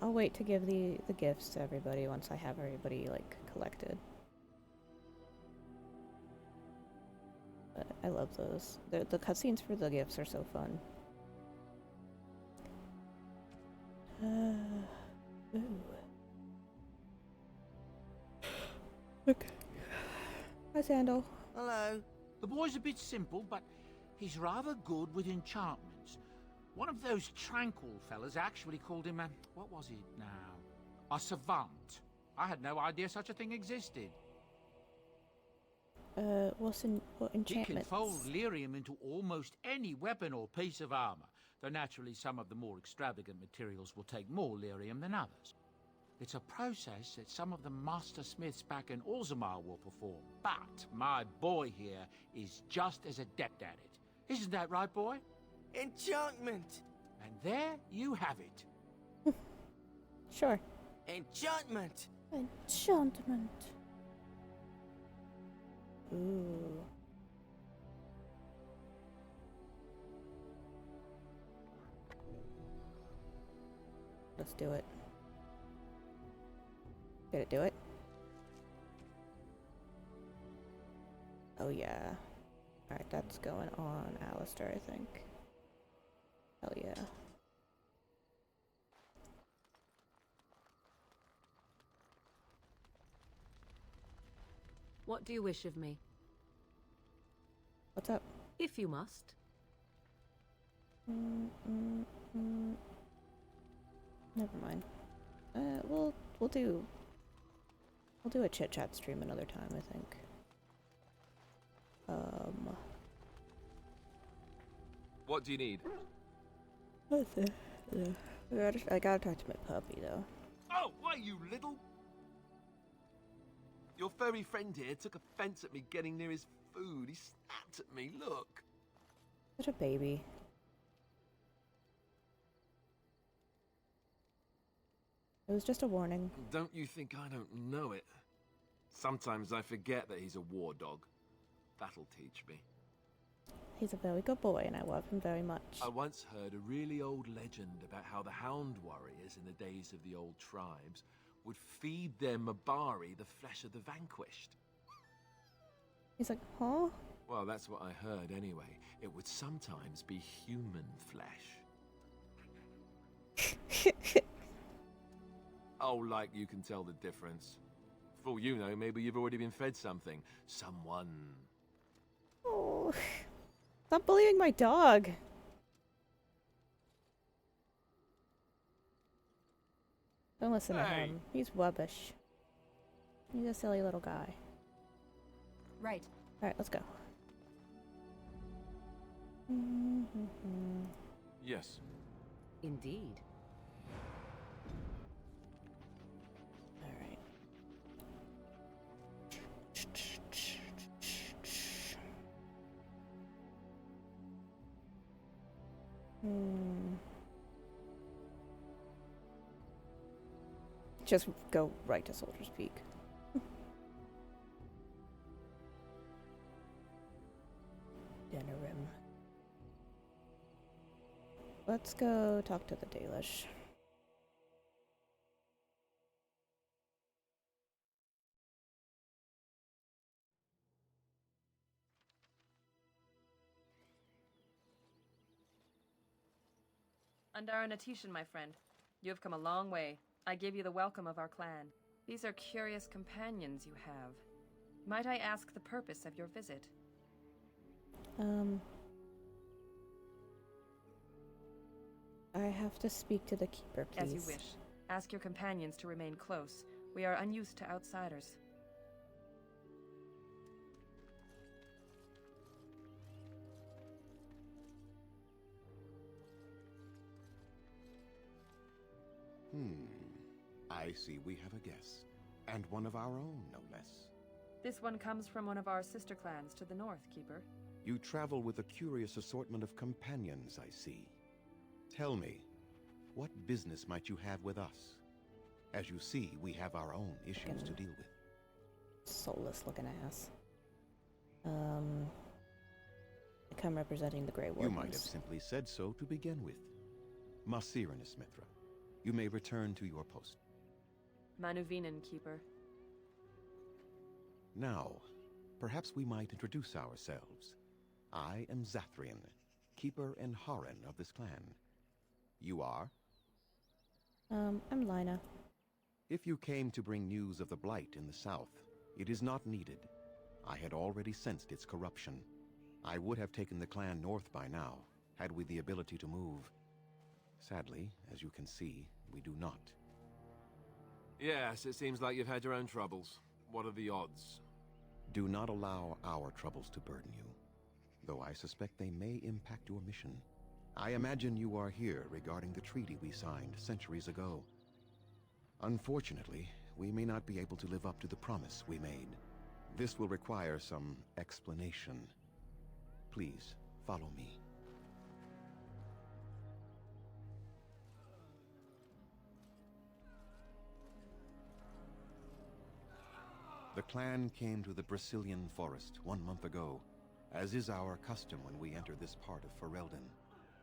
Speaker 1: I'll wait to give the gifts to everybody once I have everybody, like, collected. But I love those. The cutscenes for the gifts are so fun. Ooh. Okay. Hi, Sandal.
Speaker 7: Hello. The boy's a bit simple, but he's rather good with enchantments. One of those tranquil fellas actually called him a... what was it now? A savant. I had no idea such a thing existed.
Speaker 1: What enchantments?
Speaker 7: He can fold lyrium into almost any weapon or piece of armor, though naturally some of the more extravagant materials will take more lyrium than others. It's a process that some of the master smiths back in Orzammar will perform, but my boy here is just as adept at it. Isn't that right, boy?
Speaker 6: Enchantment!
Speaker 7: And there you have it.
Speaker 1: Sure.
Speaker 6: Enchantment!
Speaker 1: Enchantment. Ooh. Let's do it. Did it do it? Oh yeah. Alright, that's going on Alistair, I think. Hell yeah.
Speaker 4: What do you wish of me?
Speaker 1: What's up?
Speaker 4: If you must.
Speaker 1: Never mind. We'll do a chit chat stream another time, I think.
Speaker 3: What do you need?
Speaker 1: What's it? Yeah. I gotta talk to my puppy though.
Speaker 3: Oh, why, you little... Your furry friend here took offense at me getting near his food. He snapped at me, look.
Speaker 1: Such a baby. It was just a warning.
Speaker 3: Don't you think I don't know it? Sometimes I forget that he's a war dog. That'll teach me.
Speaker 1: He's a very good boy and I love him very much.
Speaker 3: I once heard a really old legend about how the hound warriors in the days of the old tribes would feed their Mabari the flesh of the vanquished.
Speaker 1: He's like, huh?
Speaker 3: Well, that's what I heard anyway. It would sometimes be human flesh. Oh, like you can tell the difference. For all you know, maybe you've already been fed something. Someone.
Speaker 1: Oh, stop bullying my dog. Don't listen to him. He's rubbish. He's a silly little guy.
Speaker 9: Right.
Speaker 1: Alright, let's go.
Speaker 3: Yes.
Speaker 4: Indeed.
Speaker 1: Alright. Just go right to Soldier's Peak. Dinner room. Let's go talk to the Dalish.
Speaker 19: Andara Natishan, my friend. You have come a long way. I give you the welcome of our clan. These are curious companions you have. Might I ask the purpose of your visit?
Speaker 1: I have to speak to the keeper, please.
Speaker 19: As you wish. Ask your companions to remain close. We are unused to outsiders.
Speaker 5: I see we have a guest. And one of our own, no less.
Speaker 19: This one comes from one of our sister clans to the north, Keeper.
Speaker 5: You travel with a curious assortment of companions, I see. Tell me, what business might you have with us? As you see, we have our own issues to deal with.
Speaker 1: Soulless looking ass. I come representing the Grey Wardens.
Speaker 5: You might have simply said so to begin with. Masirinus Mithra, you may return to your post.
Speaker 19: Manuvinen, Keeper.
Speaker 5: Now, perhaps we might introduce ourselves. I am Zathrian, Keeper and Haran of this clan. You are?
Speaker 1: I'm Lina.
Speaker 5: If you came to bring news of the Blight in the south, it is not needed. I had already sensed its corruption. I would have taken the clan north by now, had we the ability to move. Sadly, as you can see, we do not.
Speaker 3: Yes, it seems like you've had your own troubles. What are the odds?
Speaker 5: Do not allow our troubles to burden you, though I suspect they may impact your mission. I imagine you are here regarding the treaty we signed centuries ago. Unfortunately, we may not be able to live up to the promise we made. This will require some explanation. Please, follow me. The clan came to the Brazilian forest 1 month ago, as is our custom when we enter this part of Ferelden.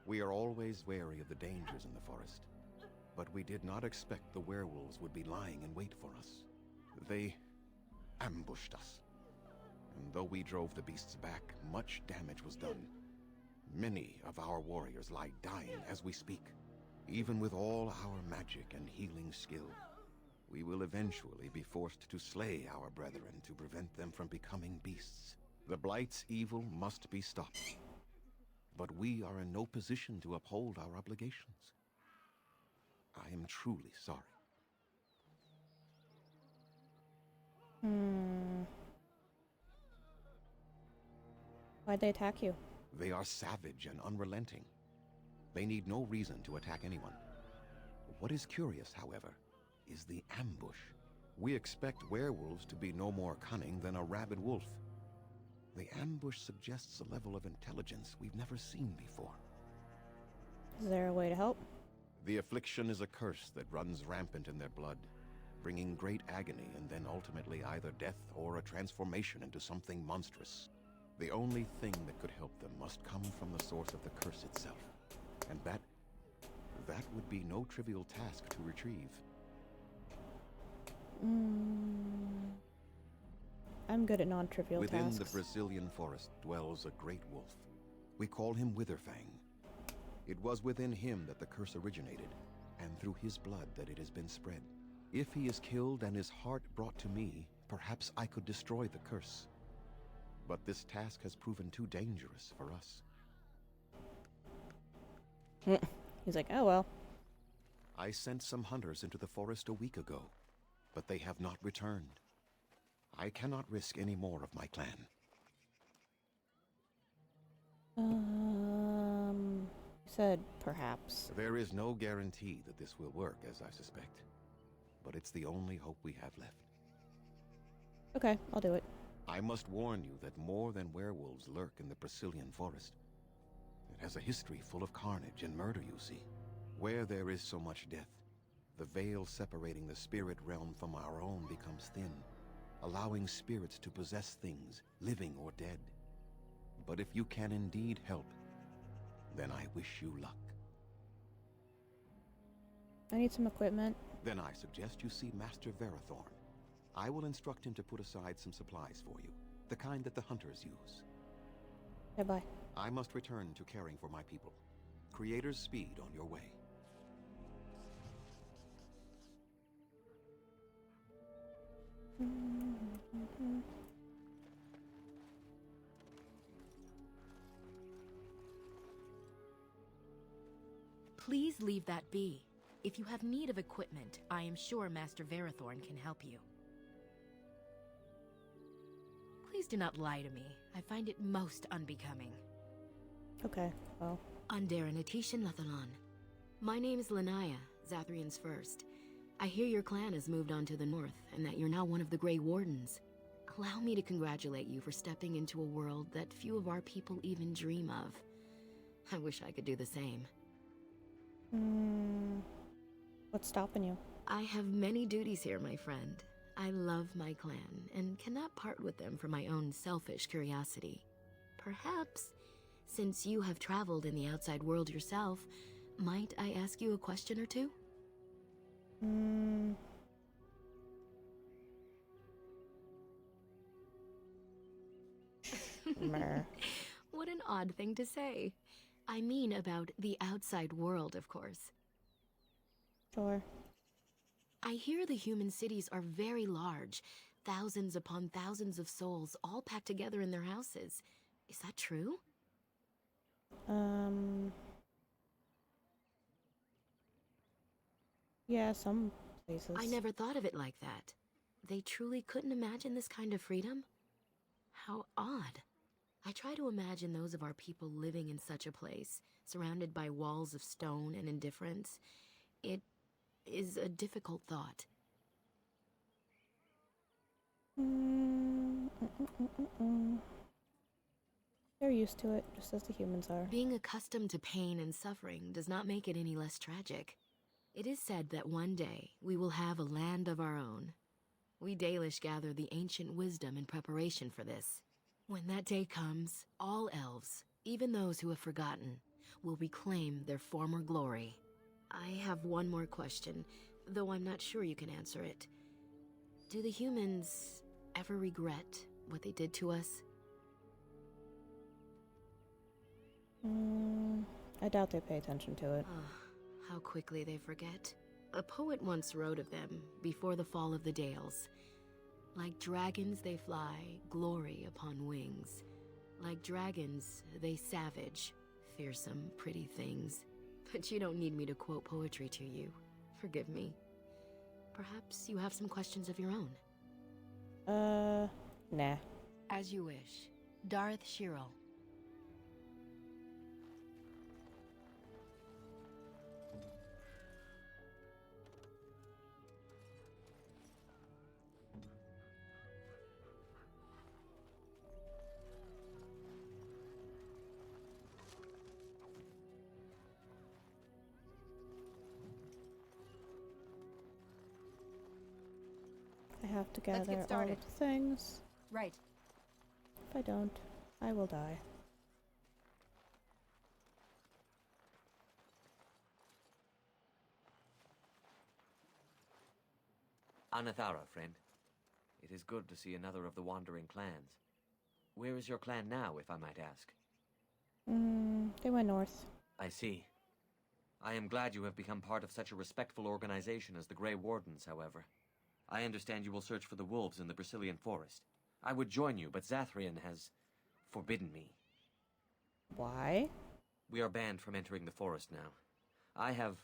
Speaker 5: We are always wary of the dangers in the forest, but we did not expect the werewolves would be lying in wait for us. They ambushed us, and though we drove the beasts back, much damage was done. Many of our warriors lie dying as we speak. Even with all our magic and healing skill, we will eventually be forced to slay our brethren to prevent them from becoming beasts. The Blight's evil must be stopped. But we are in no position to uphold our obligations. I am truly sorry.
Speaker 1: Why'd they attack you?
Speaker 5: They are savage and unrelenting. They need no reason to attack anyone. What is curious, however, is the ambush. We expect werewolves to be no more cunning than a rabid wolf. The ambush suggests a level of intelligence we've never seen before.
Speaker 1: Is there a way to help?
Speaker 5: The affliction is a curse that runs rampant in their blood, bringing great agony and then ultimately either death or a transformation into something monstrous. The only thing that could help them must come from the source of the curse itself. And that would be no trivial task to retrieve.
Speaker 1: I'm good at non-trivial tasks.
Speaker 5: Within the Brazilian forest dwells a great wolf. We call him Witherfang. It was within him that the curse originated, and through his blood that it has been spread. If he is killed and his heart brought to me, perhaps I could destroy the curse. But this task has proven too dangerous for us.
Speaker 1: He's like, oh well.
Speaker 5: I sent some hunters into the forest a week ago, but they have not returned. I cannot risk any more of my clan.
Speaker 1: You said perhaps.
Speaker 5: There is no guarantee that this will work, as I suspect. But it's the only hope we have left.
Speaker 1: Okay, I'll do it.
Speaker 5: I must warn you that more than werewolves lurk in the Brazilian forest. It has a history full of carnage and murder, you see. Where there is so much death, the veil separating the spirit realm from our own becomes thin, allowing spirits to possess things, living or dead. But if you can indeed help, then I wish you luck.
Speaker 1: I need some equipment.
Speaker 5: Then I suggest you see Master Verathorn. I will instruct him to put aside some supplies for you, the kind that the hunters use.
Speaker 1: Bye-bye.
Speaker 5: I must return to caring for my people. Creator's speed on your way.
Speaker 4: Please leave that be.
Speaker 17: If you have need of equipment, I am sure Master Verathorn can help you. Please do not lie to me. I find it most unbecoming.
Speaker 1: Okay, well.
Speaker 17: Underan Atishan Lathalan. My name is Lanaya, Zathrian's first. I hear your clan has moved on to the north, and that you're now one of the Grey Wardens. Allow me to congratulate you for stepping into a world that few of our people even dream of. I wish I could do the same.
Speaker 1: What's stopping you?
Speaker 17: I have many duties here, my friend. I love my clan, and cannot part with them for my own selfish curiosity. Perhaps, since you have traveled in the outside world yourself, might I ask you a question or two? What an odd thing to say. I mean about the outside world, of course.
Speaker 1: Sure.
Speaker 17: I hear the human cities are very large, thousands upon thousands of souls all packed together in their houses. Is that true?
Speaker 1: Yeah, some places.
Speaker 17: I never thought of it like that. They truly couldn't imagine this kind of freedom? How odd. I try to imagine those of our people living in such a place, surrounded by walls of stone and indifference. It is a difficult thought.
Speaker 1: They're used to it, just as the humans are.
Speaker 17: Being accustomed to pain and suffering does not make it any less tragic. It is said that one day we will have a land of our own. We Dalish gather the ancient wisdom in preparation for this. When that day comes, all elves, even those who have forgotten, will reclaim their former glory. I have one more question, though I'm not sure you can answer it. Do the humans ever regret what they did to us?
Speaker 1: I doubt they pay attention to it.
Speaker 17: How quickly they forget. A poet once wrote of them before the fall of the Dales. Like dragons they fly, glory upon wings. Like dragons, they savage, fearsome, pretty things. But you don't need me to quote poetry to you. Forgive me. Perhaps you have some questions of your own?
Speaker 1: Nah.
Speaker 17: As you wish. Darth Shirel.
Speaker 1: I have to
Speaker 19: Let's get
Speaker 1: gather all
Speaker 19: started.
Speaker 1: of the things.
Speaker 19: Right.
Speaker 1: If I don't, I will die.
Speaker 10: Anathara, friend. It is good to see another of the wandering clans. Where is your clan now, if I might ask?
Speaker 1: They went north.
Speaker 10: I see. I am glad you have become part of such a respectful organization as the Grey Wardens, however. I understand you will search for the wolves in the Brazilian forest. I would join you, but Zathrian has forbidden me.
Speaker 1: Why?
Speaker 10: We are banned from entering the forest now. I have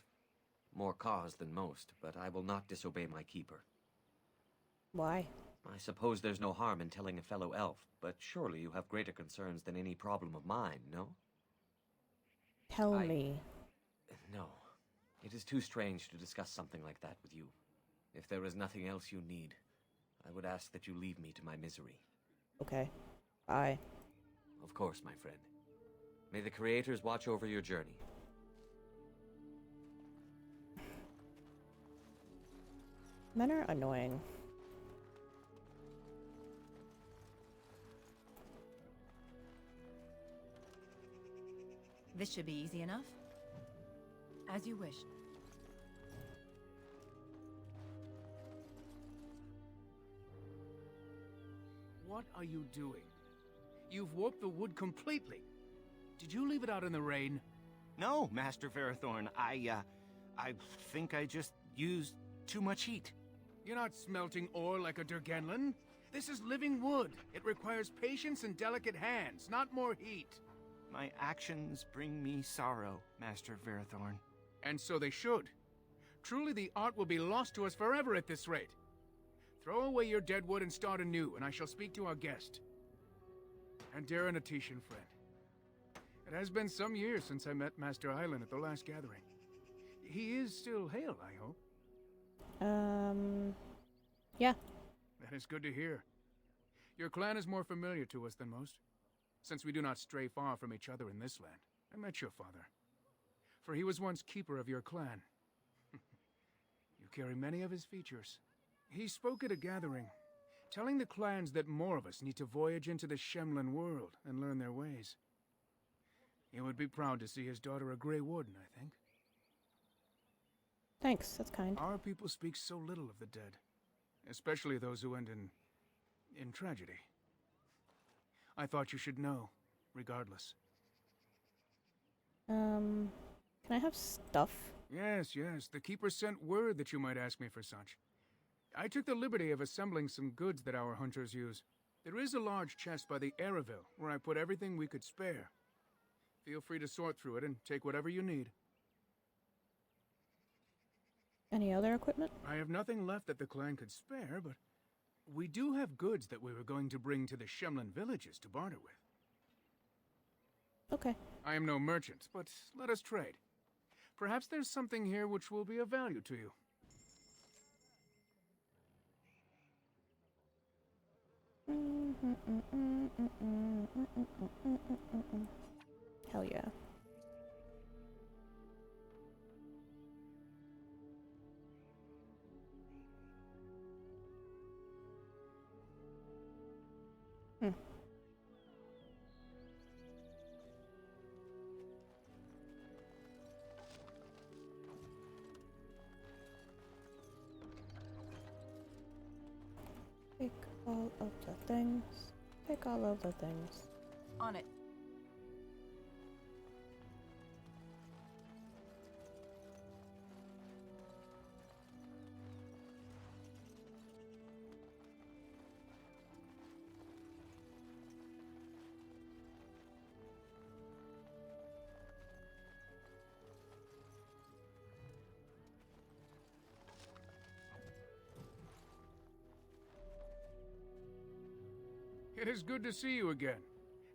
Speaker 10: more cause than most, but I will not disobey my keeper.
Speaker 1: Why?
Speaker 10: I suppose there's no harm in telling a fellow elf, but surely you have greater concerns than any problem of mine, no?
Speaker 1: Tell me.
Speaker 10: No. It is too strange to discuss something like that with you. If there is nothing else you need, I would ask that you leave me to my misery.
Speaker 1: Okay. Bye.
Speaker 10: Of course, my friend. May the creators watch over your journey.
Speaker 1: Men are annoying.
Speaker 20: This should be easy enough. As you wish.
Speaker 6: What are you doing? You've warped the wood completely. Did you leave it out in the rain?
Speaker 21: No, Master Verathorn. I think I just used too much heat.
Speaker 6: You're not smelting ore like a Durgenlin. This is living wood. It requires patience and delicate hands, not more heat.
Speaker 21: My actions bring me sorrow, Master Verathorn.
Speaker 6: And so they should.
Speaker 12: Truly the art will be lost to us forever at this rate. Throw away your dead wood and start anew, and I shall speak to our guest. And Darren a Sealfriend. It has been some years since I met Master Island at the last gathering. He is still hale, I hope.
Speaker 1: Yeah.
Speaker 12: That is good to hear. Your clan is more familiar to us than most, since we do not stray far from each other in this land. I met your father, for he was once keeper of your clan. You carry many of his features. He spoke at a gathering, telling the clans that more of us need to voyage into the Shemlin world and learn their ways. He would be proud to see his daughter a Grey Warden, I think.
Speaker 1: Thanks, that's kind.
Speaker 12: Our people speak so little of the dead, especially those who end in tragedy. I thought you should know, regardless.
Speaker 1: Can I have stuff?
Speaker 12: Yes, yes. The Keeper sent word that you might ask me for such. I took the liberty of assembling some goods that our hunters use. There is a large chest by the Araville, where I put everything we could spare. Feel free to sort through it and take whatever you need.
Speaker 1: Any other equipment?
Speaker 12: I have nothing left that the clan could spare, but we do have goods that we were going to bring to the Shemlin villages to barter with.
Speaker 1: Okay.
Speaker 12: I am no merchant, but let us trade. Perhaps there's something here which will be of value to you.
Speaker 1: Hell yeah. Pick all of the things. Pick all of the things.
Speaker 20: On it.
Speaker 12: It is good to see you again.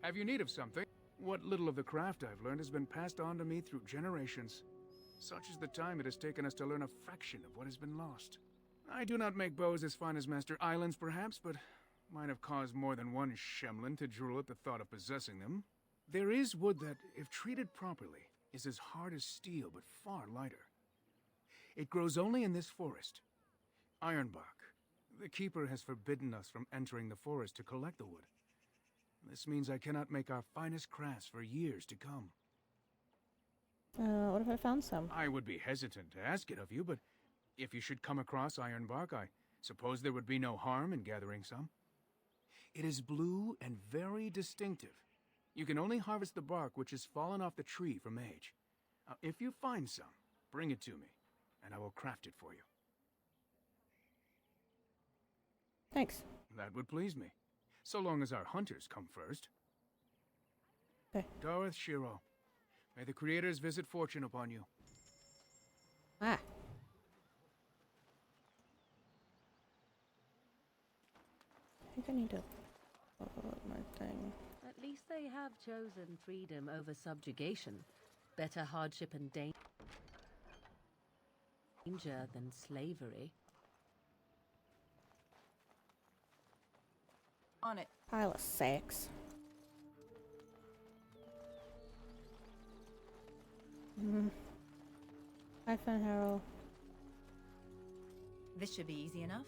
Speaker 12: Have you need of something? What little of the craft I've learned has been passed on to me through generations. Such is the time it has taken us to learn a fraction of what has been lost. I do not make bows as fine as Master Island's, perhaps, but might have caused more than one Shemlin to drool at the thought of possessing them. There is wood that, if treated properly, is as hard as steel, but far lighter. It grows only in this forest. Ironbark. The Keeper has forbidden us from entering the forest to collect the wood. This means I cannot make our finest crafts for years to come.
Speaker 1: What if I found some?
Speaker 12: I would be hesitant to ask it of you, but if you should come across ironbark, I suppose there would be no harm in gathering some. It is blue and very distinctive. You can only harvest the bark which has fallen off the tree from age. If you find some, bring it to me, and I will craft it for you.
Speaker 1: Thanks.
Speaker 12: That would please me, so long as our hunters come first.
Speaker 1: Okay.
Speaker 12: Dareth Shiro, may the Creator's visit fortune upon you.
Speaker 1: Ah. I think I need to upload my thing.
Speaker 4: At least they have chosen freedom over subjugation. Better hardship and danger than slavery.
Speaker 20: On it.
Speaker 1: Pile of sacks. Hi, Fenharrow.
Speaker 20: This should be easy enough.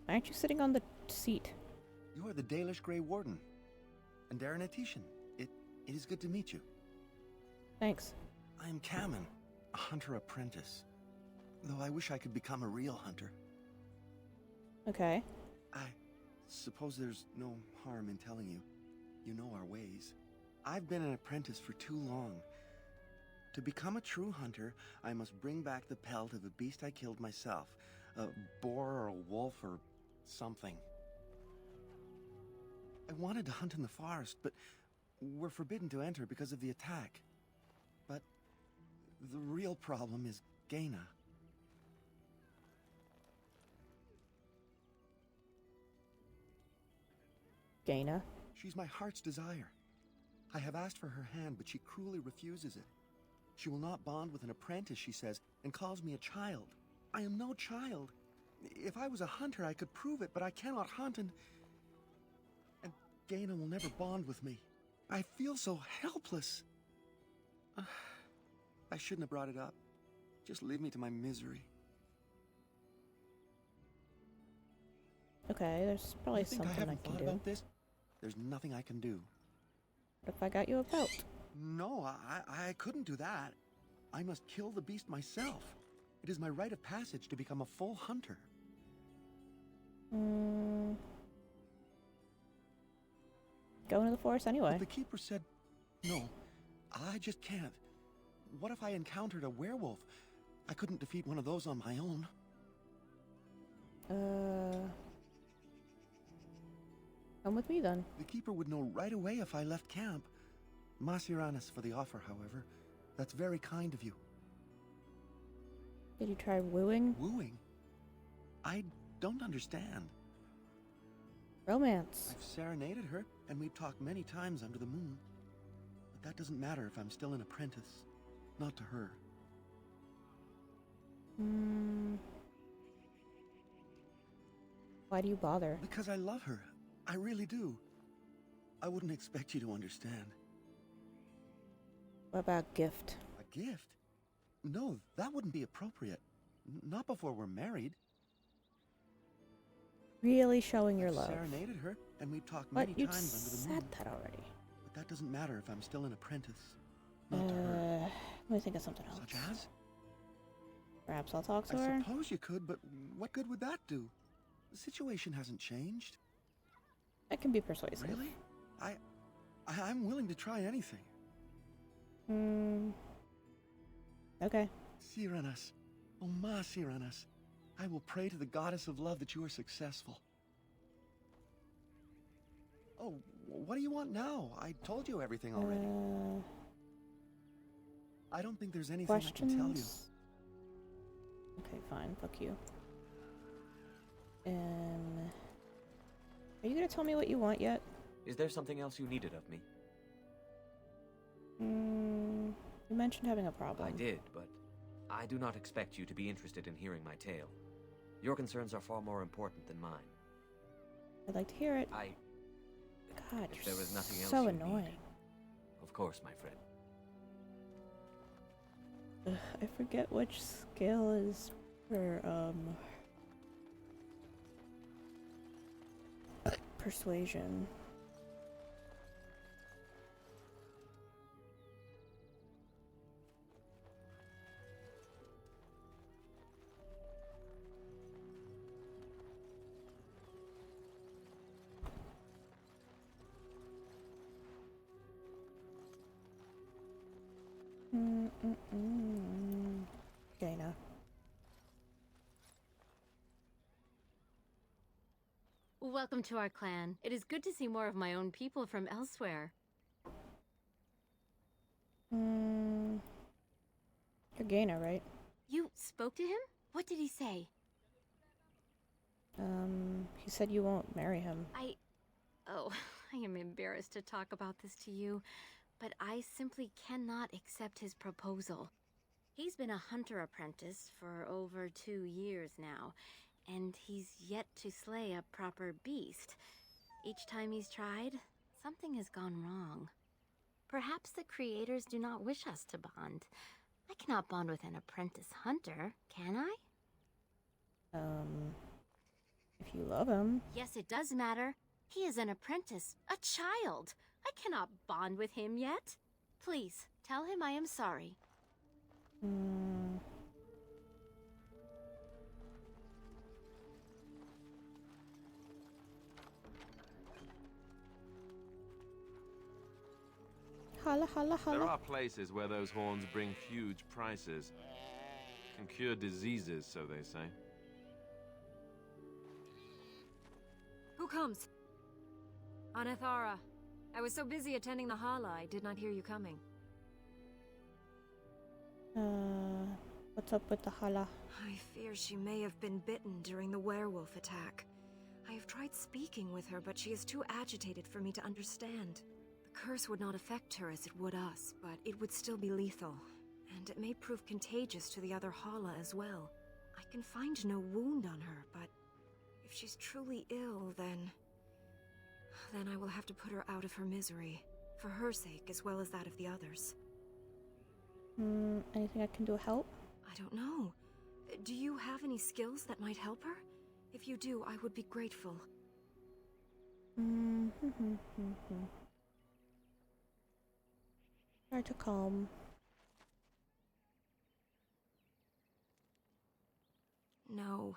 Speaker 1: Why aren't you sitting on the seat?
Speaker 13: You are the Dalish Grey Warden. And Darren Atishan. It is good to meet you.
Speaker 1: Thanks.
Speaker 13: I am Kamen, a hunter apprentice. Though I wish I could become a real hunter.
Speaker 1: Okay.
Speaker 13: I suppose there's no harm in telling you. You know our ways. I've been an apprentice for too long. To become a true hunter, I must bring back the pelt of a beast I killed myself. A boar or a wolf or something. I wanted to hunt in the forest, but we're forbidden to enter because of the attack. But the real problem is Gaina.
Speaker 1: Gaina?
Speaker 13: She's my heart's desire. I have asked for her hand, but she cruelly refuses it. She will not bond with an apprentice, she says, and calls me a child. I am no child. If I was a hunter, I could prove it, but I cannot hunt, and Gaina will never bond with me. I feel so helpless. I shouldn't have brought it up. Just leave me to my misery.
Speaker 1: Okay, there's probably
Speaker 13: You think
Speaker 1: something
Speaker 13: I haven't
Speaker 1: can
Speaker 13: thought
Speaker 1: do.
Speaker 13: about this? There's nothing I can do.
Speaker 1: What if I got you a pelt?
Speaker 13: No, I couldn't do that. I must kill the beast myself. It is my rite of passage to become a full hunter.
Speaker 1: Go into the forest anyway.
Speaker 13: But the keeper said, no, I just can't. What if I encountered a werewolf? I couldn't defeat one of those on my own.
Speaker 1: Come with me then.
Speaker 13: The keeper would know right away if I left camp. Masiranis for the offer, however. That's very kind of you.
Speaker 1: Did you try wooing?
Speaker 13: Wooing? I don't understand.
Speaker 1: Romance.
Speaker 13: I've serenaded her, and we've talked many times under the moon. But that doesn't matter if I'm still an apprentice. Not to her.
Speaker 1: Why do you bother?
Speaker 13: Because I love her. I really do. I wouldn't expect you to understand.
Speaker 1: What about gift?
Speaker 13: A gift? No, that wouldn't be appropriate. Not before we're married.
Speaker 1: Really showing your
Speaker 13: I've
Speaker 1: love.
Speaker 13: Serenaded her, and we've talked
Speaker 1: But
Speaker 13: many
Speaker 1: you
Speaker 13: times under the
Speaker 1: said
Speaker 13: moon.
Speaker 1: that already.
Speaker 13: But that doesn't matter if I'm still an apprentice. Not to her.
Speaker 1: Let me think of something else.
Speaker 13: Such as?
Speaker 1: Perhaps I'll talk to
Speaker 13: I
Speaker 1: her.
Speaker 13: suppose you could, but what good would that do? The situation hasn't changed.
Speaker 1: I can be persuasive.
Speaker 13: Really? I'm willing to try anything.
Speaker 1: Okay.
Speaker 13: Siranas. Oh, Ma Siranas. I will pray to the goddess of love that you are successful. Oh, what do you want now? I told you everything already. I don't think there's anything
Speaker 1: Questions?
Speaker 13: I can tell you.
Speaker 1: Okay, fine. Fuck you. Are you gonna tell me what you want yet?
Speaker 10: Is there something else you needed of me?
Speaker 1: You mentioned having a problem.
Speaker 10: I did, but I do not expect you to be interested in hearing my tale. Your concerns are far more important than mine.
Speaker 1: I'd like to hear it. God,
Speaker 10: If
Speaker 1: you're
Speaker 10: there was nothing else
Speaker 1: so
Speaker 10: you
Speaker 1: annoying.
Speaker 10: need, of course, my friend.
Speaker 1: I forget which skill is for persuasion. Gaina.
Speaker 8: Welcome to our clan. It is good to see more of my own people from elsewhere.
Speaker 1: You're Gaina, right?
Speaker 8: You spoke to him? What did he say?
Speaker 1: He said you won't marry him.
Speaker 8: Oh, I am embarrassed to talk about this to you, but I simply cannot accept his proposal. He's been a hunter apprentice for over 2 years now, and he's yet to slay a proper beast. Each time he's tried, something has gone wrong. Perhaps the creators do not wish us to bond. I cannot bond with an apprentice hunter, can I?
Speaker 1: If you love him.
Speaker 8: Yes, it does matter. He is an apprentice, a child. I cannot bond with him yet. Please, tell him I am sorry.
Speaker 1: Holla, holla, holla.
Speaker 16: There are places where those horns bring huge prices. Can cure diseases, so they say.
Speaker 15: Who comes? Anethara. I was so busy attending the Hala, I did not hear you coming.
Speaker 1: What's up with the Hala?
Speaker 15: I fear she may have been bitten during the werewolf attack. I have tried speaking with her, but she is too agitated for me to understand. The curse would not affect her as it would us, but it would still be lethal. And it may prove contagious to the other Hala as well. I can find no wound on her, but if she's truly ill, then I will have to put her out of her misery. For her sake, as well as that of the others.
Speaker 1: Anything I can do to help?
Speaker 15: I don't know. Do you have any skills that might help her? If you do, I would be grateful.
Speaker 1: Try to calm.
Speaker 15: No.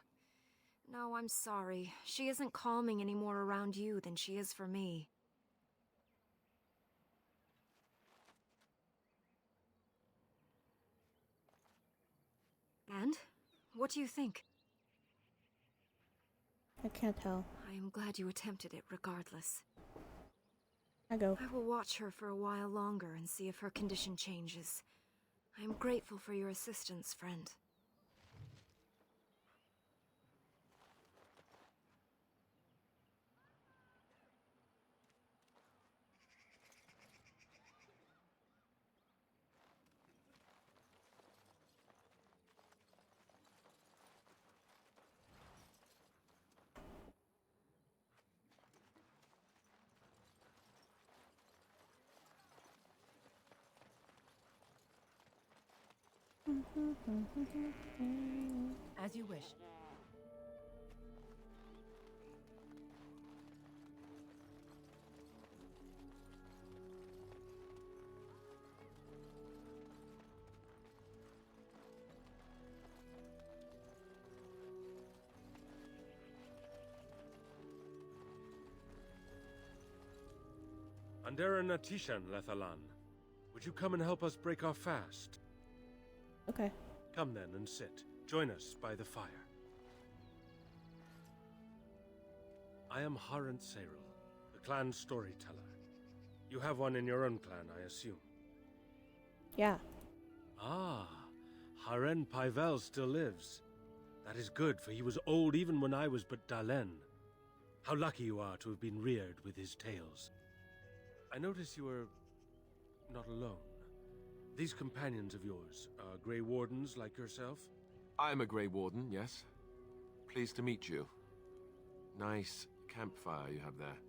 Speaker 15: No, I'm sorry. She isn't calming any more around you than she is for me. And? What do you think?
Speaker 1: I can't tell.
Speaker 15: I am glad you attempted it regardless.
Speaker 1: I go.
Speaker 15: I will watch her for a while longer and see if her condition changes. I am grateful for your assistance, friend.
Speaker 20: As you wish.
Speaker 6: Andera Natishan, Lethalan. Would you come and help us break our fast?
Speaker 1: Okay.
Speaker 6: Come then and sit. Join us by the fire. I am Harent Seril, the clan storyteller. You have one in your own clan, I assume.
Speaker 1: Yeah.
Speaker 6: Ah, Haren Pyvel still lives. That is good, for he was old even when I was but Dalen. How lucky you are to have been reared with his tales. I notice you are not alone. These companions of yours are Grey Wardens like yourself?
Speaker 3: I'm a Grey Warden, yes. Pleased to meet you. Nice campfire you have there.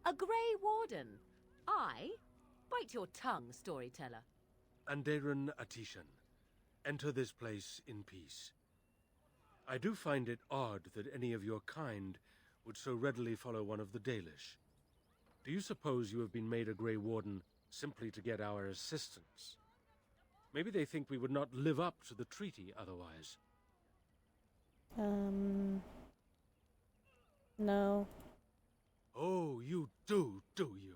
Speaker 4: A Grey Warden? I? Bite your tongue, storyteller.
Speaker 6: Anderen Atishan, enter this place in peace. I do find it odd that any of your kind would so readily follow one of the Dalish. Do you suppose you have been made a Grey Warden simply to get our assistance? Maybe they think we would not live up to the treaty otherwise.
Speaker 1: No.
Speaker 6: Oh, you do you?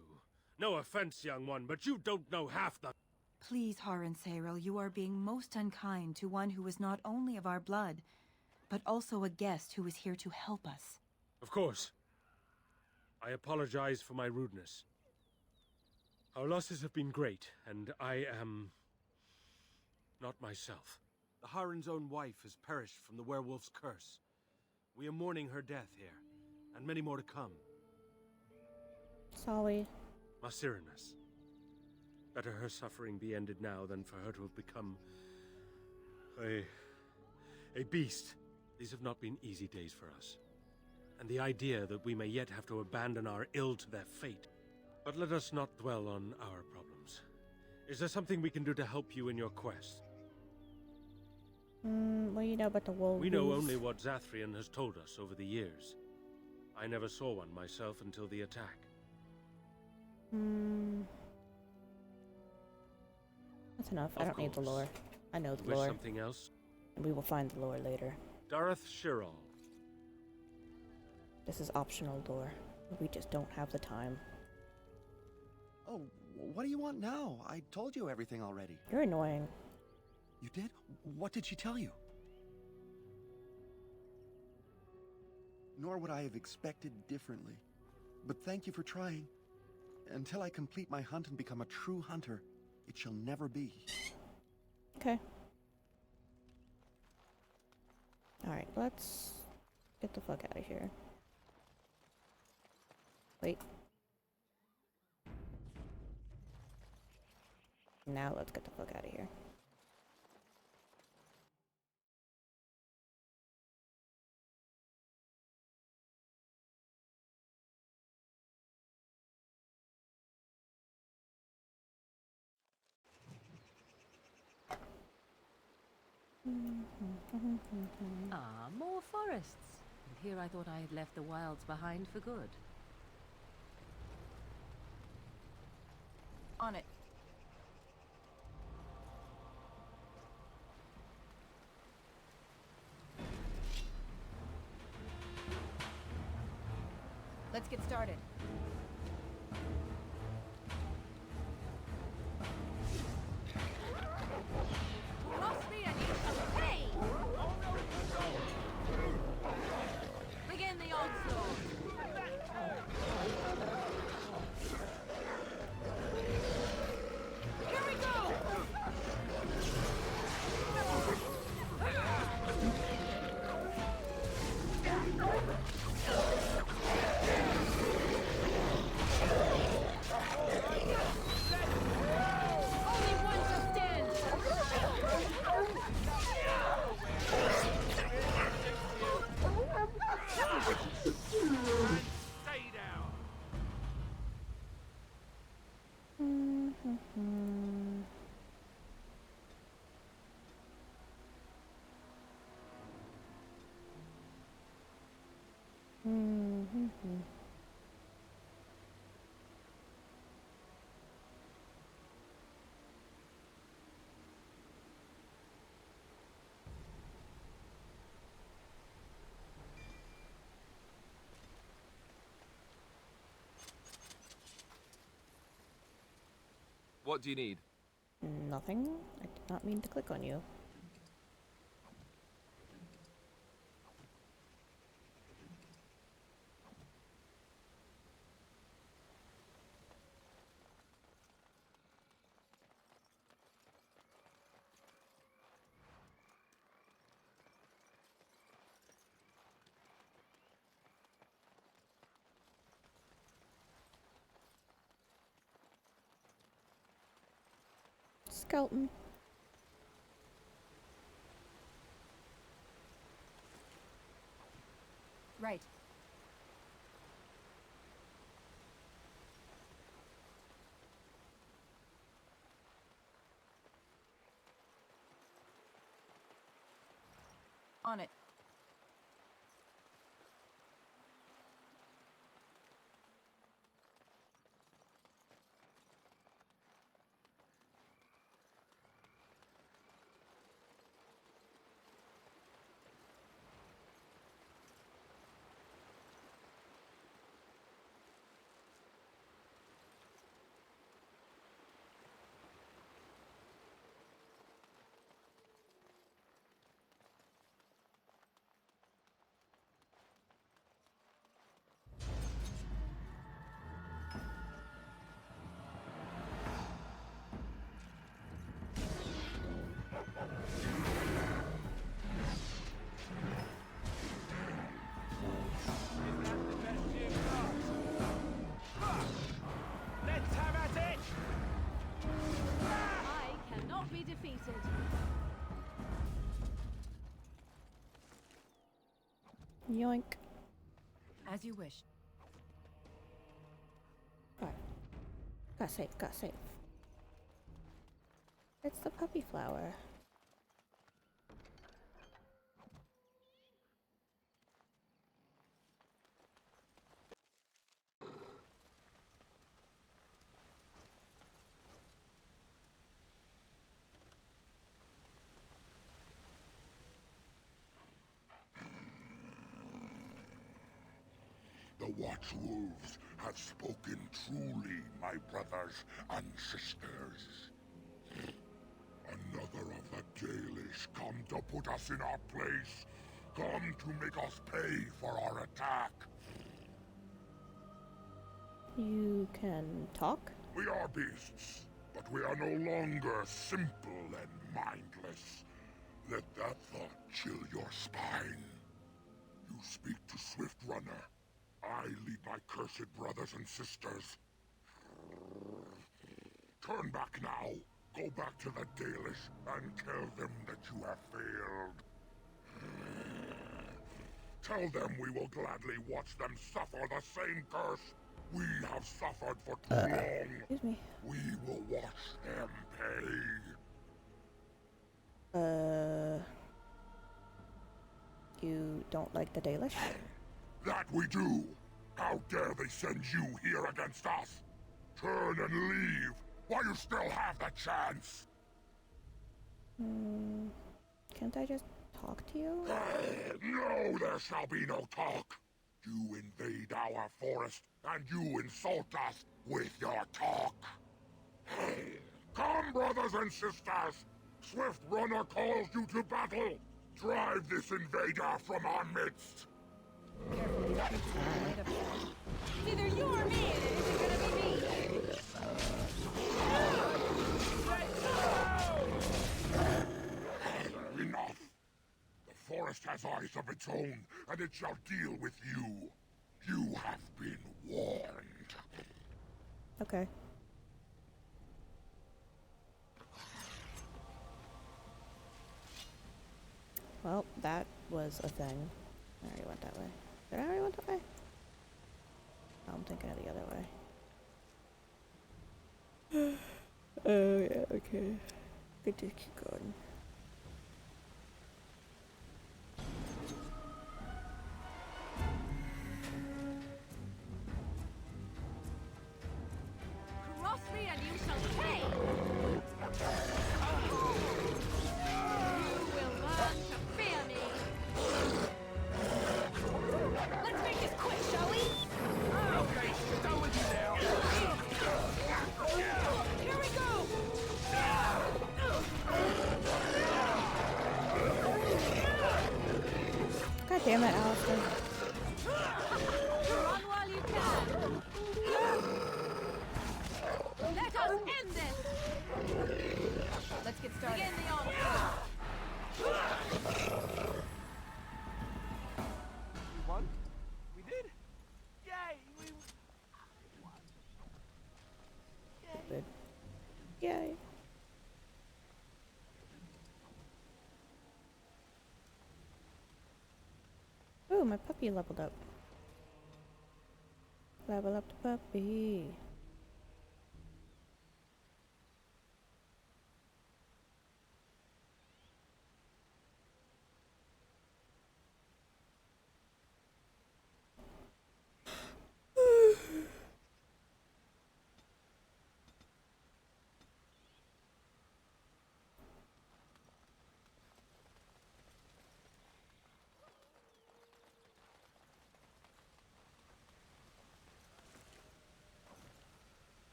Speaker 6: No offense, young one, but you don't know half the...
Speaker 20: Please, Harren Seril, you are being most unkind to one who is not only of our blood, but also a guest who is here to help us.
Speaker 6: Of course. I apologize for my rudeness. Our losses have been great, and I am... not myself. The Harren's own wife has perished from the werewolf's curse. We are mourning her death here, and many more to come.
Speaker 1: Sorry.
Speaker 6: Masirinas. Better her suffering be ended now than for her to have become... a beast. These have not been easy days for us. And the idea that we may yet have to abandon our ill to their fate. But let us not dwell on our problems. Is there something we can do to help you in your quest?
Speaker 1: What do you know about the wolves?
Speaker 6: We know only what Zathrian has told us over the years. I never saw one myself until the attack.
Speaker 1: That's enough. I don't need the lore. I know the
Speaker 6: Wish
Speaker 1: lore.
Speaker 6: something else?
Speaker 1: And we will find the lore later.
Speaker 6: Dareth Shiral.
Speaker 1: This is optional lore. We just don't have the time.
Speaker 13: Oh, what do you want now? I told you everything already.
Speaker 1: You're annoying.
Speaker 13: You did? What did she tell you? Nor would I have expected differently. But thank you for trying. Until I complete my hunt and become a true hunter, it shall never be.
Speaker 1: Okay. Alright, let's get the fuck out of here. Wait. Now let's get the fuck out of here.
Speaker 4: Ah, more forests. And here I thought I had left the wilds behind for good.
Speaker 20: On it. Let's get started.
Speaker 9: Cross me and you shall pay! Begin the onslaught! Here we go! Only one shall stand!
Speaker 6: Stay down. What do you need?
Speaker 1: Nothing? I did not mean to click on you. Skeleton.
Speaker 20: Right. On it.
Speaker 6: Let's have at it!
Speaker 9: I cannot be defeated.
Speaker 1: Yoink.
Speaker 20: As you wish.
Speaker 1: Alright. Got safe, got safe. It's the puppy flower.
Speaker 16: The Watchwolves have spoken truly, my brothers and sisters. Another of the Dalish come to put us in our place. Come to make us pay for our attack.
Speaker 1: You can talk?
Speaker 16: We are beasts, but we are no longer simple and mindless. Let that thought chill your spine. You speak to Swift Runner. I lead my cursed brothers and sisters. Turn back now. Go back to the Dalish and tell them that you have failed. Tell them we will gladly watch them suffer the same curse we have suffered for too long.
Speaker 1: Excuse me.
Speaker 16: We will watch them pay.
Speaker 1: You don't like the Dalish?
Speaker 16: That we do. How dare they send you here against us? Turn and leave while you still have the chance.
Speaker 1: Can't I just talk to you?
Speaker 16: No, there shall be no talk. You invade our forest, and you insult us with your talk. Come, brothers and sisters! Swift Runner calls you to battle! Drive this invader from our midst!
Speaker 9: It's either you or me, and it isn't gonna be me!
Speaker 16: Enough! The forest has eyes of its own, and it shall deal with you. You have been warned.
Speaker 1: Okay. Well, that was a thing. I already went that way. Did I already went that way? No, I'm thinking of the other way. Oh, yeah, okay. Good to keep going.
Speaker 9: Cross me and you shall pay! You will learn to fear me! Let's make this quick, shall we?
Speaker 6: Okay, done with you now.
Speaker 9: Here we go!
Speaker 1: God damn it, Alistair.
Speaker 9: Run while you can! Let us end this! Let's get started. Begin the onslaught!
Speaker 6: We won? We did? Yay! We won.
Speaker 1: Good. Yay. Ooh, my puppy leveled up. Level up the puppy.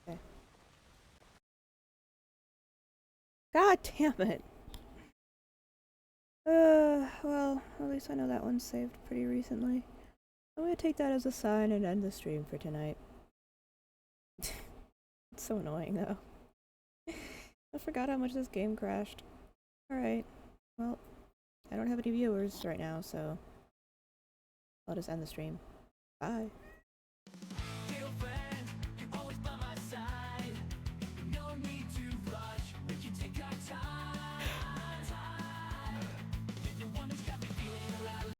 Speaker 1: Okay. God damn it. Well, at least I know that one's saved pretty recently. I'm gonna take that as a sign and end the stream for tonight. It's so annoying though. I forgot how much this game crashed. Alright. Well, I don't have any viewers right now, so I'll just end the stream. Bye.